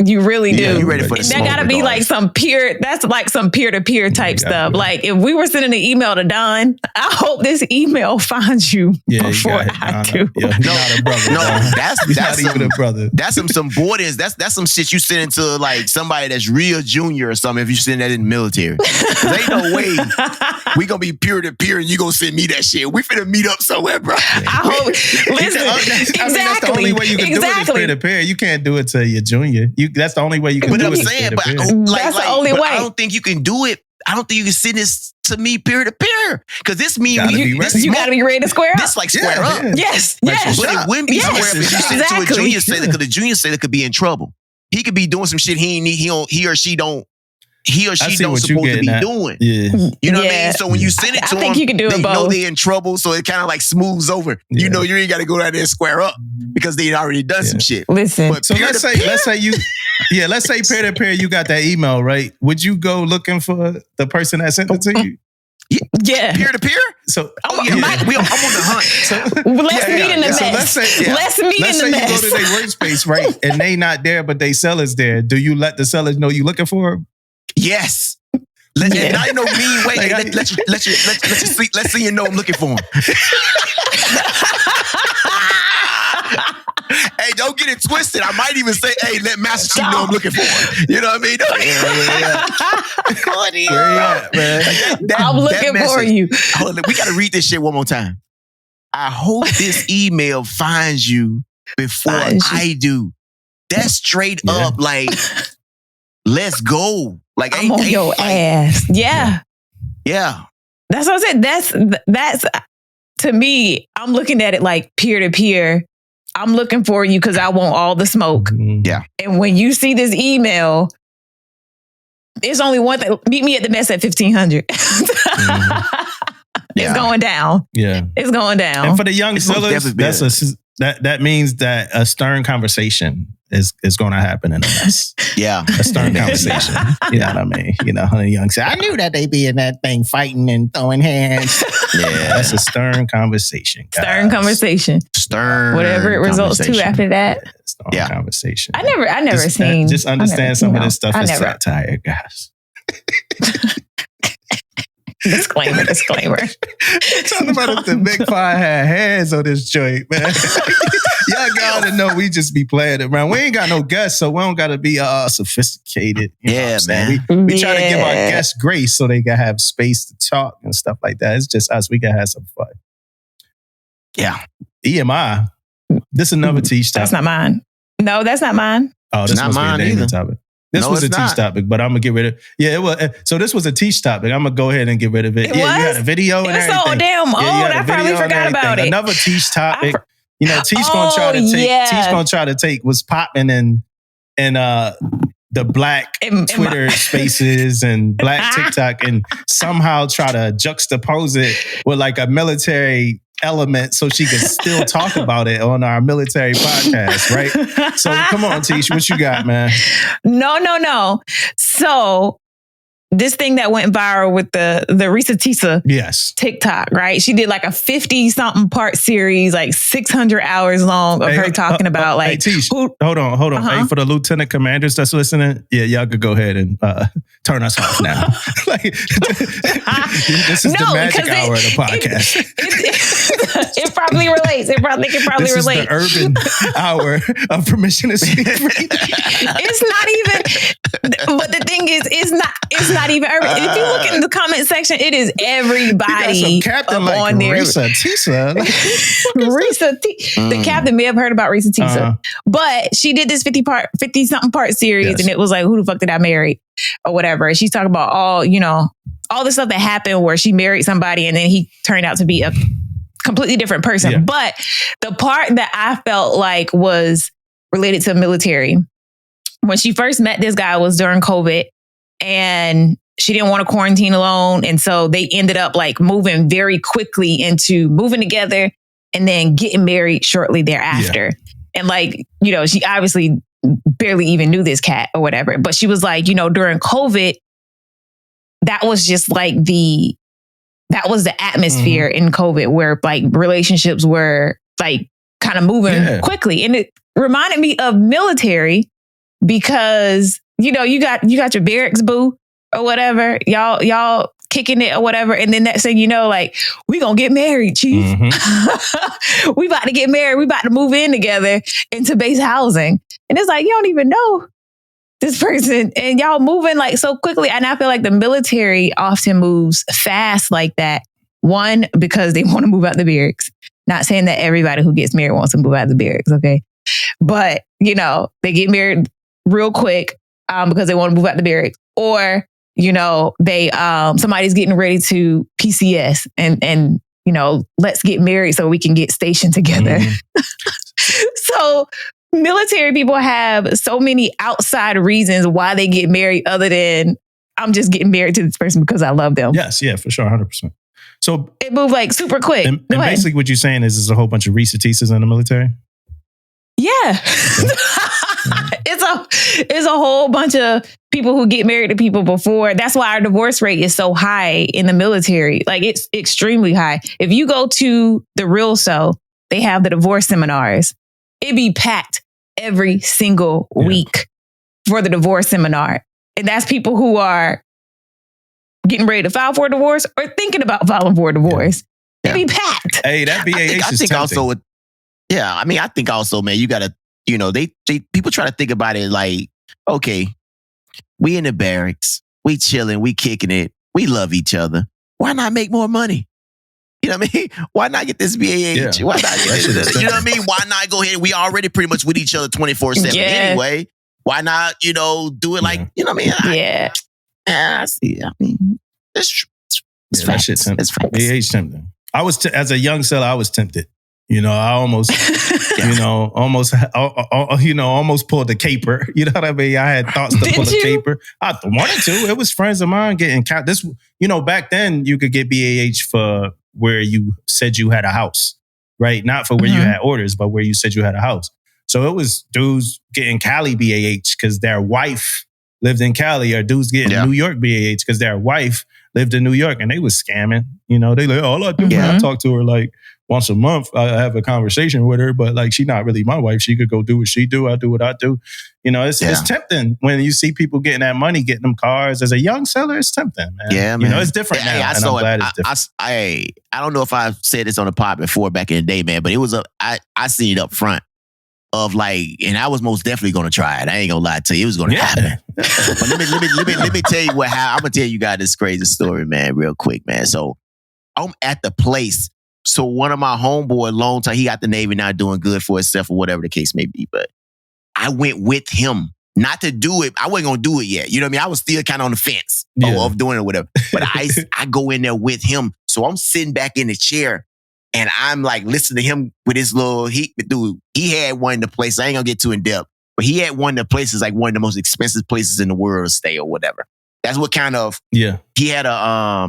You really do. Yeah, you ready for the that gotta be like some peer. That's like some peer-to-peer type stuff. Like if we were sending an email to Don, I hope this email finds you before I do. Yeah, he's not a brother. No, that's not even a brother. That's some boardings. That's some shit you send to like somebody that's real junior or something. If you send that in the military, there ain't no way we gonna be peer-to-peer and you gonna send me that shit. We finna meet up somewhere, bro. I hope. Listen. Exactly. I mean, that's the only way you can do it is peer-to-peer. You can't do it to your junior. That's the only way you can do it. But I'm saying, that's the only way. I don't think you can do it. I don't think you can send this to me peer-to-peer. Because this means you got to be ready to square up. This like square up. Yes. But it wouldn't be square up if you send it to a junior sailor because the junior sailor could be in trouble. He could be doing some shit he or she don't supposed to be doing. Yeah. You know what I mean? So when you send it to them, think you can do it they both. know they're in trouble, so it kind of like smooths over. Yeah. You know, you ain't got to go down there and square up because they already done some shit. Listen. But so let's say peer-to-peer, you got that email, right? Would you go looking for the person that sent it to you? Yeah. Peer-to-peer? So I'm on the hunt. Let's meet in the mess. Let's meet in the mess. You go to their workspace, right? And they not there, but they seller's there. Do you let the sellers know you looking for them? Yes. Not in no mean way. Let's see you know I'm looking for him. Hey, don't get it twisted. I might even say, hey, let Master Chief know I'm looking for him. You know what I mean? Where you at, man? I'm looking for you. Hold on, we got to read this shit one more time. I hope this email finds you before I do. That's straight up like, let's go. Like I'm on your ass. Yeah. That's what I said. That's to me, I'm looking at it like peer-to-peer. I'm looking for you because I want all the smoke. Yeah. And when you see this email, there's only one thing. Meet me at the mess at 1500. It's going down. Yeah. It's going down. And for the young sellers, that means that a stern conversation is going to happen in a mess. Yeah. A stern conversation. You know what I mean? You know, Honey Young said, I knew that they be in that thing fighting and throwing hands. Yeah. That's a stern conversation. Guys. Stern conversation. Stern. Whatever it results to after that. Stern conversation. I never seen. Just understand some of this stuff is satire, guys. Disclaimer. Talking about the Big Five had hands on this joint, man. Y'all gotta know we just be playing it, man. We ain't got no guests, so we don't gotta be sophisticated. Yeah, man. We try to give our guests grace so they can have space to talk and stuff like that. It's just us. We can have some fun. Yeah. EMI. This is another teach topic. That's not mine. No, that's not mine. Oh, this must be a naming topic. This was a teach topic, but I'm gonna get rid of. Yeah, it was. So this was a teach topic. I'm gonna go ahead and get rid of it. You had a video and everything. So damn old. I probably forgot about it. Another teach topic. Teach gonna try to take. Yeah. Teach gonna try to take what's popping and the black Twitter spaces and black TikTok and somehow try to juxtapose it with like a military element so she can still talk about it on our military podcast, right? So come on, Tish, what you got, man? No. So this thing that went viral with the Risa Tisa TikTok, right? She did like a 50-something part series, like 600 hours long of her talking about like... Hey, Tish, hold on. Hey, for the lieutenant commanders that's listening, y'all could go ahead and turn us off now. This is the magic hour of the podcast. It probably relates. It probably this relates. This is the urban hour of permission to speak. It's not even... But the thing is, it's not even urban. If you look in the comment section, it is everybody captain like on there. Risa Tisa. The captain may have heard about Risa Tisa, but she did this 50-something part series, and it was like, who the fuck did I marry? Or whatever. And she's talking about all the stuff that happened where she married somebody and then he turned out to be a completely different person. Yeah. But the part that I felt like was related to military, when she first met this guy was during COVID and she didn't want to quarantine alone. And so they ended up like moving very quickly into moving together and then getting married shortly thereafter. Yeah. And she obviously barely even knew this cat or whatever. But she was like, during COVID, that was just like that was the atmosphere in COVID where like relationships were like kind of moving quickly. And it reminded me of military because, you got your barracks boo or whatever, y'all kicking it or whatever. And then next thing you know, like, we gonna get married, chief. Mm-hmm. We about to get married. We about to move in together into base housing. And it's like, you don't even know this person and y'all moving like so quickly. And I feel like the military often moves fast like that. One, because they want to move out the barracks. Not saying that everybody who gets married wants to move out the barracks, okay? But, they get married real quick because they want to move out the barracks. Or, they somebody's getting ready to PCS and let's get married so we can get stationed together. Mm-hmm. So military people have so many outside reasons why they get married other than I'm just getting married to this person because I love them. Yes, yeah, for sure, 100%. So it moved like super quick. And basically what you're saying is there's a whole bunch of Risa Tisas in the military? Yeah. It's a whole bunch of people who get married to people before. That's why our divorce rate is so high in the military. Like it's extremely high. If you go to the Real So, they have the divorce seminars. It be packed every single week for the divorce seminar. And that's people who are getting ready to file for a divorce or thinking about filing for a divorce. Yeah. It be packed. Hey, that BAH I think also, I think also, man, you gotta, people try to think about it like, okay, we in the barracks, we chilling, we kicking it, we love each other. Why not make more money? You know what I mean? Why not get this BAH? Yeah. Why not get this? You know what I mean? Why not go ahead? We already pretty much with each other 24/7 anyway. Why not, do it like, you know what I mean? I see. I mean, it's true. It's that shit's tempting. BAH tempting. I was, as a young seller, I was tempted. I almost, almost pulled the caper. You know what I mean? I had thoughts to pull the caper. I wanted to. It was friends of mine getting count. This, back then you could get BAH for where you said you had a house, right? Not for where you had orders, but where you said you had a house. So it was dudes getting Cali BAH because their wife lived in Cali, or dudes getting New York BAH because their wife lived in New York, and they was scamming. You know, they like, all I do when I talk to her like once a month, I have a conversation with her, but like she not really my wife. She could go do what she do. I do what I do. You know, it's tempting when you see people getting that money, getting them cars. As a young seller, it's tempting, man. Yeah, man. You know, it's different now. Hey, and I'm glad it's different. I don't know if I said this on the pod before back in the day, man, but it was I seen it up front of like, and I was most definitely going to try it. I ain't gonna lie to you, it was going to happen. But let me tell you I'm gonna tell you guys this crazy story, man, real quick, man. So I'm at the place. So one of my homeboy, long time, he got the Navy now, doing good for himself or whatever the case may be. But I went with him, not to do it. I wasn't gonna do it yet. You know what I mean? I was still kind of on the fence of doing it or whatever. But I go in there with him. So I'm sitting back in the chair and I'm like listening to him with his little, dude, he had one of the places, I ain't gonna get too in depth, but he had one of the places, like one of the most expensive places in the world to stay or whatever. That's what kind of, he had a,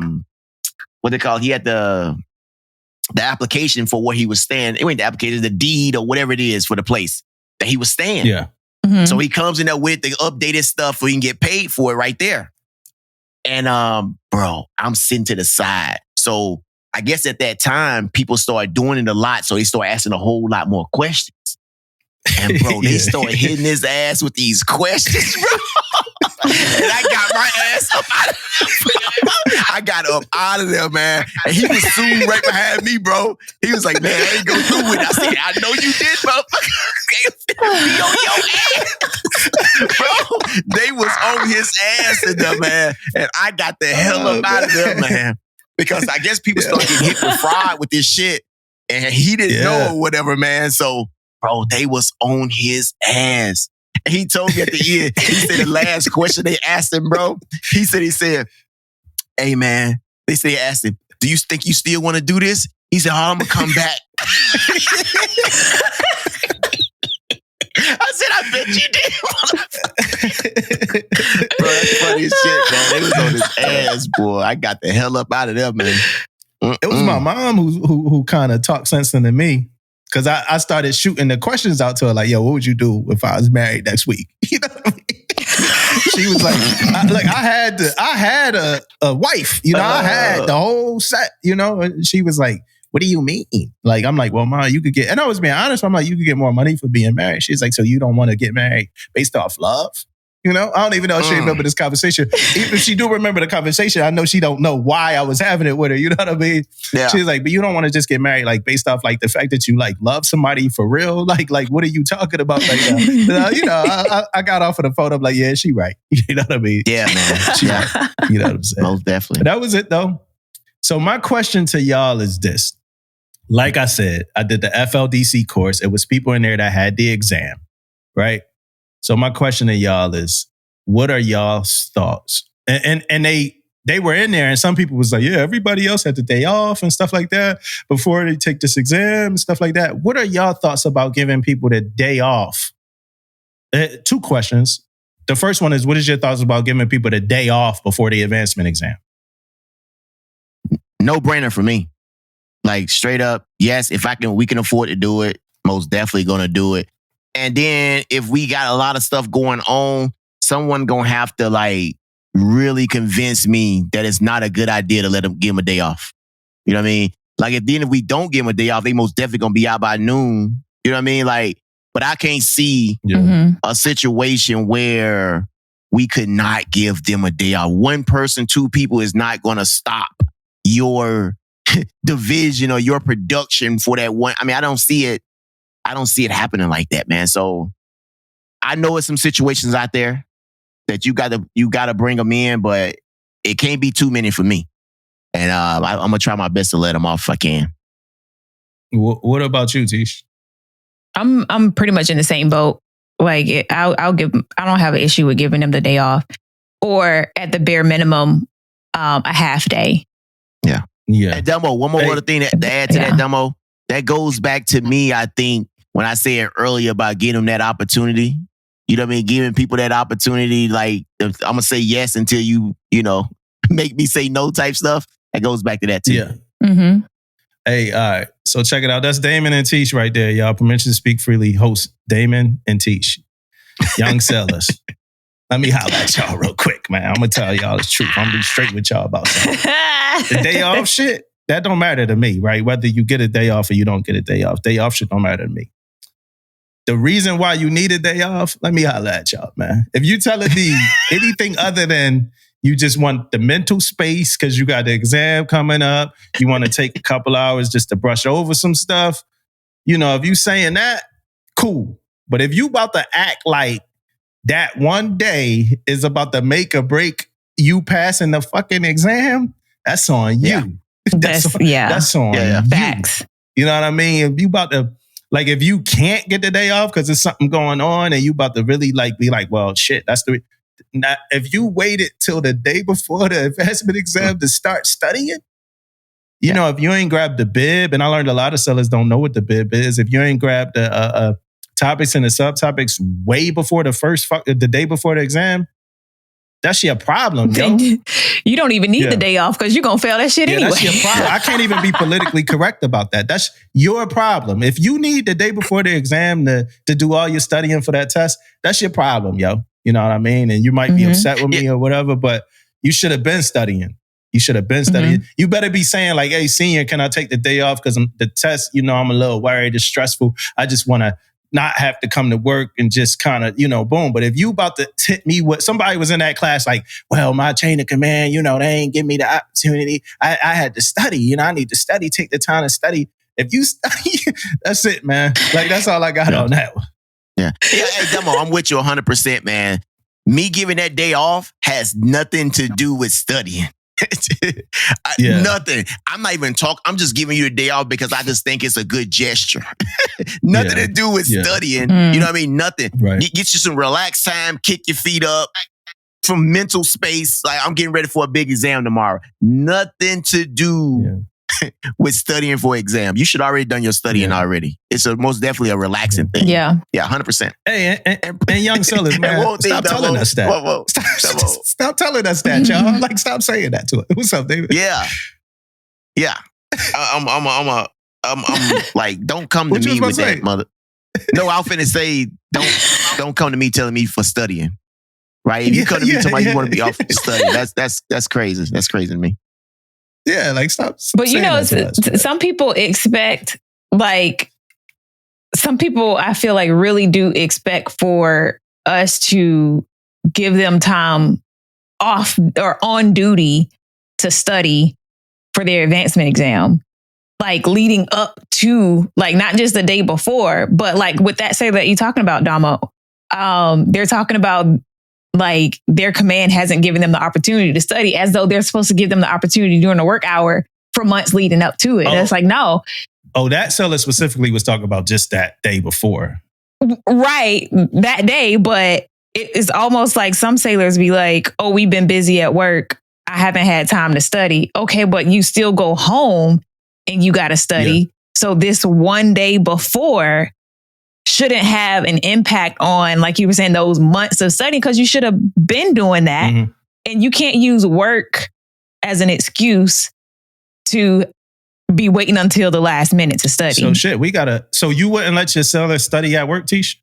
what they call, he had the application for where he was staying. It wasn't the application, the deed or whatever it is for the place that he was staying. Yeah. Mm-hmm. So he comes in there with the updated stuff so he can get paid for it right there. And bro, I'm sitting to the side. So I guess at that time, people started doing it a lot. So they started asking a whole lot more questions. And bro, they started hitting his ass with these questions, bro. And I got my ass up out of there. I got up out of there, man. And he was soon right behind me, bro. He was like, man, I ain't go through with it. I said, I know you did, motherfucker. Be on your ass. Bro, they was on his ass in there, man. And I got the hell up out of there, man. Because I guess people started getting hit with fraud with this shit. And he didn't know or whatever, man. So, bro, they was on his ass. And he told me at the end, he said the last question they asked him, bro, he said, hey, man, they asked him, do you think you still want to do this? He said, I'm going to come back. I said, I bet you did. Bro, that's funny as shit, man. They was on his ass, boy. I got the hell up out of there, man. It was my mom who kind of talked sense into me. Because I started shooting the questions out to her, like, yo, what would you do if I was married next week? You know what I mean? She was like, I had a wife, you know, I had the whole set, you know, and she was like, what do you mean? Like, I'm like, well, Ma, you could get, and I was being honest, I'm like, you could get more money for being married. She's like, so you don't want to get married based off love? You know, I don't even know if she remember this conversation. Even if she do remember the conversation, I know she don't know why I was having it with her. You know what I mean? Yeah. She's like, but you don't want to just get married like based off like the fact that you like love somebody for real. Like what are you talking about? Like, you know, I got off of the phone. I'm like, yeah, she right. You know what I mean? Yeah, man. She right. You know what I'm saying? Most definitely. But that was it though. So my question to y'all is this. Like I said, I did the FLDC course. It was people in there that had the exam, right? So my question to y'all is, what are y'all's thoughts? And they were in there, and some people was like, yeah, everybody else had the day off and stuff like that before they take this exam and stuff like that. What are y'all thoughts about giving people the day off? 2 questions. The first one is, what is your thoughts about giving people the day off before the advancement exam? No brainer for me. Like straight up, yes, if we can afford to do it, most definitely gonna do it. And then if we got a lot of stuff going on, someone gonna have to like really convince me that it's not a good idea to give them a day off. You know what I mean? Like if we don't give them a day off, they most definitely gonna be out by noon. You know what I mean? Like, but I can't see a situation where we could not give them a day off. 1 person, 2 people is not gonna stop your division or your production for that one. I mean, I don't see it happening like that, man. So I know it's some situations out there that you gotta bring them in, but it can't be too many for me. And I'm gonna try my best to let them off if I can. What about you, Tish? I'm pretty much in the same boat. Like I don't have an issue with giving them the day off, or at the bare minimum, a half day. Yeah. Yeah. And Demo, one more other thing to add to that, Demo, that goes back to me, I think, when I said earlier about getting them that opportunity. You know what I mean? Giving people that opportunity, like, I'm going to say yes until you know, make me say no type stuff. That goes back to that too. Yeah. Mm-hmm. Hey, all right. So check it out. That's Damon and Tish right there, y'all. Permission to Speak Freely host Damon and Tish. Young sellers. Let me holler at y'all real quick, man. I'm going to tell y'all the truth. I'm going to be straight with y'all about something. The day off shit, that don't matter to me, right? Whether you get a day off or you don't get a day off. Day off shit don't matter to me. The reason why you need a day off, let me holler at y'all, man. If you telling me anything other than you just want the mental space because you got the exam coming up, you want to take a couple hours just to brush over some stuff, if you saying that, cool. But if you about to act like that one day is about to make or break you passing the fucking exam, that's on you. Yeah. That's on you. Facts. You know what I mean? If you about to, like, if you can't get the day off because there's something going on and you about to really be like, well, shit, that's the... Now, if you waited till the day before the advancement exam to start studying, if you ain't grabbed the bib, and I learned a lot of sellers don't know what the bib is. If you ain't grabbed the topics and the subtopics way before the day before the exam, that's your problem, yo. You don't even need the day off because you're going to fail that shit anyway. That's your problem. I can't even be politically correct about that. That's your problem. If you need the day before the exam to do all your studying for that test, that's your problem, yo. You know what I mean? And you might be upset with me or whatever, but you should have been studying. You should have been studying. You better be saying like, hey, senior, can I take the day off? Because the test, I'm a little worried. It's stressful. I just want to not have to come to work and just kind of, boom. But if you about to hit me with, somebody was in that class like, well, my chain of command, they ain't give me the opportunity. I had to study. I need to study, take the time to study. If you study, that's it, man. Like, that's all I got on that one. Yeah. Hey, Demo, I'm with you 100%, man. Me giving that day off has nothing to do with studying. Nothing. I'm not even talking. I'm just giving you a day off because I just think it's a good gesture. Nothing to do with studying. You know what I mean? Nothing. Right. Get you some relaxed time, kick your feet up. From mental space, like I'm getting ready for a big exam tomorrow. Nothing to do with studying for exam. You should already done your studying already. It's most definitely a relaxing thing. Yeah. Yeah, 100%. Hey, and young sellers, man, stop telling us that. Whoa. Stop telling us that, y'all. Like, stop saying that to us. What's up, David? Yeah. I'm like, don't come to me with that, mother. No, I'm finna say, don't come to me telling me for studying. Right? If you come to me talking about you want to be off to study, that's crazy. That's crazy to me. Yeah, like stop. But some people expect, like, some people I feel like really do expect for us to give them time off or on duty to study for their advancement exam. Like leading up to, like, not just the day before, but like with that say that you're talking about, Damo, they're talking about like their command hasn't given them the opportunity to study as though they're supposed to give them the opportunity during the work hour for months leading up to it. It's like, no. Oh, that seller specifically was talking about just that day before. Right. That day. But it's almost like some sailors be like, oh, we've been busy at work. I haven't had time to study. Okay, but you still go home and you got to study. Yeah. So this one day before shouldn't have an impact on, like you were saying, those months of studying, because you should have been doing that. Mm-hmm. And you can't use work as an excuse to be waiting until the last minute to study. So shit, so you wouldn't let your seller study at work, Tish?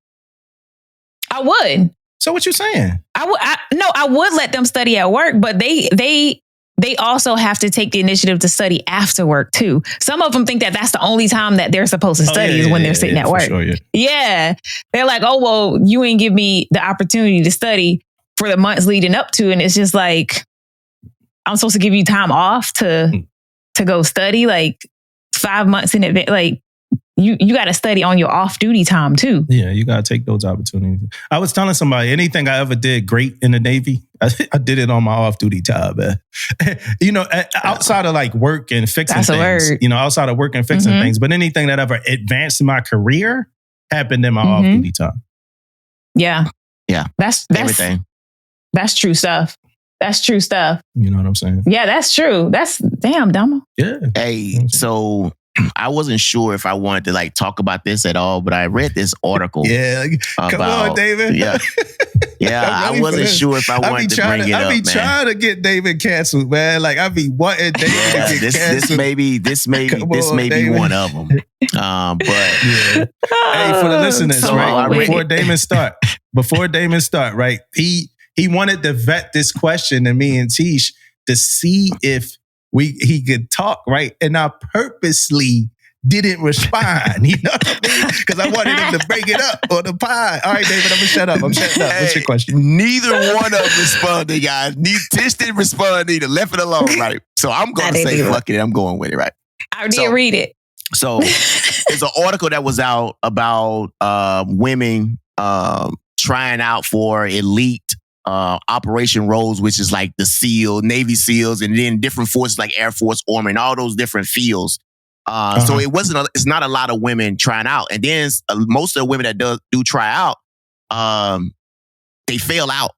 I would. So what you saying? I would let them study at work, but they also have to take the initiative to study after work too. Some of them think that that's the only time that they're supposed to study is when they're sitting at work. Sure, yeah. They're like, oh, well, you ain't give me the opportunity to study for the months leading up to. And it's just like, I'm supposed to give you time off to go study like 5 months in advance. Like, you got to study on your off-duty time too. Yeah, you got to take those opportunities. I was telling somebody, anything I ever did great in the Navy, I did it on my off-duty time, man. Outside of like work and fixing That's things, outside of work and fixing things, but anything that ever advanced my career happened in my off-duty time. Yeah. Yeah. That's everything. That's true stuff. That's true stuff. You know what I'm saying? Yeah, that's true. That's damn, Damo. Yeah. Hey, so I wasn't sure if I wanted to like talk about this at all, but I read this article. Yeah. Come on, David. Yeah. Yeah, I wasn't sure if I wanted to bring it up, man. I be trying to get David canceled, man. Like I be wanting David to get canceled. This may be one of them. But hey, for the listeners, right? Before Damon start, right? He wanted to vet this question to me and Tish to see if he could talk, right? And I purposely didn't respond, you know what I mean? Because I wanted him to break it up on the pod. All right, David, I'm gonna shut up. What's your question? Neither one of them responded, guys. Tish didn't respond either. Left it alone, right? So I'm gonna say fuck it. I'm going with it, right? I did read it. So there's an article that was out about women trying out for elite operation roles, which is like the SEAL, Navy SEALs, and then different forces like Air Force, Army, and all those different fields. So it's not a lot of women trying out. And then most of the women that do try out, they fail out,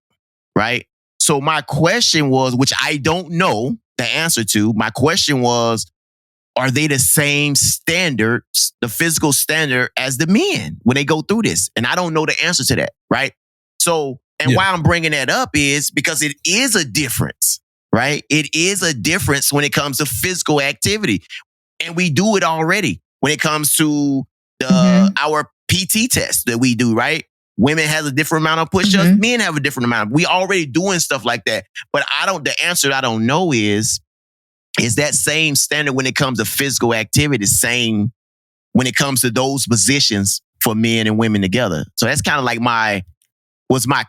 right? So my question was, which I don't know the answer to, my question was, are they the same standards, the physical standard as the men when they go through this? And I don't know the answer to that, right? So, why I'm bringing that up is because it is a difference, right? It is a difference when it comes to physical activity. And we do it already when it comes to our PT test that we do, right? Women have a different amount of push-ups. Men have a different amount. We already doing stuff like that. But the answer I don't know is that same standard when it comes to physical activity, same when it comes to those positions for men and women together. So that's kind of like my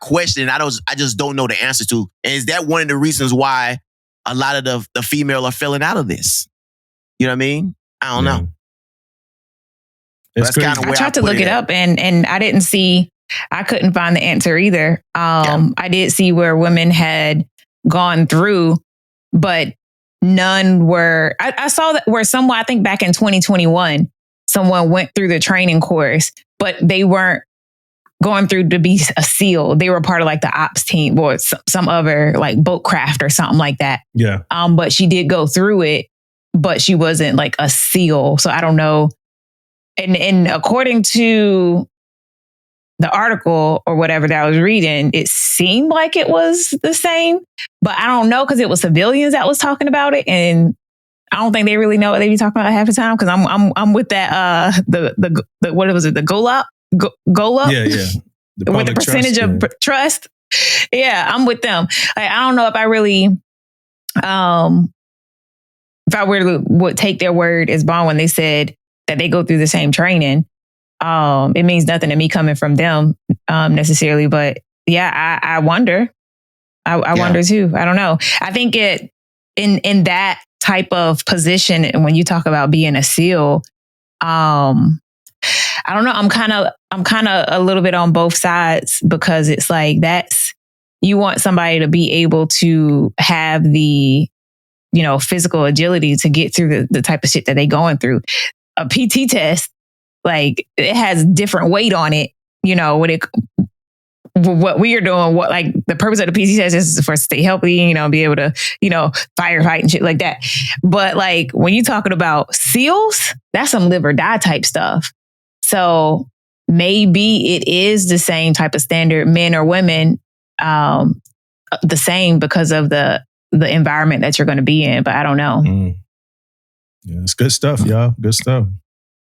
question. I just don't know the answer to. And is that one of the reasons why a lot of the female are filling out of this? You know what I mean? I don't know. That's kind of where I tried to look it up and I didn't see, I couldn't find the answer either. I did see where women had gone through, but none were, I saw that where someone, I think back in 2021, someone went through the training course, but they weren't going through to be a SEAL. They were part of like the ops team or some other like boat craft or something like that. Yeah. But she did go through it, but she wasn't like a SEAL. So I don't know. And according to the article or whatever that I was reading, it seemed like it was the same, but I don't know because it was civilians that was talking about it, and I don't think they really know what they be talking about half the time. Because I'm with that the what was it, the GOLUP? Yeah. With the percentage of trust. Yeah, I'm with them. Like, I don't know if I really if I would take their word as bond when they said that they go through the same training. It means nothing to me coming from them necessarily, but yeah, I wonder. I wonder too. I don't know. I think it in that type of position, and when you talk about being a SEAL, I don't know. I'm kind of a little bit on both sides because it's like you want somebody to be able to have the physical agility to get through the type of shit that they going through. A PT test, like it has different weight on it, what we are doing, what like the purpose of the PT test is for us to stay healthy, be able to, firefight and shit like that. But like when you're talking about SEALs, that's some live or die type stuff. So maybe it is the same type of standard, men or women, the same because of the environment that you're going to be in, but I don't know. Yeah, it's good stuff, y'all. Good stuff.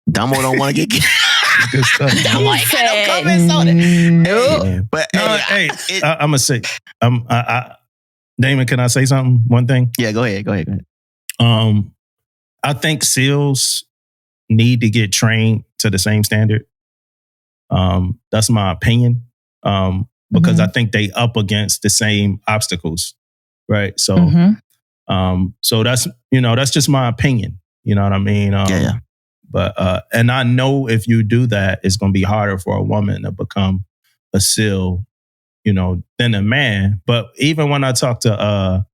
Dumbo don't want to get good stuff. I'm like, I no comments on it. Nope. But I'm gonna say, Damon, can I say something? One thing. Yeah, go ahead. I think SEALs need to get trained to the same standard. That's my opinion. Because I think they up against the same obstacles, right? So, so that's just my opinion. You know what I mean? Yeah. But and I know if you do that, it's going to be harder for a woman to become a SEAL, than a man. But even when I talked to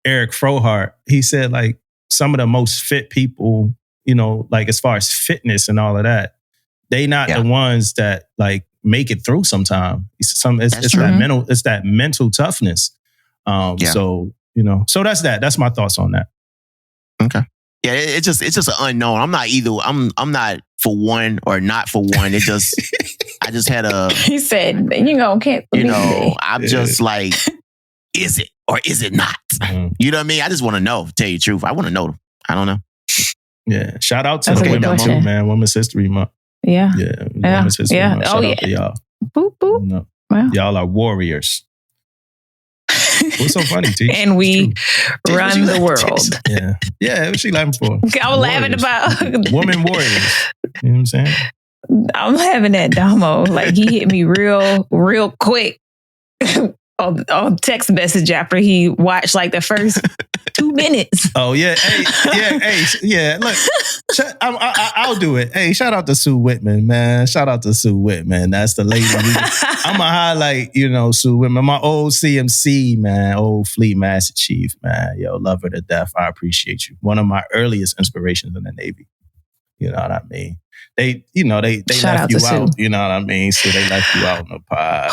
Eric Frohart, he said like some of the most fit people, like as far as fitness and all of that, they not the ones that like make it through sometime. It's that mental toughness. So, so that's that. That's my thoughts on that. Okay. Yeah, it's just an unknown. I'm not either. I'm not for one or not for one. It just, I just had a, He said, can't believe it. I'm just like, is it or is it not? You know what I mean? I just want to know, tell you the truth. I want to know. I don't know. Yeah. Shout out to That's the a good women too, question. man. Women's History Month. Yeah. Yeah. Women's History Month. Shout out to y'all. Boop, boop. You know, Wow. y'all are warriors. What's so funny, Teach? And we run the world. Yeah. Yeah, what's she laughing for? I was laughing about women warriors. You know what I'm saying? I'm laughing at Damo. Like he hit me real quick on text message after he watched like the first 2 minutes. Oh yeah, hey. Look, I'll do it. Hey, shout out to Sue Whitman, man. Shout out to Sue Whitman. That's the lady. I'm gonna highlight, Sue Whitman, my old CMC, man, old Fleet Master Chief, man. Yo, love her to death. I appreciate you. One of my earliest inspirations in the Navy. You know what I mean? They Shout left out you to out. Sue. You know what I mean? So they left you out in the pod.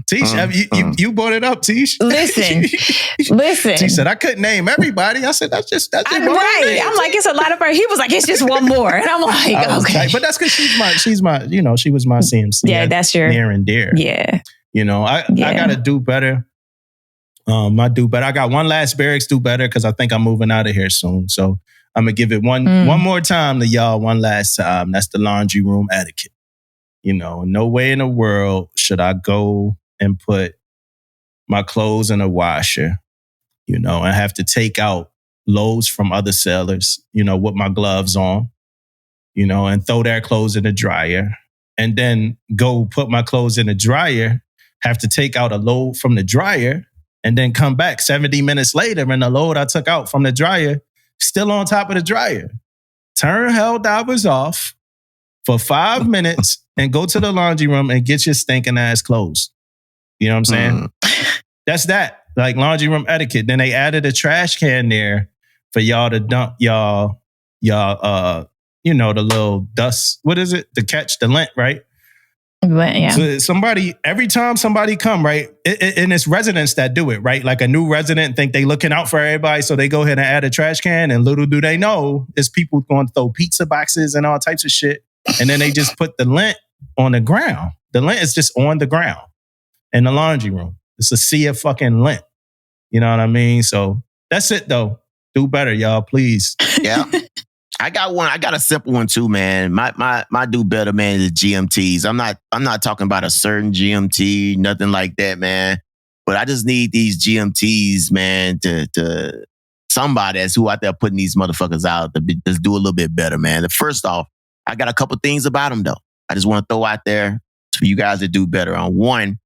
Tish, you brought it up, Tish. Listen. She said, I couldn't name everybody. I said, that's just Right. I'm like, it's a lot of her. He was like, it's just one more. And I'm like, okay. Tight. But that's because she was my CMC. Yeah, that's your near and dear. Yeah. I gotta do better. I do better. I got one last barracks do better because I think I'm moving out of here soon. So I'm gonna give it one more time to y'all, one last time. That's the laundry room etiquette. No way in the world should I go and put my clothes in a washer, and have to take out loads from other sailors, with my gloves on, and throw their clothes in the dryer, and then go put my clothes in the dryer, have to take out a load from the dryer, and then come back 70 minutes later, and the load I took out from the dryer still on top of the dryer. Turn hell divers off for 5 minutes and go to the laundry room and get your stinking ass clothes. You know what I'm saying? That's that. Like laundry room etiquette. Then they added a trash can there for y'all to dump y'all the little dust. What is it? To catch the lint, right? Yeah. So every time somebody come, right? And it's residents that do it, right? Like a new resident think they looking out for everybody, so they go ahead and add a trash can, and little do they know, it's people going to throw pizza boxes and all types of shit. And then they just put the lint on the ground. The lint is just on the ground in the laundry room. It's a sea of fucking lint. You know what I mean? So that's it though. Do better, y'all, please. Yeah. I got one. I got a simple one too, man. My do better, man, is GMTs. I'm not talking about a certain GMT, nothing like that, man. But I just need these GMTs, man, to somebody that's who out there putting these motherfuckers out to just do a little bit better, man. First off, I got a couple things about them though. I just want to throw out there for you guys to do better on. One,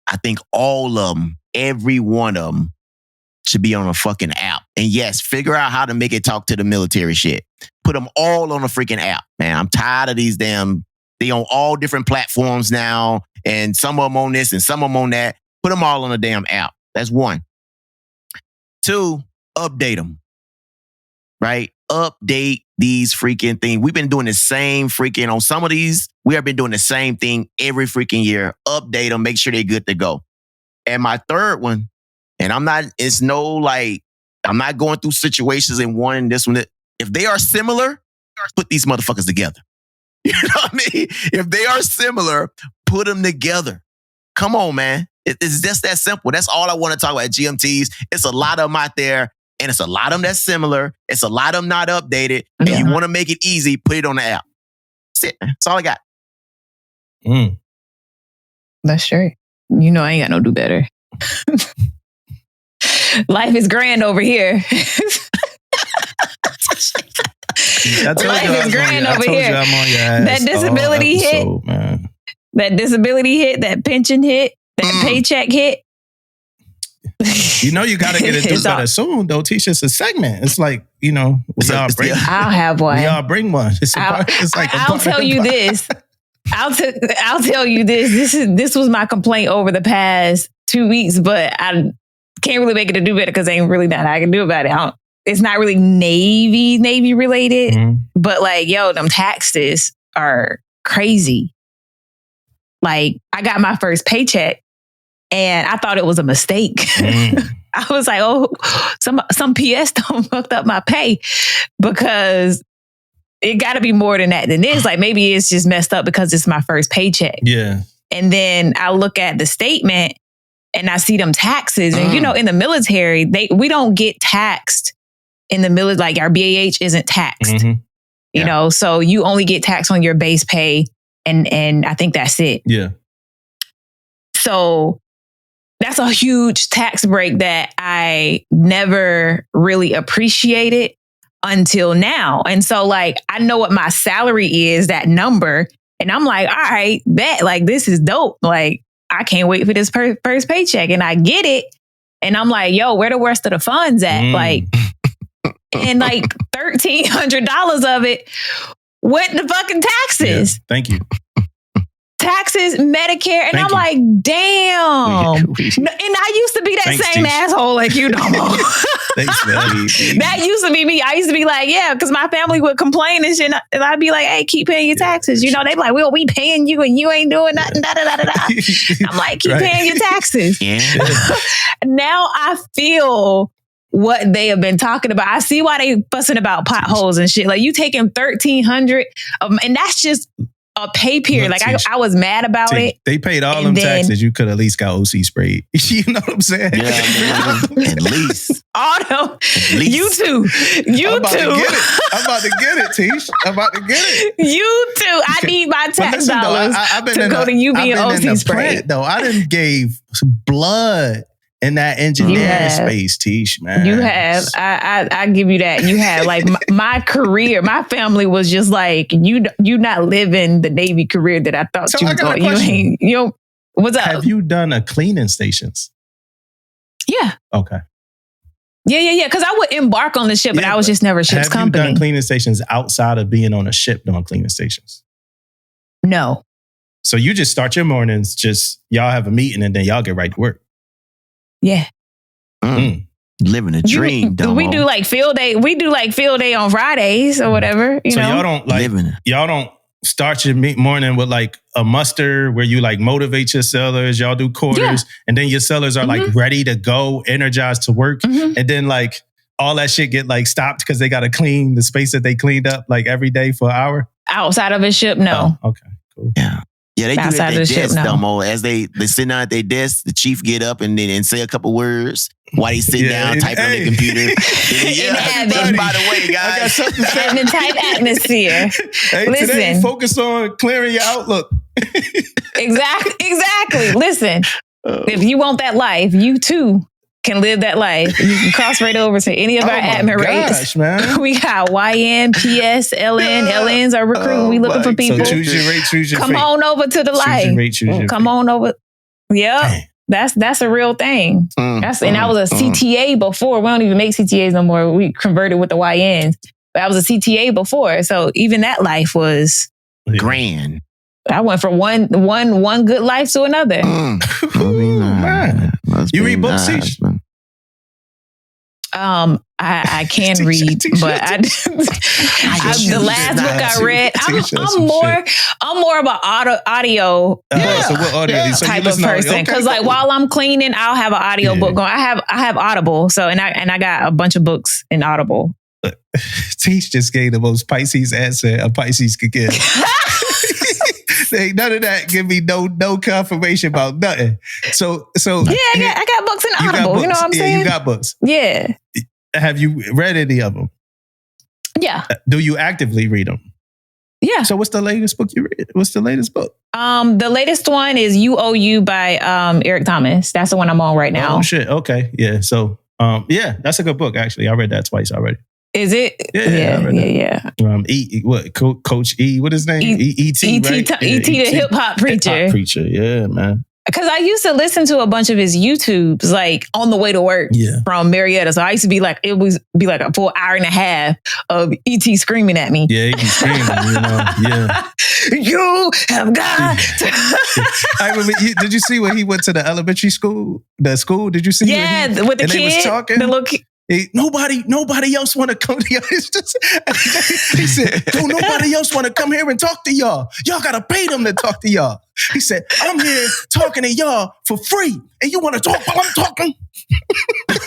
I think all of them, every one of them, should be on a fucking app. And yes, figure out how to make it talk to the military shit. Put them all on a freaking app, man. I'm tired of these they on all different platforms now, and some of them on this and some of them on that. Put them all on a damn app. That's one. Two, update them. Right? Update these freaking things. We've been doing the same freaking, on some of these, we have been doing the same thing every freaking year. Update them, make sure they're good to go. And my third one, and I'm not going through situations in one and this one. If they are similar, put these motherfuckers together. You know what I mean? If they are similar, put them together. Come on, man. It's just that simple. That's all I want to talk about GMTs. It's a lot of them out there, and it's a lot of them that's similar. It's a lot of them not updated. And you want to make it easy, put it on the app. That's it, man. That's all I got. That's true. I ain't got no do better. Life is grand over here. Life is grand over here. That disability hit, man. That disability hit, that pension hit, that paycheck hit. You got to get it do better soon, though. Teach us a segment. It's like, we all bring. I'll have one. We all bring one. I'll tell you this. I'll tell you this. This was my complaint over the past 2 weeks, but I can't really make it to do better because ain't really nothing I can do about it. It's not really Navy related, but them taxes are crazy. Like, I got my first paycheck and I thought it was a mistake. I was like, oh, some PS don't fucked up my pay, because it got to be more than that than this. Like, maybe it's just messed up because it's my first paycheck. Yeah. And then I look at the statement and I see them taxes. And, you know, in the military, we don't get taxed in the military. Like, our BAH isn't taxed, you know, so you only get taxed on your base pay. And I think that's it. Yeah. So that's a huge tax break that I never really appreciated until now. And so, like, I know what my salary is, that number. And I'm like, all right, bet, like, this is dope. Like, I can't wait for this first paycheck. And I get it. And I'm like, yo, where the rest of the funds at? Like, and like $1,300 of it went to fucking taxes. Yeah, thank you. Taxes, Medicare. And I'm like, damn. And I used to be that same asshole like you, Domo. That used to be me. I used to be like, yeah, because my family would complain and shit. And I'd be like, hey, keep paying your taxes. You know, they'd be like, well, we paying you and you ain't doing nothing. Da, da, da, da, da. I'm like, keep paying your taxes. Now I feel what they have been talking about. I see why they fussing about potholes and shit. Like, you taking $1,300 and that's just a pay period. Like, I was mad about it. They paid all them taxes. You could at least got OC sprayed. You know what I'm saying? Yeah, at least. Auto. You too. I'm about to get it, Tish. I'm about to get it. You too. I need my tax dollars to go to UB and OC sprayed. Though I done gave blood in that engineering space, Tish, man. You have. I give you that. You have. Like, my career, my family was just like, you not living the Navy career that I thought you were going. What's up? Have you done a cleaning stations? Yeah. Okay. Yeah. Because I would embark on the ship, but I was just never ship's company. Have you done cleaning stations outside of being on a ship doing cleaning stations? No. So you just start your mornings, y'all have a meeting and then y'all get right to work. Yeah. Living a dream, Domo. We do like field day. We do like field day on Fridays or whatever. You know? Y'all don't start your morning with like a muster where you like motivate your sellers. Y'all do quarters, and then your sellers are like ready to go, energized to work, and then like all that shit get like stopped because they got to clean the space that they cleaned up like every day for an hour. Outside of a ship, no. Oh, okay, cool. Yeah. Yeah, they do it at their desk, Domo. As they sit down at their desk, the chief get up and say a couple words while they sit down, typing on their computer. By the way, guys. Admin type atmosphere. Hey, listen, today focus on clearing your Outlook. Exactly. Listen, if you want that life, you too can live that life. You can cross right over to any of our admin rates. Man. We got YN, PS, LN. LNs are recruiting. We looking for people. So choose your rate, choose your Come fate. on over to the life. Come on over. Yep. That's a real thing. And I was a CTA before. We don't even make CTAs no more. We converted with the YNs. But I was a CTA before. So even that life was grand. I went from one good life to another. Man. You read books, Tish? I can read, but the last book I read, I'm more of an audio so what audio type of person. Because like while I'm cleaning, I'll have an audio book going. I have Audible, so and I got a bunch of books in Audible. Tish just gave the most Pisces answer a Pisces could give. Ain't none of that give me no confirmation about nothing. So yeah, I got books in Audible. You know what I'm saying? You got books. Yeah. Have you read any of them? Yeah. Do you actively read them? Yeah. So what's the latest book you read? What's the latest book? The latest one is You by Eric Thomas. That's the one I'm on right now. Oh shit. Okay. Yeah. So that's a good book actually. I read that twice already. Is it? Yeah. Coach E, what is his name? E.T. right? E.T. the hip hop preacher. Hip hop preacher, yeah, man. Because I used to listen to a bunch of his YouTubes, like on the way to work from Marietta. So I used to be like, it would be like a full hour and a half of E.T. screaming at me. Yeah, he be screaming, yeah. You have got to. I remember, did you see when he went to the elementary school? The school, did you see? Yeah, with the kid. They was talking? The little kid. Nobody else want to come to y'all. It's just, he said, don't nobody else want to come here and talk to y'all. Y'all got to pay them to talk to y'all. He said, I'm here talking to y'all for free. And you want to talk while I'm talking?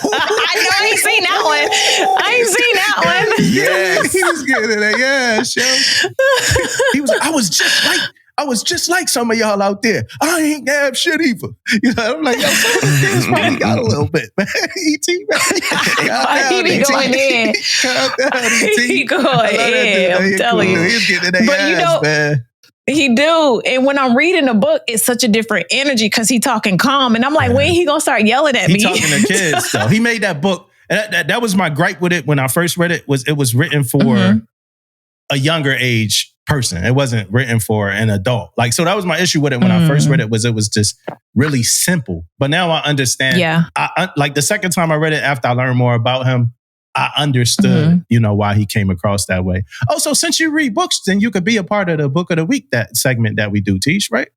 I ain't seen that one. Yeah, he was getting at that. Yeah, sure. He was like, I was just like some of y'all out there. I ain't have shit either. You know, I'm like, yo, some of them kids probably got a little bit, man. E.T., man. He be going in. He going in. I'm telling you. He's getting in their ass, man. He do. And when I'm reading the book, it's such a different energy because he talking calm. And I'm like, when he gonna start yelling at me? He talking to kids, though. He made that book. That was my gripe with it when I first read it. It was written for a younger age person. It wasn't written for an adult. Like, so that was my issue with it when I first read it. It was just really simple. But now I understand. Yeah. Like the second time I read it, after I learned more about him, I understood, why he came across that way. Oh, so since you read books, then you could be a part of the Book of the Week, that segment that we do, Tish, right?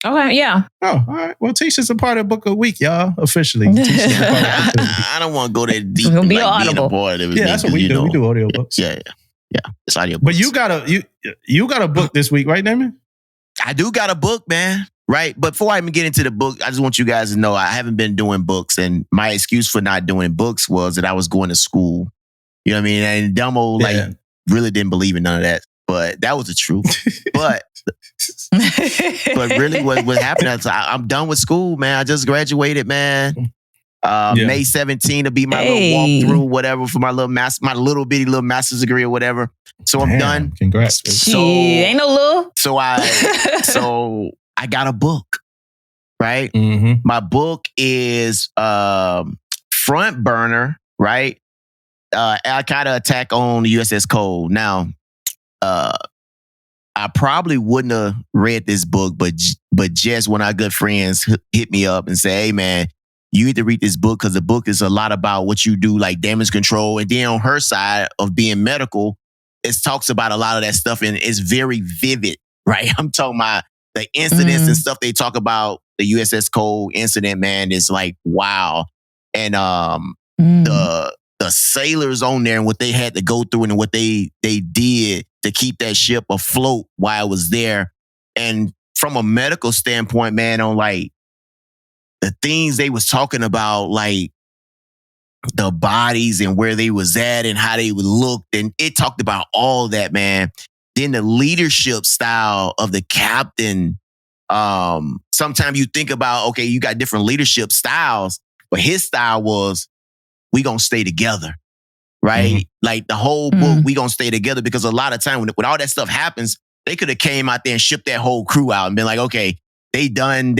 Okay, yeah. Oh, all right. Well, Tish is a part of Book of the Week, y'all, officially. I don't want to go that deep. Gonna be like audible. Being a part of it. Yeah, that's what we do. We do audiobooks. Yeah. It's audiobooks. But you got a book this week, right, Damon? I do got a book, man. Right. But before I even get into the book, I just want you guys to know I haven't been doing books. And my excuse for not doing books was that I was going to school. You know what I mean? And Dumbo really didn't believe in none of that. But that was the truth. But really what happened is I'm done with school, man. I just graduated, man. May 17th to be my little walkthrough, whatever, for my little bitty master's degree or whatever. So I'm done. Congrats. So ain't no little. So I got a book, right? Mm-hmm. My book is Front Burner, right? Al Qaeda attack on the USS Cole. Now, I probably wouldn't have read this book, but just when our good friends hit me up and say, "Hey, man, you need to read this book because the book is a lot about what you do, like damage control." And then on her side of being medical, it talks about a lot of that stuff and it's very vivid, right? I'm talking about the incidents and stuff they talk about. The USS Cole incident, man, is like, wow. And the sailors on there and what they had to go through and what they did to keep that ship afloat while it was there. And from a medical standpoint, man, on like the things they was talking about, like the bodies and where they was at and how they would look. And it talked about all that, man. Then the leadership style of the captain. Sometimes you think about, okay, you got different leadership styles, but his style was, we gonna stay together, right? Mm-hmm. Like the whole book, we gonna stay together, because a lot of time when all that stuff happens, they could have came out there and shipped that whole crew out and been like, okay, they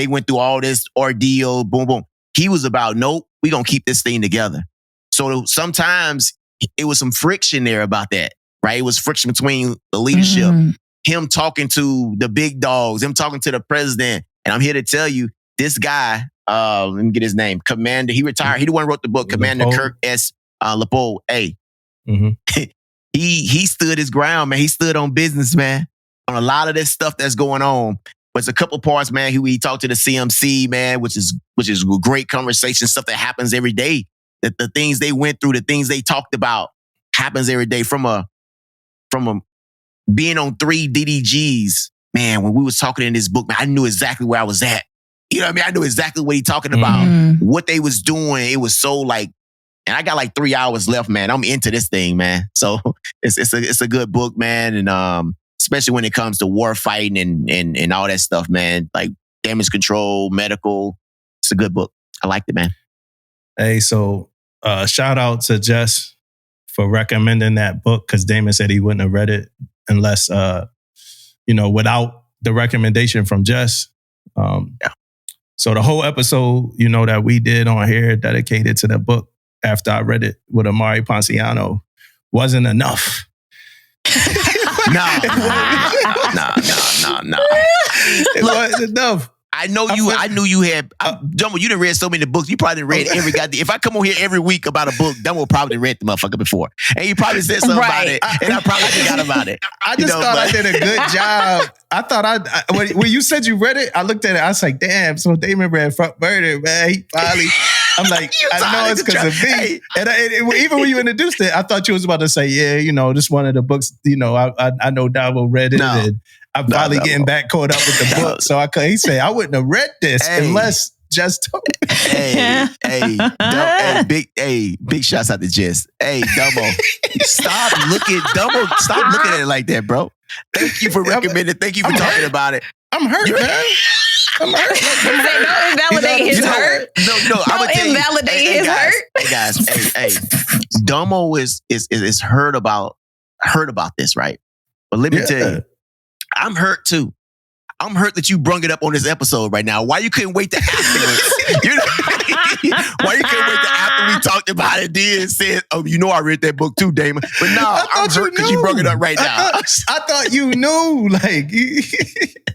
went through all this ordeal, boom, boom. He was about, nope, we gonna keep this thing together. So sometimes it was some friction there about that, right? It was friction between the leadership, him talking to the big dogs, him talking to the president. And I'm here to tell you, this guy, let me get his name, Commander, he retired. He the one who wrote the book, Commander Kirk S. Leopold. Hey, he stood his ground, man. He stood on business, man, on a lot of this stuff that's going on. But it's a couple parts, man. He talked to the CMC, man, which is a great conversation, stuff that happens every day. The things they went through, the things they talked about happens every day. From a being on 3 DDGs, man, when we was talking in this book, man, I knew exactly where I was at. You know what I mean? I knew exactly what he talking about, what they was doing. It was so like, and I got like 3 hours left, man. I'm into this thing, man. So it's a good book, man. And especially when it comes to war fighting and all that stuff, man, like damage control, medical. It's a good book. I liked it, man. Hey, so shout out to Jess for recommending that book, because Damon said he wouldn't have read it unless, without the recommendation from Jess. So the whole episode, that we did on here dedicated to the book after I read it with Amari Ponciano wasn't enough. No. It wasn't enough. I knew you had, Dumbo, you done read so many books. You probably read every goddamn, if I come on here every week about a book, Dumbo probably read the motherfucker before. And you probably said something about it, and I probably forgot about it. I just thought I did a good job. I thought when you said you read it, I looked at it, I was like, damn, so Damon read Front Burner, man. I'm like, You I know started it's to because of me. Hey. And even when you introduced it, I thought you was about to say, yeah, this one of the books, I know Davo read it. No. And I'm finally getting back caught up with the book. So he said, I wouldn't have read this unless Just told me. Big shouts out to Jess. Hey, Dumbo, stop looking at it like that, bro. Thank you for recommending. Thank you for talking about it. I'm hurt, man. I'm hurt. Don't invalidate his hurt. No, I'm gonna tell you. Invalidate his hurt. Hey guys, Dumbo is heard about this, right? But let me tell you, I'm hurt too. I'm hurt that you brung it up on this episode right now. Why you couldn't wait till afterwards? Why you couldn't wait till after we talked about it? Then said, "Oh, I read that book too, Damon." But no, I'm hurt because you brung it up right now. I thought you knew. Like, he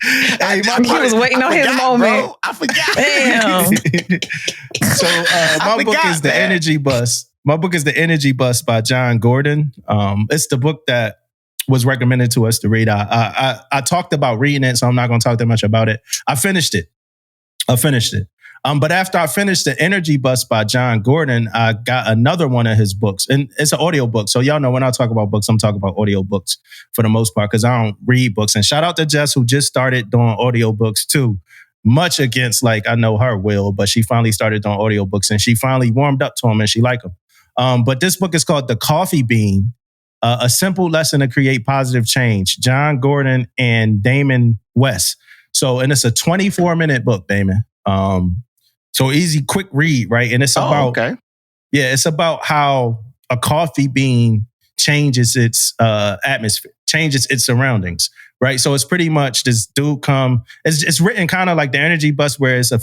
was waiting on his moment. Bro. I forgot. Damn. So my book is The Energy Bus. My book is The Energy Bus by John Gordon. It's the book that was recommended to us to read. I talked about reading it, so I'm not going to talk that much about it. I finished it. But after I finished The Energy Bus by John Gordon, I got another one of his books. And it's an audio book. So y'all know when I talk about books, I'm talking about audio books for the most part because I don't read books. And shout out to Jess who just started doing audio books too. Much against I know her will, but she finally started doing audio books and she finally warmed up to them and she liked them. But this book is called The Coffee Bean. A Simple Lesson to Create Positive Change. John Gordon and Damon West. And it's a 24-minute book, Damon. So easy, quick read, right? And it's about, it's about how a coffee bean changes its atmosphere, changes its surroundings, right? So it's pretty much this dude it's written kind of like The Energy Bus, where it's a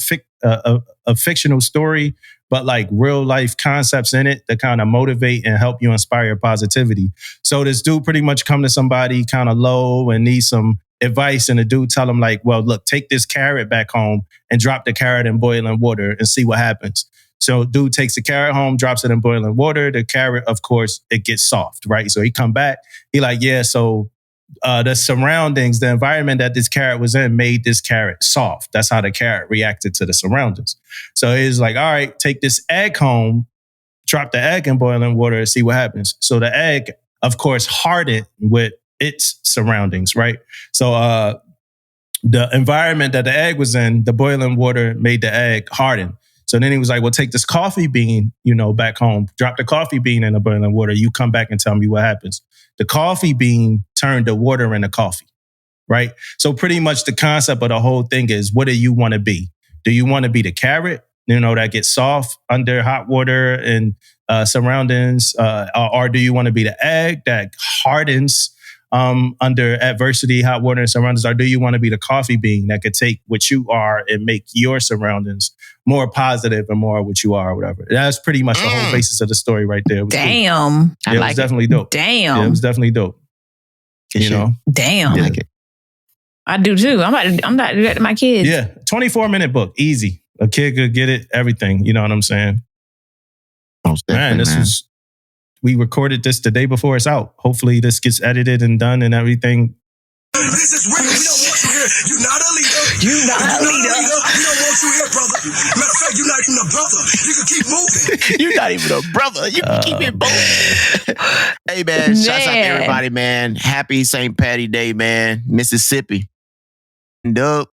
fictional story, but like real life concepts in it that kind of motivate and help you inspire your positivity. So this dude pretty much come to somebody kind of low and needs some advice, and the dude tell him well, look, take this carrot back home and drop the carrot in boiling water and see what happens. So dude takes the carrot home, drops it in boiling water. The carrot, of course, it gets soft, right? So he come back, he so the surroundings, the environment that this carrot was in made this carrot soft. That's how the carrot reacted to the surroundings. So he's all right, take this egg home, drop the egg in boiling water and see what happens. So the egg, of course, hardened with its surroundings, right? So the environment that the egg was in, the boiling water made the egg harden. So then he was well, take this coffee bean, back home, drop the coffee bean in the boiling water. You come back and tell me what happens. The coffee bean turned the water into coffee, right? So pretty much the concept of the whole thing is, what do you want to be? Do you want to be the carrot, that gets soft under hot water and surroundings? Or do you want to be the egg that hardens under adversity, hot water, and surroundings? Or do you want to be the coffee bean that could take what you are and make your surroundings more positive and more what you are or whatever? That's pretty much the whole basis of the story right there. Damn. Cool. It was definitely dope. Damn. Yeah, it was definitely dope. Damn. I like it. I do too. I'm about to do that to my kids. Yeah. 24-minute book. Easy. A kid could get it, everything. You know what I'm saying? Man, we recorded this the day before it's out. Hopefully this gets edited and done and everything. This is real. We don't want you here. You're not a leader. You're not a leader. We don't want you here, brother. Matter of fact, you're not even a brother. You can keep moving. You're not even a brother. You can keep it moving. Hey, man. Shouts out to everybody, man. Happy St. Patty Day, man. Mississippi. Dope.